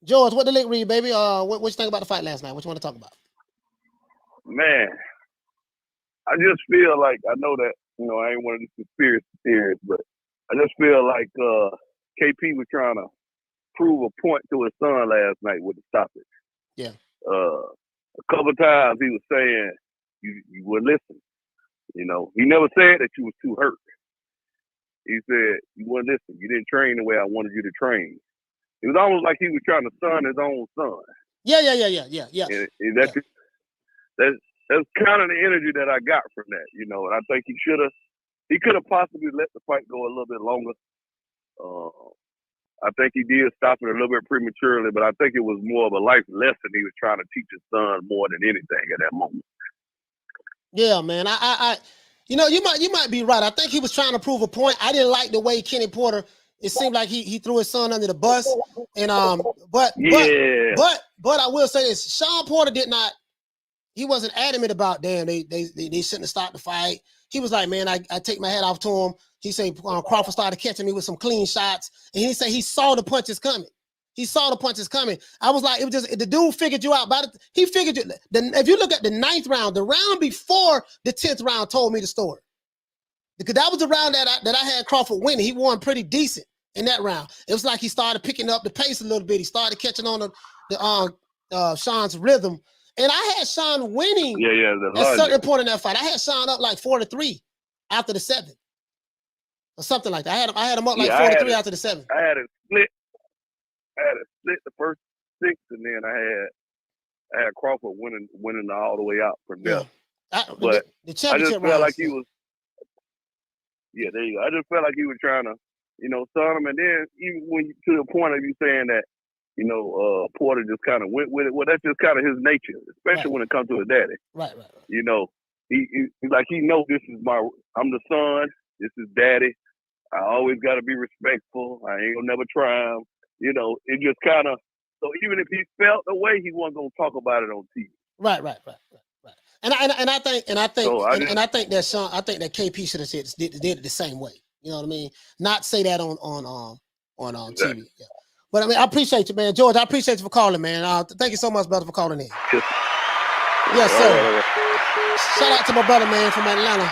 S2: George, what the link read, baby? What you think about the fight last night? What you want to talk about?
S15: Man, I just feel like, I know that, you know, I ain't one of these conspiracy theorists, but I just feel like KP was trying to prove a point to his son last night with the stoppage.
S2: Yeah.
S15: A couple of times he was saying you wouldn't listen. You know, he never said that you was too hurt. He said you wouldn't listen. You didn't train the way I wanted you to train. It was almost like he was trying to son his own son.
S2: Yeah.
S15: And that's kind of the energy that I got from that, you know. And I think he could have possibly let the fight go a little bit longer. I think he did stop it a little bit prematurely, but I think it was more of a life lesson he was trying to teach his son more than anything at that moment.
S2: Yeah, man. You know, you might be right. I think he was trying to prove a point. I didn't like the way Kenny Porter. It seemed like he threw his son under the bus, and but I will say this: Shawn Porter did not. He wasn't adamant about damn they shouldn't have stopped the fight. He was like, man, I take my hat off to him. He said Crawford started catching me with some clean shots, and he said he saw the punches coming. He saw the punches coming. I was like, it was just the dude figured you out. But he figured you. If you look at the 9th round, the round before the 10th round told me the story, because that was the round that I had Crawford winning. He won pretty decent in that round. It was like he started picking up the pace a little bit. He started catching on the Shawn's rhythm. And I had Shawn winning at a certain point in that fight. I had Shawn up like 4-3 after the 7th. Or something like that. I had him up like 4-3 after the 7th.
S15: I had it split the first 6, and then I had Crawford winning all the way out from there. But
S2: the championship
S15: I just felt like he was there you go. I just felt like he was trying to, you know, son him, and then even to the point of you saying that, you know, Porter just kind of went with it. Well, that's just kind of his nature, especially when it comes to his daddy.
S2: Right.
S15: You know, he knows I'm the son. This is daddy. I always got to be respectful. I ain't gonna never try him. You know, it just kind of. So even if he felt the way, he wasn't gonna talk about it on TV.
S2: Right. And I think that Shawn, I think that KP should have did it the same way. You know what I mean? Not say that on TV. Yeah. But I mean, I appreciate you, man. George, I appreciate you for calling, man. Thank you so much, brother, for calling in. Yes, sir. Shout out to my brother, man, from Atlanta.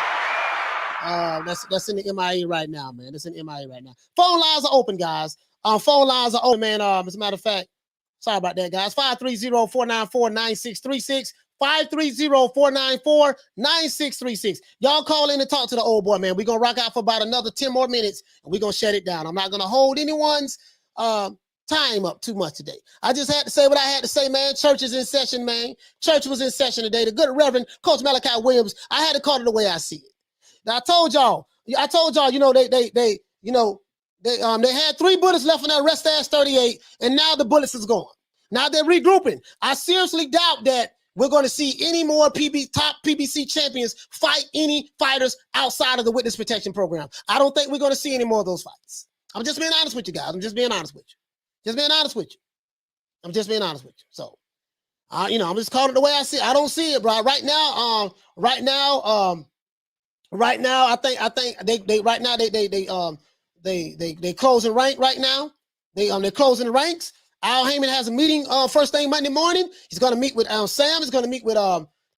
S2: That's in the MIA right now, man. That's in the MIA right now. Phone lines are open, guys. Phone lines are open, man. As a matter of fact, sorry about that, guys. 530-494-9636. 530-494-9636. Y'all call in and talk to the old boy, man. We're going to rock out for about another 10 more minutes, and we're going to shut it down. I'm not going to hold anyone's time up too much today. I just had to say what I had to say, man. Church is in session, man. Church was in session today. The good Reverend Coach Malachi Williams, I had to call it the way I see it. Now I told y'all, you know, they had 3 bullets left in that rest ass 38, and now the bullets is gone. Now they're regrouping. I seriously doubt that we're going to see any more top PBC champions fight any fighters outside of the witness protection program. I don't think we're going to see any more of those fights. I'm just being honest with you guys. I'm just being honest with you. So, you know, I'm just calling it the way I see it. I don't see it, bro. Right now, I think they closing rank right now. They're closing the ranks. Al Heyman has a meeting first thing Monday morning. He's going to meet with Sam. He's going to meet with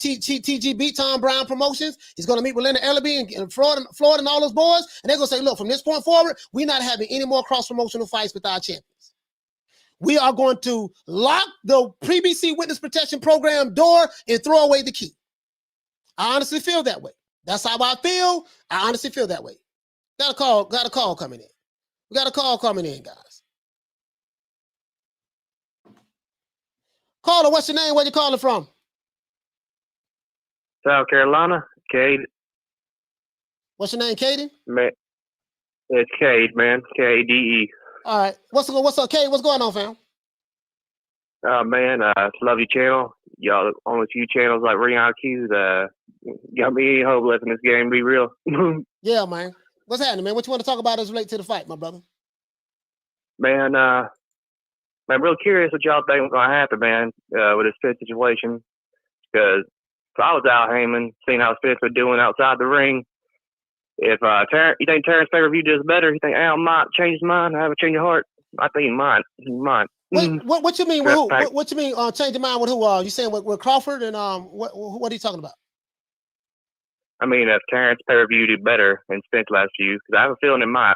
S2: TGB, Tom Brown Promotions. He's going to meet with Leonard Ellaby and Florida and all those boys. And they're going to say, look, from this point forward, we're not having any more cross-promotional fights with our champions. We are going to lock the PBC Witness Protection Program door and throw away the key. I honestly feel that way. That's how I feel. I honestly feel that way. Got a call coming in. We got a call coming in, guys. Caller, what's your name? Where you calling from?
S20: South Carolina, Cade.
S2: What's your name, Caden?
S20: Man, it's Cade, man. K-A-D-E.
S2: All right. What's up, Cade? What's going on, fam?
S20: Man, love your channel. Y'all on a few channels like Ring IQ that got me any hope left in this game. Be real.
S2: Yeah, man. What's happening, man? What you want to talk about as relate to the fight, my brother?
S20: Man, I'm real curious what y'all think was gonna happen, man, with this Spence situation. Because if I was Al Heyman, seeing how Spence was doing outside the ring, if you think Terence pay-per-view does better, you think Al might change his mind, have a change of heart. I think he might. He might.
S2: What you mean with who? What you mean change your mind with who? You saying with Crawford and what are you talking about?
S20: I mean, if Terence pay-per-view did better than Spence last few, because I have a feeling it might.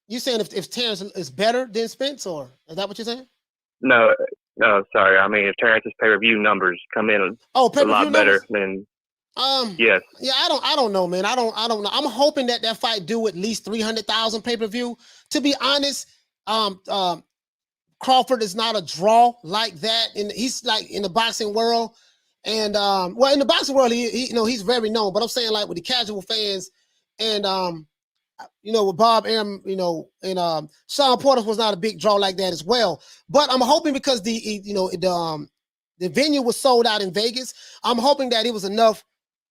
S2: You saying if Terence is better than Spence, or is that what you're saying?
S20: No, sorry. I mean, if Terence's pay-per-view numbers come in a lot better than yes.
S2: Yeah, I don't know, man. I don't know. I'm hoping that fight do at least 300,000 pay-per-view. To be honest, Crawford is not a draw like that, and he's like in the boxing world. And well, in the boxing world, he he's very known. But I'm saying like with the casual fans, and with Bob Arum, and Shawn Porter was not a big draw like that as well. But I'm hoping because the venue was sold out in Vegas, I'm hoping that it was enough,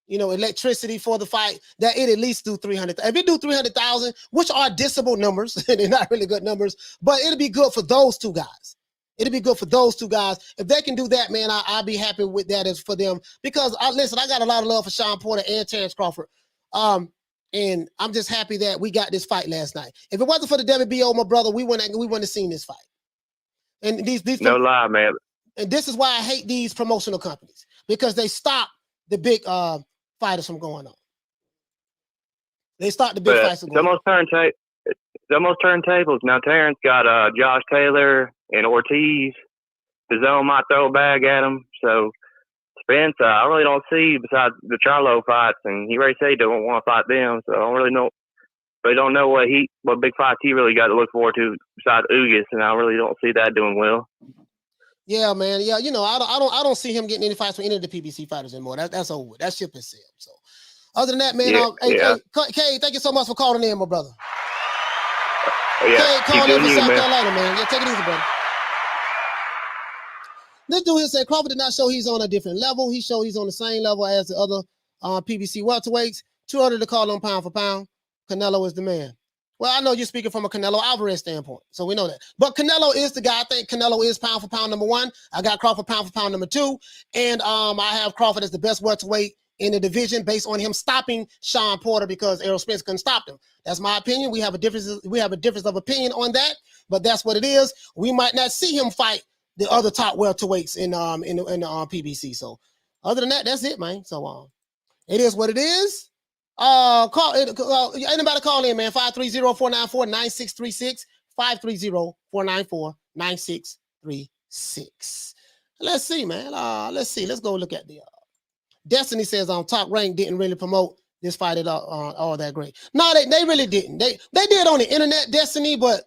S2: electricity for the fight that it at least do 300. If it do 300,000, which are dissable numbers, they're not really good numbers, but it'll be good for those two guys. It'll be good for those two guys. If they can do that, man, I'll be happy with that as for them. Because I got a lot of love for Shawn Porter and Terence Crawford. And I'm just happy that we got this fight last night. If it wasn't for the WBO, my brother, we wouldn't have seen this fight. And these
S20: no lie, man.
S2: And this is why I hate these promotional companies, because they stop the big fighters from going on. They stop the big fights from going on.
S20: It's almost turntables. Now Terence got Josh Taylor and Ortiz. DAZN might throw a bag at him. So Spence, I really don't see besides the Charlo fights, and he already said he don't want to fight them. So I don't really know. But I don't know what big fights he really got to look forward to besides Ugas, and I really don't see that doing well.
S2: Yeah, man. Yeah, I don't see him getting any fights with any of the PBC fighters anymore. That's over. That ship is sailed. So other than that, man, Kay, thank you so much for calling in, my brother.
S20: Yeah,
S2: Kay, call in from South Carolina, man. Yeah, take it easy, brother. This dude here said Crawford did not show he's on a different level. He showed he's on the same level as the other PBC welterweights. 200 to call him pound for pound. Canelo is the man. Well, I know you're speaking from a Canelo Alvarez standpoint, so we know that. But Canelo is the guy. I think Canelo is pound for pound number one. I got Crawford pound for pound number two. And I have Crawford as the best welterweight in the division based on him stopping Shawn Porter because Errol Spence couldn't stop him. That's my opinion. We have a difference of opinion on that, but that's what it is. We might not see him fight the other top welterweights in the PBC. So other than that, that's it, man. So it is what it is. Anybody call in, man. 530-494-9636. 530-494-9636. Let's see, man. Let's go look at the Destiny says Top Rank didn't really promote this fight at all that great. No, they really didn't. They did on the internet, Destiny, but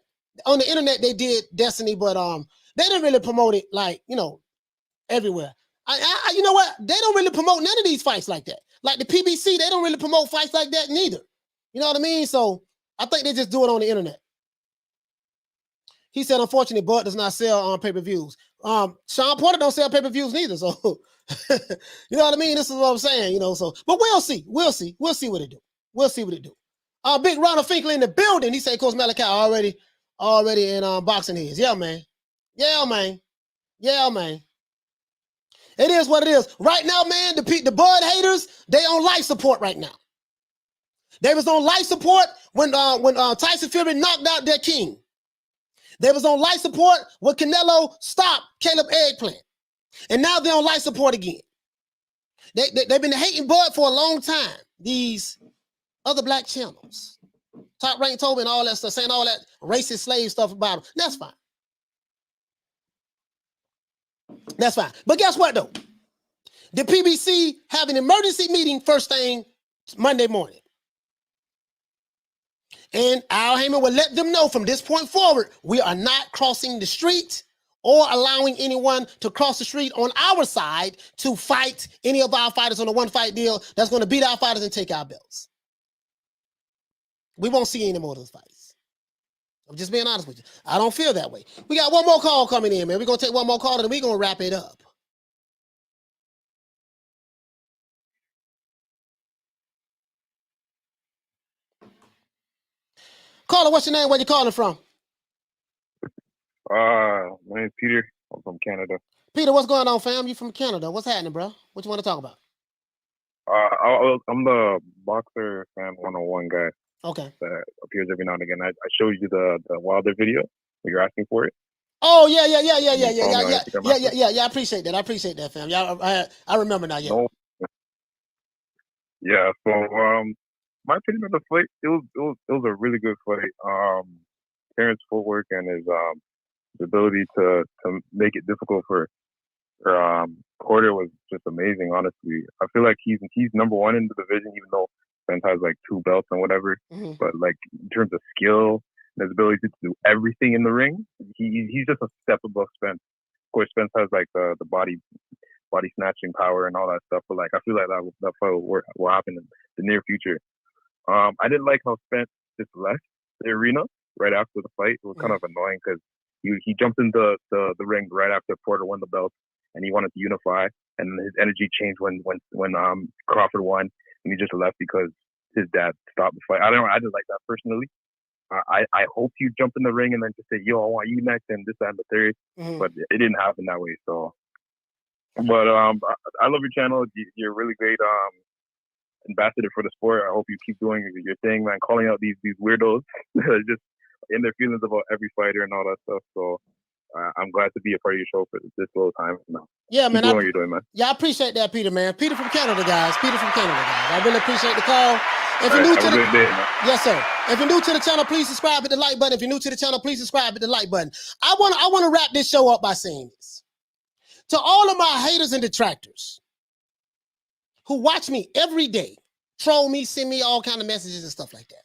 S2: on the internet they did Destiny, but they didn't really promote it like, everywhere. You know what? They don't really promote none of these fights like that. Like the PBC, they don't really promote fights like that neither. You know what I mean? So I think they just do it on the internet. He said, unfortunately, Bud does not sell on pay-per-views. Shawn Porter don't sell pay-per-views neither. So you know what I mean? This is what I'm saying, so but we'll see. We'll see what it do. We'll see what it do. Big Ronald Finkley in the building. He said, Coach Malachi already in boxing heads. Yeah, man. It is what it is. Right now, man, the Bud haters, they on life support right now. They was on life support when Tyson Fury knocked out their king. They was on life support when Canelo stopped Caleb Eggplant. And now they're on life support again. They've been hating Bud for a long time. These other black channels. Top Rank told me and all that stuff, saying all that racist slave stuff about him. That's fine. But guess what, though? The PBC have an emergency meeting first thing Monday morning. And Al Heyman will let them know from this point forward, we are not crossing the street or allowing anyone to cross the street on our side to fight any of our fighters on a one-fight deal that's going to beat our fighters and take our belts. We won't see any more of those fights. I'm just being honest with you. I don't feel that way. We got one more call coming in, man. We're going to take one more call and then we're going to wrap it up. Caller, what's your name? Where you calling from?
S21: My name's Peter. I'm from Canada.
S2: Peter, what's going on, fam? You from Canada. What's happening, bro? What you want to talk about?
S21: I'm the Boxer Fan 101 guy.
S2: Okay.
S21: That appears every now and again. I showed you the Wilder video when you're asking for it.
S2: Oh, yeah. I appreciate that. I appreciate that, fam. Yeah, I remember now, yeah.
S21: No. Yeah, so my opinion of the fight, it was a really good fight. Terrence's footwork and his ability to make it difficult for Porter was just amazing, honestly. I feel like he's number one in the division, even though Spence has like 2 belts and whatever.
S2: Mm-hmm.
S21: But like in terms of skill and his ability to do everything in the ring, he's just a step above Spence. Of course, Spence has like the body snatching power and all that stuff, but like I feel like that fight will happen in the near future. I didn't like how Spence just left the arena right after the fight. It was kind of annoying because he jumped into the ring right after Porter won the belt, and he wanted to unify. And his energy changed when Crawford won, and he just left because his dad stopped the fight. I didn't like that personally. I hoped he'd jump in the ring and then just say, "Yo, I want you next," and this, that, and the third.
S2: Mm-hmm.
S21: But it didn't happen that way. So, but I love your channel. You're a really great ambassador for the sport. I hope you keep doing your thing, man. Calling out these weirdos just in their feelings about every fighter and all that stuff. So I'm glad to be a part of your show for this little time now.
S2: Yeah, man.
S21: Keep doing what you're doing, man.
S2: Yeah, I appreciate that, Peter, man. Peter from Canada, guys. I really appreciate the call. If you're new to the yes, sir. If you're new to the channel, please subscribe, hit the like button. If you're new to the channel, please subscribe, hit the like button. I want to wrap this show up by saying this to all of my haters and detractors who watch me every day, troll me, send me all kind of messages and stuff like that.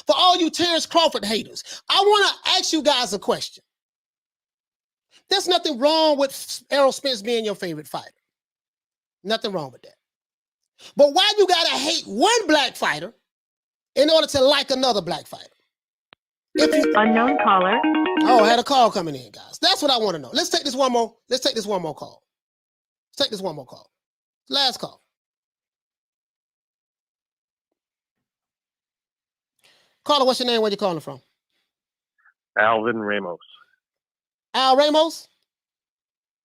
S2: For all you Terence Crawford haters, I want to ask you guys a question. There's nothing wrong with Errol Spence being your favorite fighter. Nothing wrong with that. But why you gotta hate one black fighter in order to like another black fighter?
S17: Unknown caller.
S2: Oh, I had a call coming in, guys. That's what I want to know. Let's take this one more call. Let's take this one more call. Last call. Caller, what's your name? Where you calling from?
S22: Alvin Ramos.
S2: Al Ramos?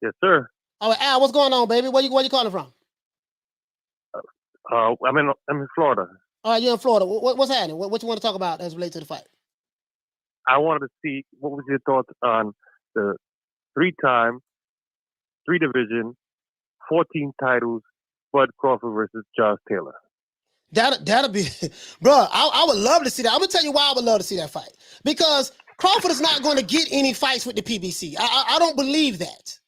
S22: Yes, sir.
S2: All right, Al, what's going on, baby? Where you calling from?
S22: I'm in Florida.
S2: All right, you're in Florida. What's happening? What you want to talk about as related to the fight?
S22: I wanted to see what was your thoughts on the 3-time, 3-division, 14 titles, Bud Crawford versus Josh Taylor.
S2: That'll be, bro. I would love to see that. I'm gonna tell you why I would love to see that fight, because Crawford is not going to get any fights with the PBC. I don't believe that.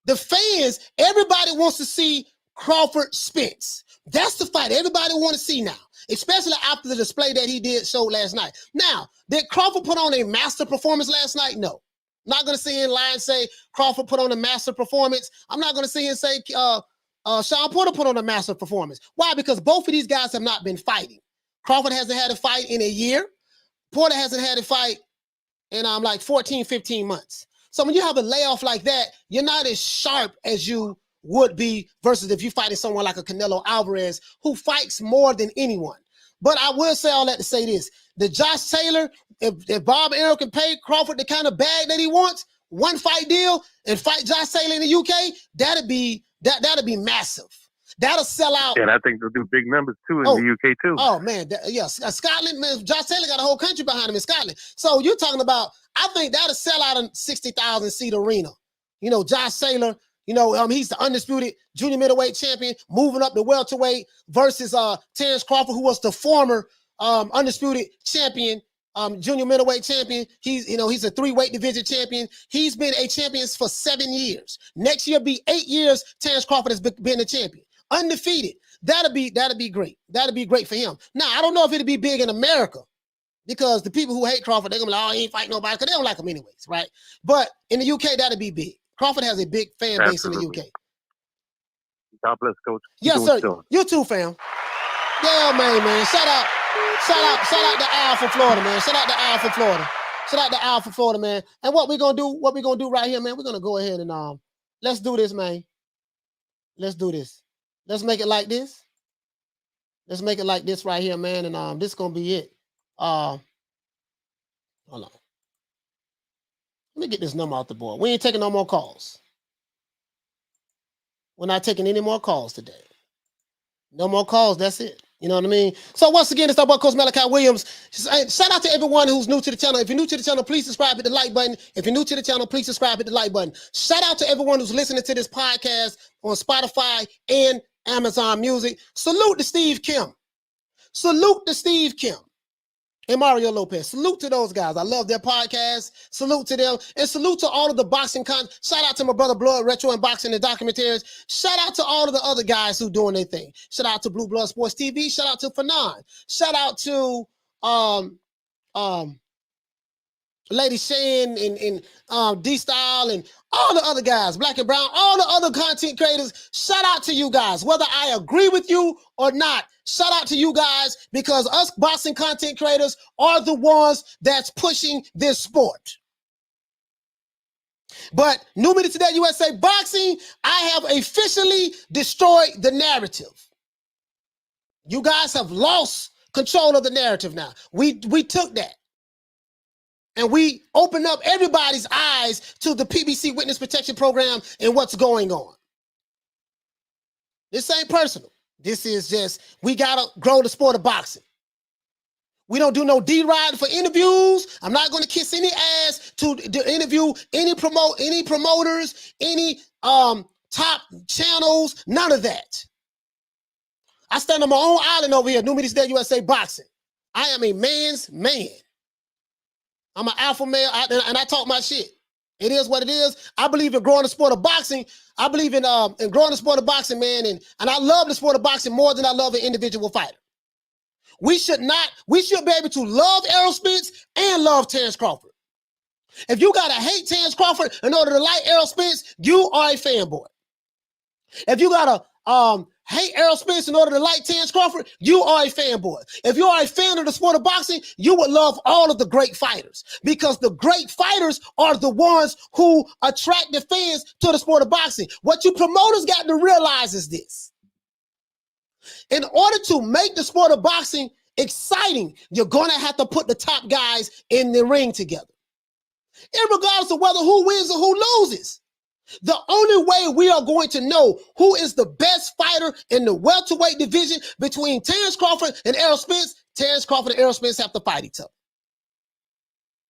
S2: The fans, everybody wants to see Crawford Spence. That's the fight everybody want to see now, especially after the display that he showed last night. Now, did Crawford put on a master performance last night? No. Not going to sit in line and say Crawford put on a master performance. I'm not going to sit here and say Shawn Porter put on a master performance. Why? Because both of these guys have not been fighting. Crawford hasn't had a fight in a year. Porter hasn't had a fight in like 14, 15 months. So when you have a layoff like that, you're not as sharp as you would be versus if you fighting someone like a Canelo Alvarez who fights more than anyone. But I will say all that to say this. The Josh Taylor, if Bob Arum can pay Crawford the kind of bag that he wants, one fight deal and fight Josh Taylor in the UK, that'd be massive. That'll sell out.
S22: And I think they'll do big numbers too in the UK too.
S2: Oh man, Scotland, man, Josh Taylor got a whole country behind him in Scotland. So you're talking about, I think that'll sell out a 60,000 seat arena. You know, Josh Taylor, he's the undisputed junior middleweight champion, moving up to welterweight versus Terence Crawford, who was the former undisputed champion, junior middleweight champion. He's a 3-weight division champion. He's been a champion for 7 years. Next year be 8 years Terence Crawford has been a champion. undefeated. That'll be great. That'll be great for him. Now, I don't know if it'll be big in America because the people who hate Crawford, they're gonna be like, oh, he ain't fighting nobody because they don't like him anyways, right? But in the UK, that'll be big. Crawford has a big fan base in the UK.
S22: God bless, Coach.
S2: Yes, sir. You too, fam. Yeah, man. Shout out to Al from Florida, man. Shout out to Al from Florida, man. And what we gonna do right here, man, we're gonna go ahead and let's do this, man. Let's do this. Let's make it like this. Let's make it like this right here, man. And this is gonna be it. Hold on. Let me get this number off the board. We ain't taking no more calls. We're not taking any more calls today. No more calls. That's it. You know what I mean? So once again, it's our boy Coach Malachi Williams. Shout out to everyone who's new to the channel. If you're new to the channel, please subscribe, hit the like button. If you're new to the channel, please subscribe, hit the like button. Shout out to everyone who's listening to this podcast on Spotify and Amazon Music. Salute to Steve Kim. Salute to Steve Kim and Mario Lopez. Salute to those guys. I love their podcast. Salute to them. And salute to all of the boxing content. Shout out to my brother Blood Retro and Boxing and Documentaries. Shout out to all of the other guys who doing their thing. Shout out to Blue Blood Sports TV. Shout out to Fanon. Shout out to Lady Shane and D-Style and all the other guys, Black and Brown, all the other content creators. Shout out to you guys, whether I agree with you or not. Shout out to you guys because us boxing content creators are the ones that's pushing this sport. But New Media Today USA Boxing, I have officially destroyed the narrative. You guys have lost control of the narrative now. We took that. And we open up everybody's eyes to the PBC Witness Protection Program and what's going on. This ain't personal. This is just, we got to grow the sport of boxing. We don't do no D-ride for interviews. I'm not going to kiss any ass to interview any promoters, any top channels, none of that. I stand on my own island over here, New Media Today USA Boxing. I am a man's man. I'm an alpha male, and I talk my shit. It is what it is. I believe in growing the sport of boxing. I believe in growing the sport of boxing, man, and I love the sport of boxing more than I love an individual fighter. We should be able to love Errol Spence and love Terence Crawford. If you gotta hate Terence Crawford in order to like Errol Spence, you are a fanboy. If you gotta hate Errol Spence in order to like Terence Crawford, you are a fanboy. If you are a fan of the sport of boxing, you would love all of the great fighters because the great fighters are the ones who attract the fans to the sport of boxing. What you promoters got to realize is this. In order to make the sport of boxing exciting, you're going to have to put the top guys in the ring together. Irregardless of whether who wins or who loses. The only way we are going to know who is the best fighter in the welterweight division between Terence Crawford and Errol Spence, Terence Crawford and Errol Spence have to fight each other.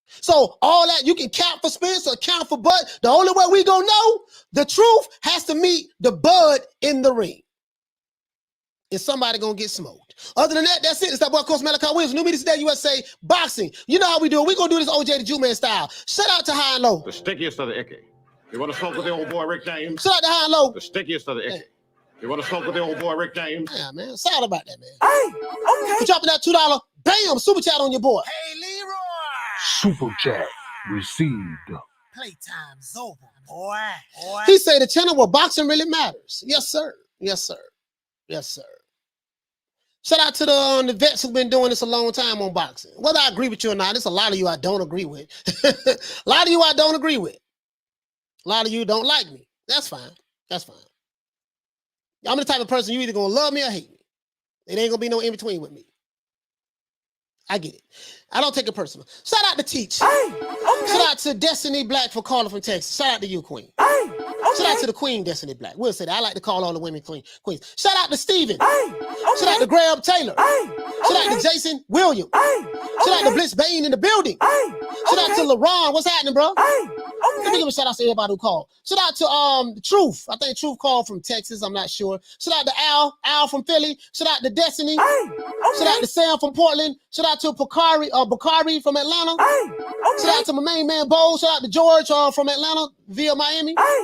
S2: So all that, you can count for Spence or count for Bud. The only way we gonna know, the truth has to meet the Bud in the ring. Is somebody gonna get smoked? Other than that, that's it. It's that boy Coach Malachi Williams, New Media Today USA Boxing. You know how we do it. We're gonna do this OJ the Jew Man style. Shout out to High and Low.
S3: The stickiest of the icky. You want to smoke with the old boy Rick James?
S2: Shout out to High and Low.
S3: The stickiest of the icky. You want to smoke with the old boy Rick James?
S2: Yeah, man. Sad about that, man. Hey, okay. You dropping that $2, bam, super chat on your boy.
S11: Hey, Leroy. Super chat received.
S2: Playtime's over, boy. He said the channel where boxing really matters. Yes, sir. Yes, sir. Yes, sir. Shout out to the vets who've been doing this a long time on boxing. Whether I agree with you or not, there's a lot of you I don't agree with. A lot of you I don't agree with. A lot of you don't like me. That's fine. That's fine. I'm the type of person you either gonna love me or hate me. It ain't gonna be no in between with me. I get it. I don't take it personal. Shout out to Teach. Hey, okay. Shout out to Destiny Black for calling from Texas. Shout out to you, Queen. Hey, okay. Shout out to the Queen, Destiny Black. We'll say that. I like to call all the women queens. Shout out to Steven. Hey, okay. Shout out to Graham Taylor. Hey, okay. Shout out to Jason Williams. Hey, okay. Shout out to Blitz Bain in the building. Hey, okay. Shout out to LaRon. What's happening, bro? Hey, okay. Let me give a shout out to everybody who called. Shout out to Truth. I think Truth called from Texas. I'm not sure. Shout out to Al from Philly. Shout out to Destiny. Hey, okay. Shout out to Sam from Portland. Shout out to Bakari from Atlanta. Hey, okay. Shout out to my main man Bo. Shout out to George from Atlanta via Miami. Hey,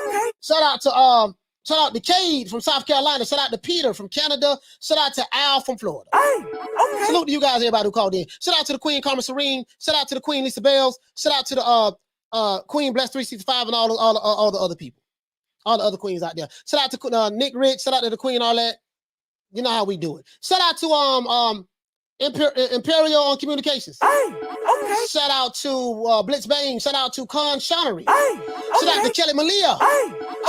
S2: okay. Shout out to Shout out to Cade from South Carolina. Shout out to Peter from Canada. Shout out to Al from Florida. Salute to you guys, everybody who called in. Shout out to the Queen Carmen Serene. Shout out to the Queen Lisa Bells. Shout out to the Queen Bless 365 and all the other people. All the other queens out there. Shout out to Nick Rich. Shout out to the Queen Arlette. You know how we do it. Shout out to Imperial on Communications. Shout out to Blitz Bang. Shout out to Con Shonery. Shout out to Kelly Malia.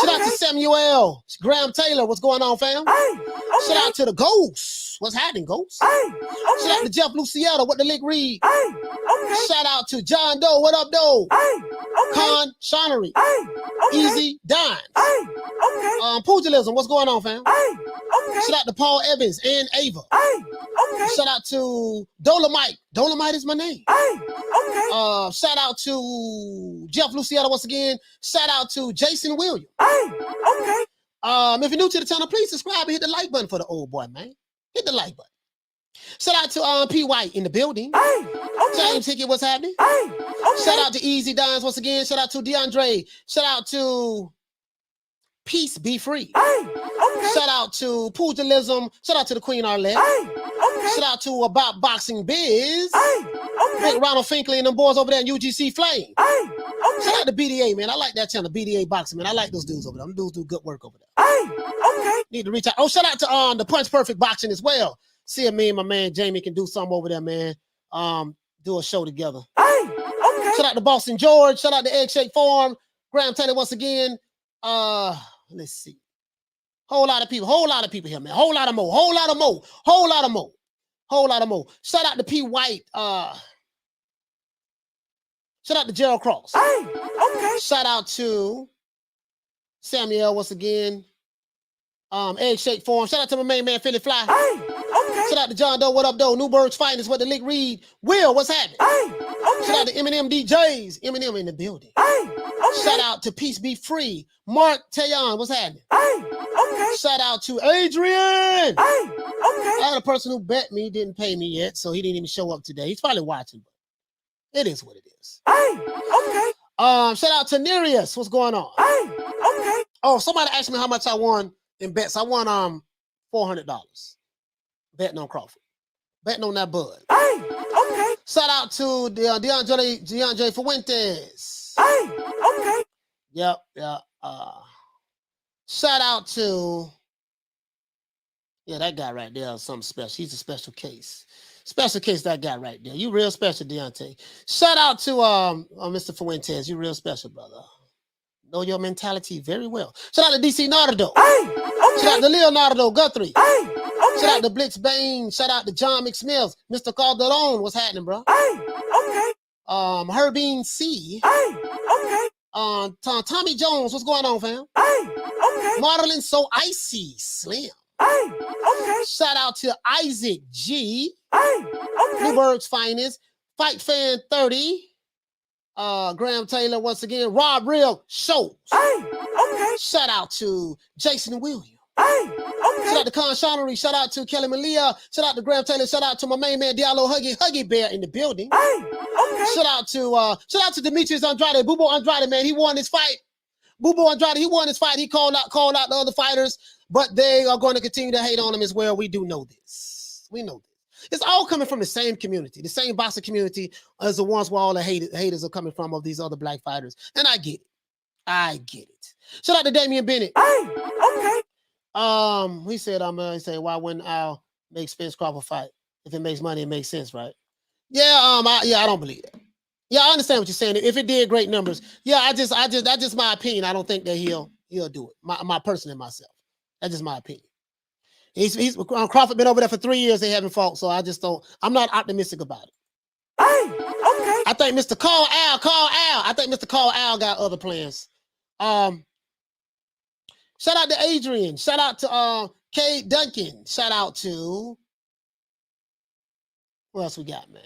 S2: Shout out to Samuel Graham Taylor. What's going on, fam? Shout out to the Ghosts. What's happening, Ghosts? Shout out to Jeff Lucietta. What the lick read? Shout out to John Doe. What up, Doe? Con Shonery. Easy Dime. Pugilism. What's going on, fam? Shout out to Paul Evans and Ava. Shout out to Dolomite. Dolomite is my name. Shout out to Jeff Lucietta once again. Shout out to Jason Williams. If you're new to the channel, please subscribe and hit the like button for the old boy, man. Hit the like button. Shout out to P. White in the building. James Hickett, what's happening? Shout out to Easy Dimes once again. Shout out to DeAndre. Shout out to Peace Be Free. Shout out to Pugilism. Shout out to the Queen Arlette. Shout out to About Boxing Biz. Big Ronald Finkley and them boys over there in UGC Flame. Shout out to BDA, man. I like that channel, BDA Boxing, man. I like those dudes over there. Them dudes do good work over there. Need to reach out. Oh, shout out to the Punch Perfect Boxing as well. See if me and my man Jamie can do something over there, man. Do a show together. Shout out to Boston George. Shout out to Egg Shake Farm. Graham Taylor once again. Let's see. Whole lot of people here, man. Whole lot of more. Shout out to P. White. Shout out to Gerald Cross. Shout out to Samuel once again. Egg Shake Farm. Shout out to my main man Philly Fly. Shout out to John Doe. What up, Doe? Newburgh's Finest. What the lick read? Will, what's happening? Shout out to Eminem DJs. Eminem in the building. Shout out to Peace Be Free. Mark Tayon, what's happening? Shout out to Adrian. I had a person who bet me, didn't pay me yet, so he didn't even show up today. He's probably watching, but it is what it is. Shout out to Nereus. What's going on? Oh, somebody asked me how much I won in bets. I won $400 betting on Crawford. Betting on that bud. Shout out to DeAndre Fuentes. Yep. Shout out to that guy right there is something special. He's a special case. Special case, that guy right there. You real special, Deontay. Shout out to Mr. Fuentes. You real special, brother. Know your mentality very well. Shout out to DC Nardo. Shout out to Leonardo Guthrie. Shout out to Blitz Bane. Shout out to John McSmith. Mr. Calderon. What's happening, bro? Herbine C. Tommy Jones. What's going on, fam? Modeling So Icy Slim. Shout out to Isaac G. Newburgh's Finest. Fight Fan 30. Graham Taylor once again. Rob Real Shows. Shout out to Jason Williams. Shout out to Con Shonery. Shout out to Kelly Malia. Shout out to Graham Taylor. Shout out to my main man Diallo Huggy Bear in the building. Shout out to Demetrius Andrade. Bubo Andrade, man. He won his fight. Bubo Andrade, he won his fight. He called out the other fighters, but they are going to continue to hate on him as well. We do know this. We know this. It's all coming from the same community, the same boxing community as the ones where all the haters are coming from of these other black fighters. And I get it. Shout out to Damian Bennett. He said, why wouldn't Al make Spence Crawford fight? If it makes money, it makes sense, right? Yeah, I don't believe that. Yeah, I understand what you're saying. If it did great numbers, that's just my opinion. I don't think that he'll do it. My person and myself. That's just my opinion. He's Crawford been over there for 3 years. They haven't fought, so I'm not optimistic about it. I think Mr. Call Al. I think Mr. Call Al got other plans. Shout out to Adrian. Shout out to Kate Duncan. Shout out to what else we got, man?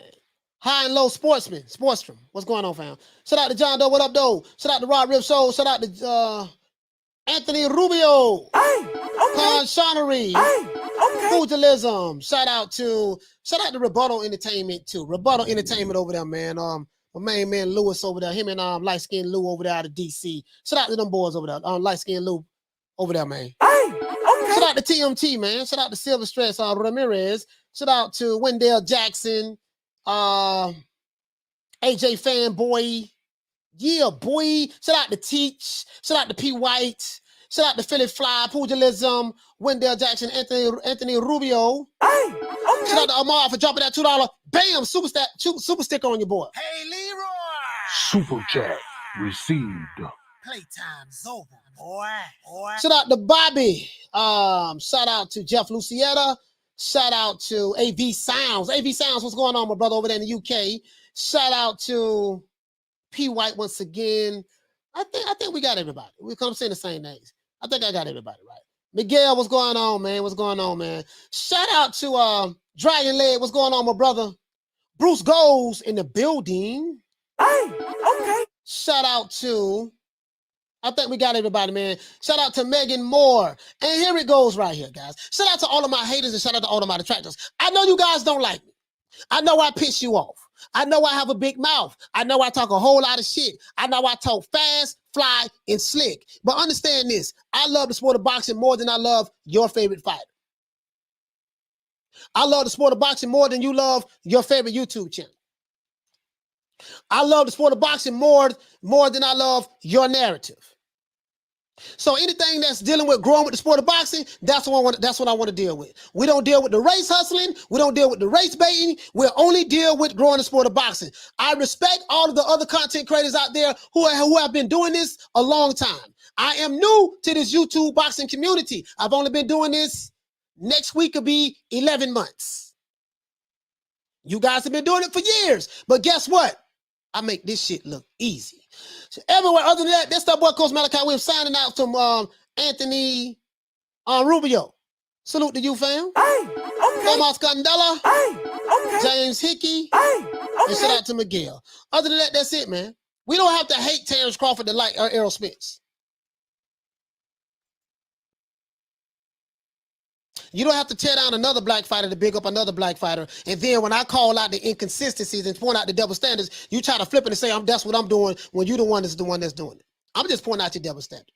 S2: High and Low Sportsman. Sportstrom. What's going on, fam? Shout out to John Doe. What up, Doe? Shout out to Rod Rip Show. Shout out to Anthony Rubio. Con Shonery. Pugilism. Shout out to Rebuttal Entertainment too. Rebuttal Entertainment over there, man. My main man Lewis over there. Him and light skinned Lou over there out of DC. Shout out to them boys over there. Light skinned Lou over there, man.
S6: Hey, okay.
S2: Shout out to TMT, man. Shout out to Silver Stress, Ramirez. Shout out to Wendell Jackson, AJ Fanboy. Yeah, boy. Shout out to Teach. Shout out to P. White. Shout out to Philly Fly, Pugilism, Wendell Jackson, Anthony Rubio.
S6: Hey, okay.
S2: Shout out to Amar for dropping that $2. Bam, super sticker on your board.
S6: Hey, Leroy.
S11: Super chat received.
S6: Playtime's over, boy.
S2: Shout out to Bobby. Shout out to Jeff Lucietta. Shout out to AV Sounds. AV Sounds, what's going on, my brother over there in the UK? Shout out to P. White once again. I think we got everybody. We come saying the same names. I think I got everybody right. Miguel, what's going on, man? What's going on, man? Shout out to Dragon Leg. What's going on, my brother? Bruce Goes in the building.
S6: Hey, okay.
S2: Shout out to, I think we got everybody, man. Shout out to Megan Moore. And here it goes right here, guys. Shout out to all of my haters and shout out to all of my detractors. I know you guys don't like me. I know I piss you off. I know I have a big mouth. I know I talk a whole lot of shit. I know I talk fast, fly, and slick. But understand this. I love the sport of boxing more than I love your favorite fighter. I love the sport of boxing more than you love your favorite YouTube channel. I love the sport of boxing more than I love your narrative. So anything that's dealing with growing with the sport of boxing, that's what I want to deal with. We don't deal with the race hustling. We don't deal with the race baiting. We'll only deal with growing the sport of boxing. I respect all of the other content creators out there who have been doing this a long time. I am new to this YouTube boxing community. I've only been doing this. Next week will be 11 months. You guys have been doing it for years. But guess what? I make this shit look easy. So everywhere other than that, that's that boy Coach Malachi Williams signing out from Anthony Rubio. Salute to you, fam.
S6: Hey, okay.
S2: Thomas Candela.
S6: Hey, okay.
S2: James Hickey.
S6: Hey, okay.
S2: And shout out to Miguel. Other than that, that's it, man. We don't have to hate Terence Crawford to like Errol Spence. You don't have to tear down another black fighter to big up another black fighter. And then when I call out the inconsistencies and point out the double standards, you try to flip it and say, that's what I'm doing when you're the one that's doing it. I'm just pointing out your double standard.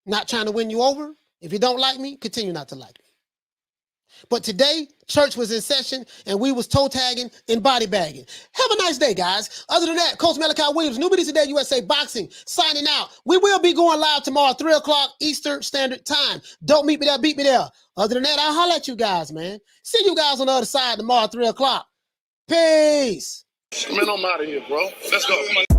S2: Not trying to win you over. If you don't like me, continue not to like me. But today, church was in session and we was toe tagging and body bagging. Have a nice day, guys. Other than that, Coach Malachi Williams, Newbie Today USA Boxing, signing out. We will be going live tomorrow, 3 o'clock Eastern Standard Time. Don't meet me there, beat me there. Other than that, I'll holler at you guys, man. See you guys on the other side tomorrow, 3 o'clock. Peace.
S3: Man, I'm out of here, bro. Let's go. Come on.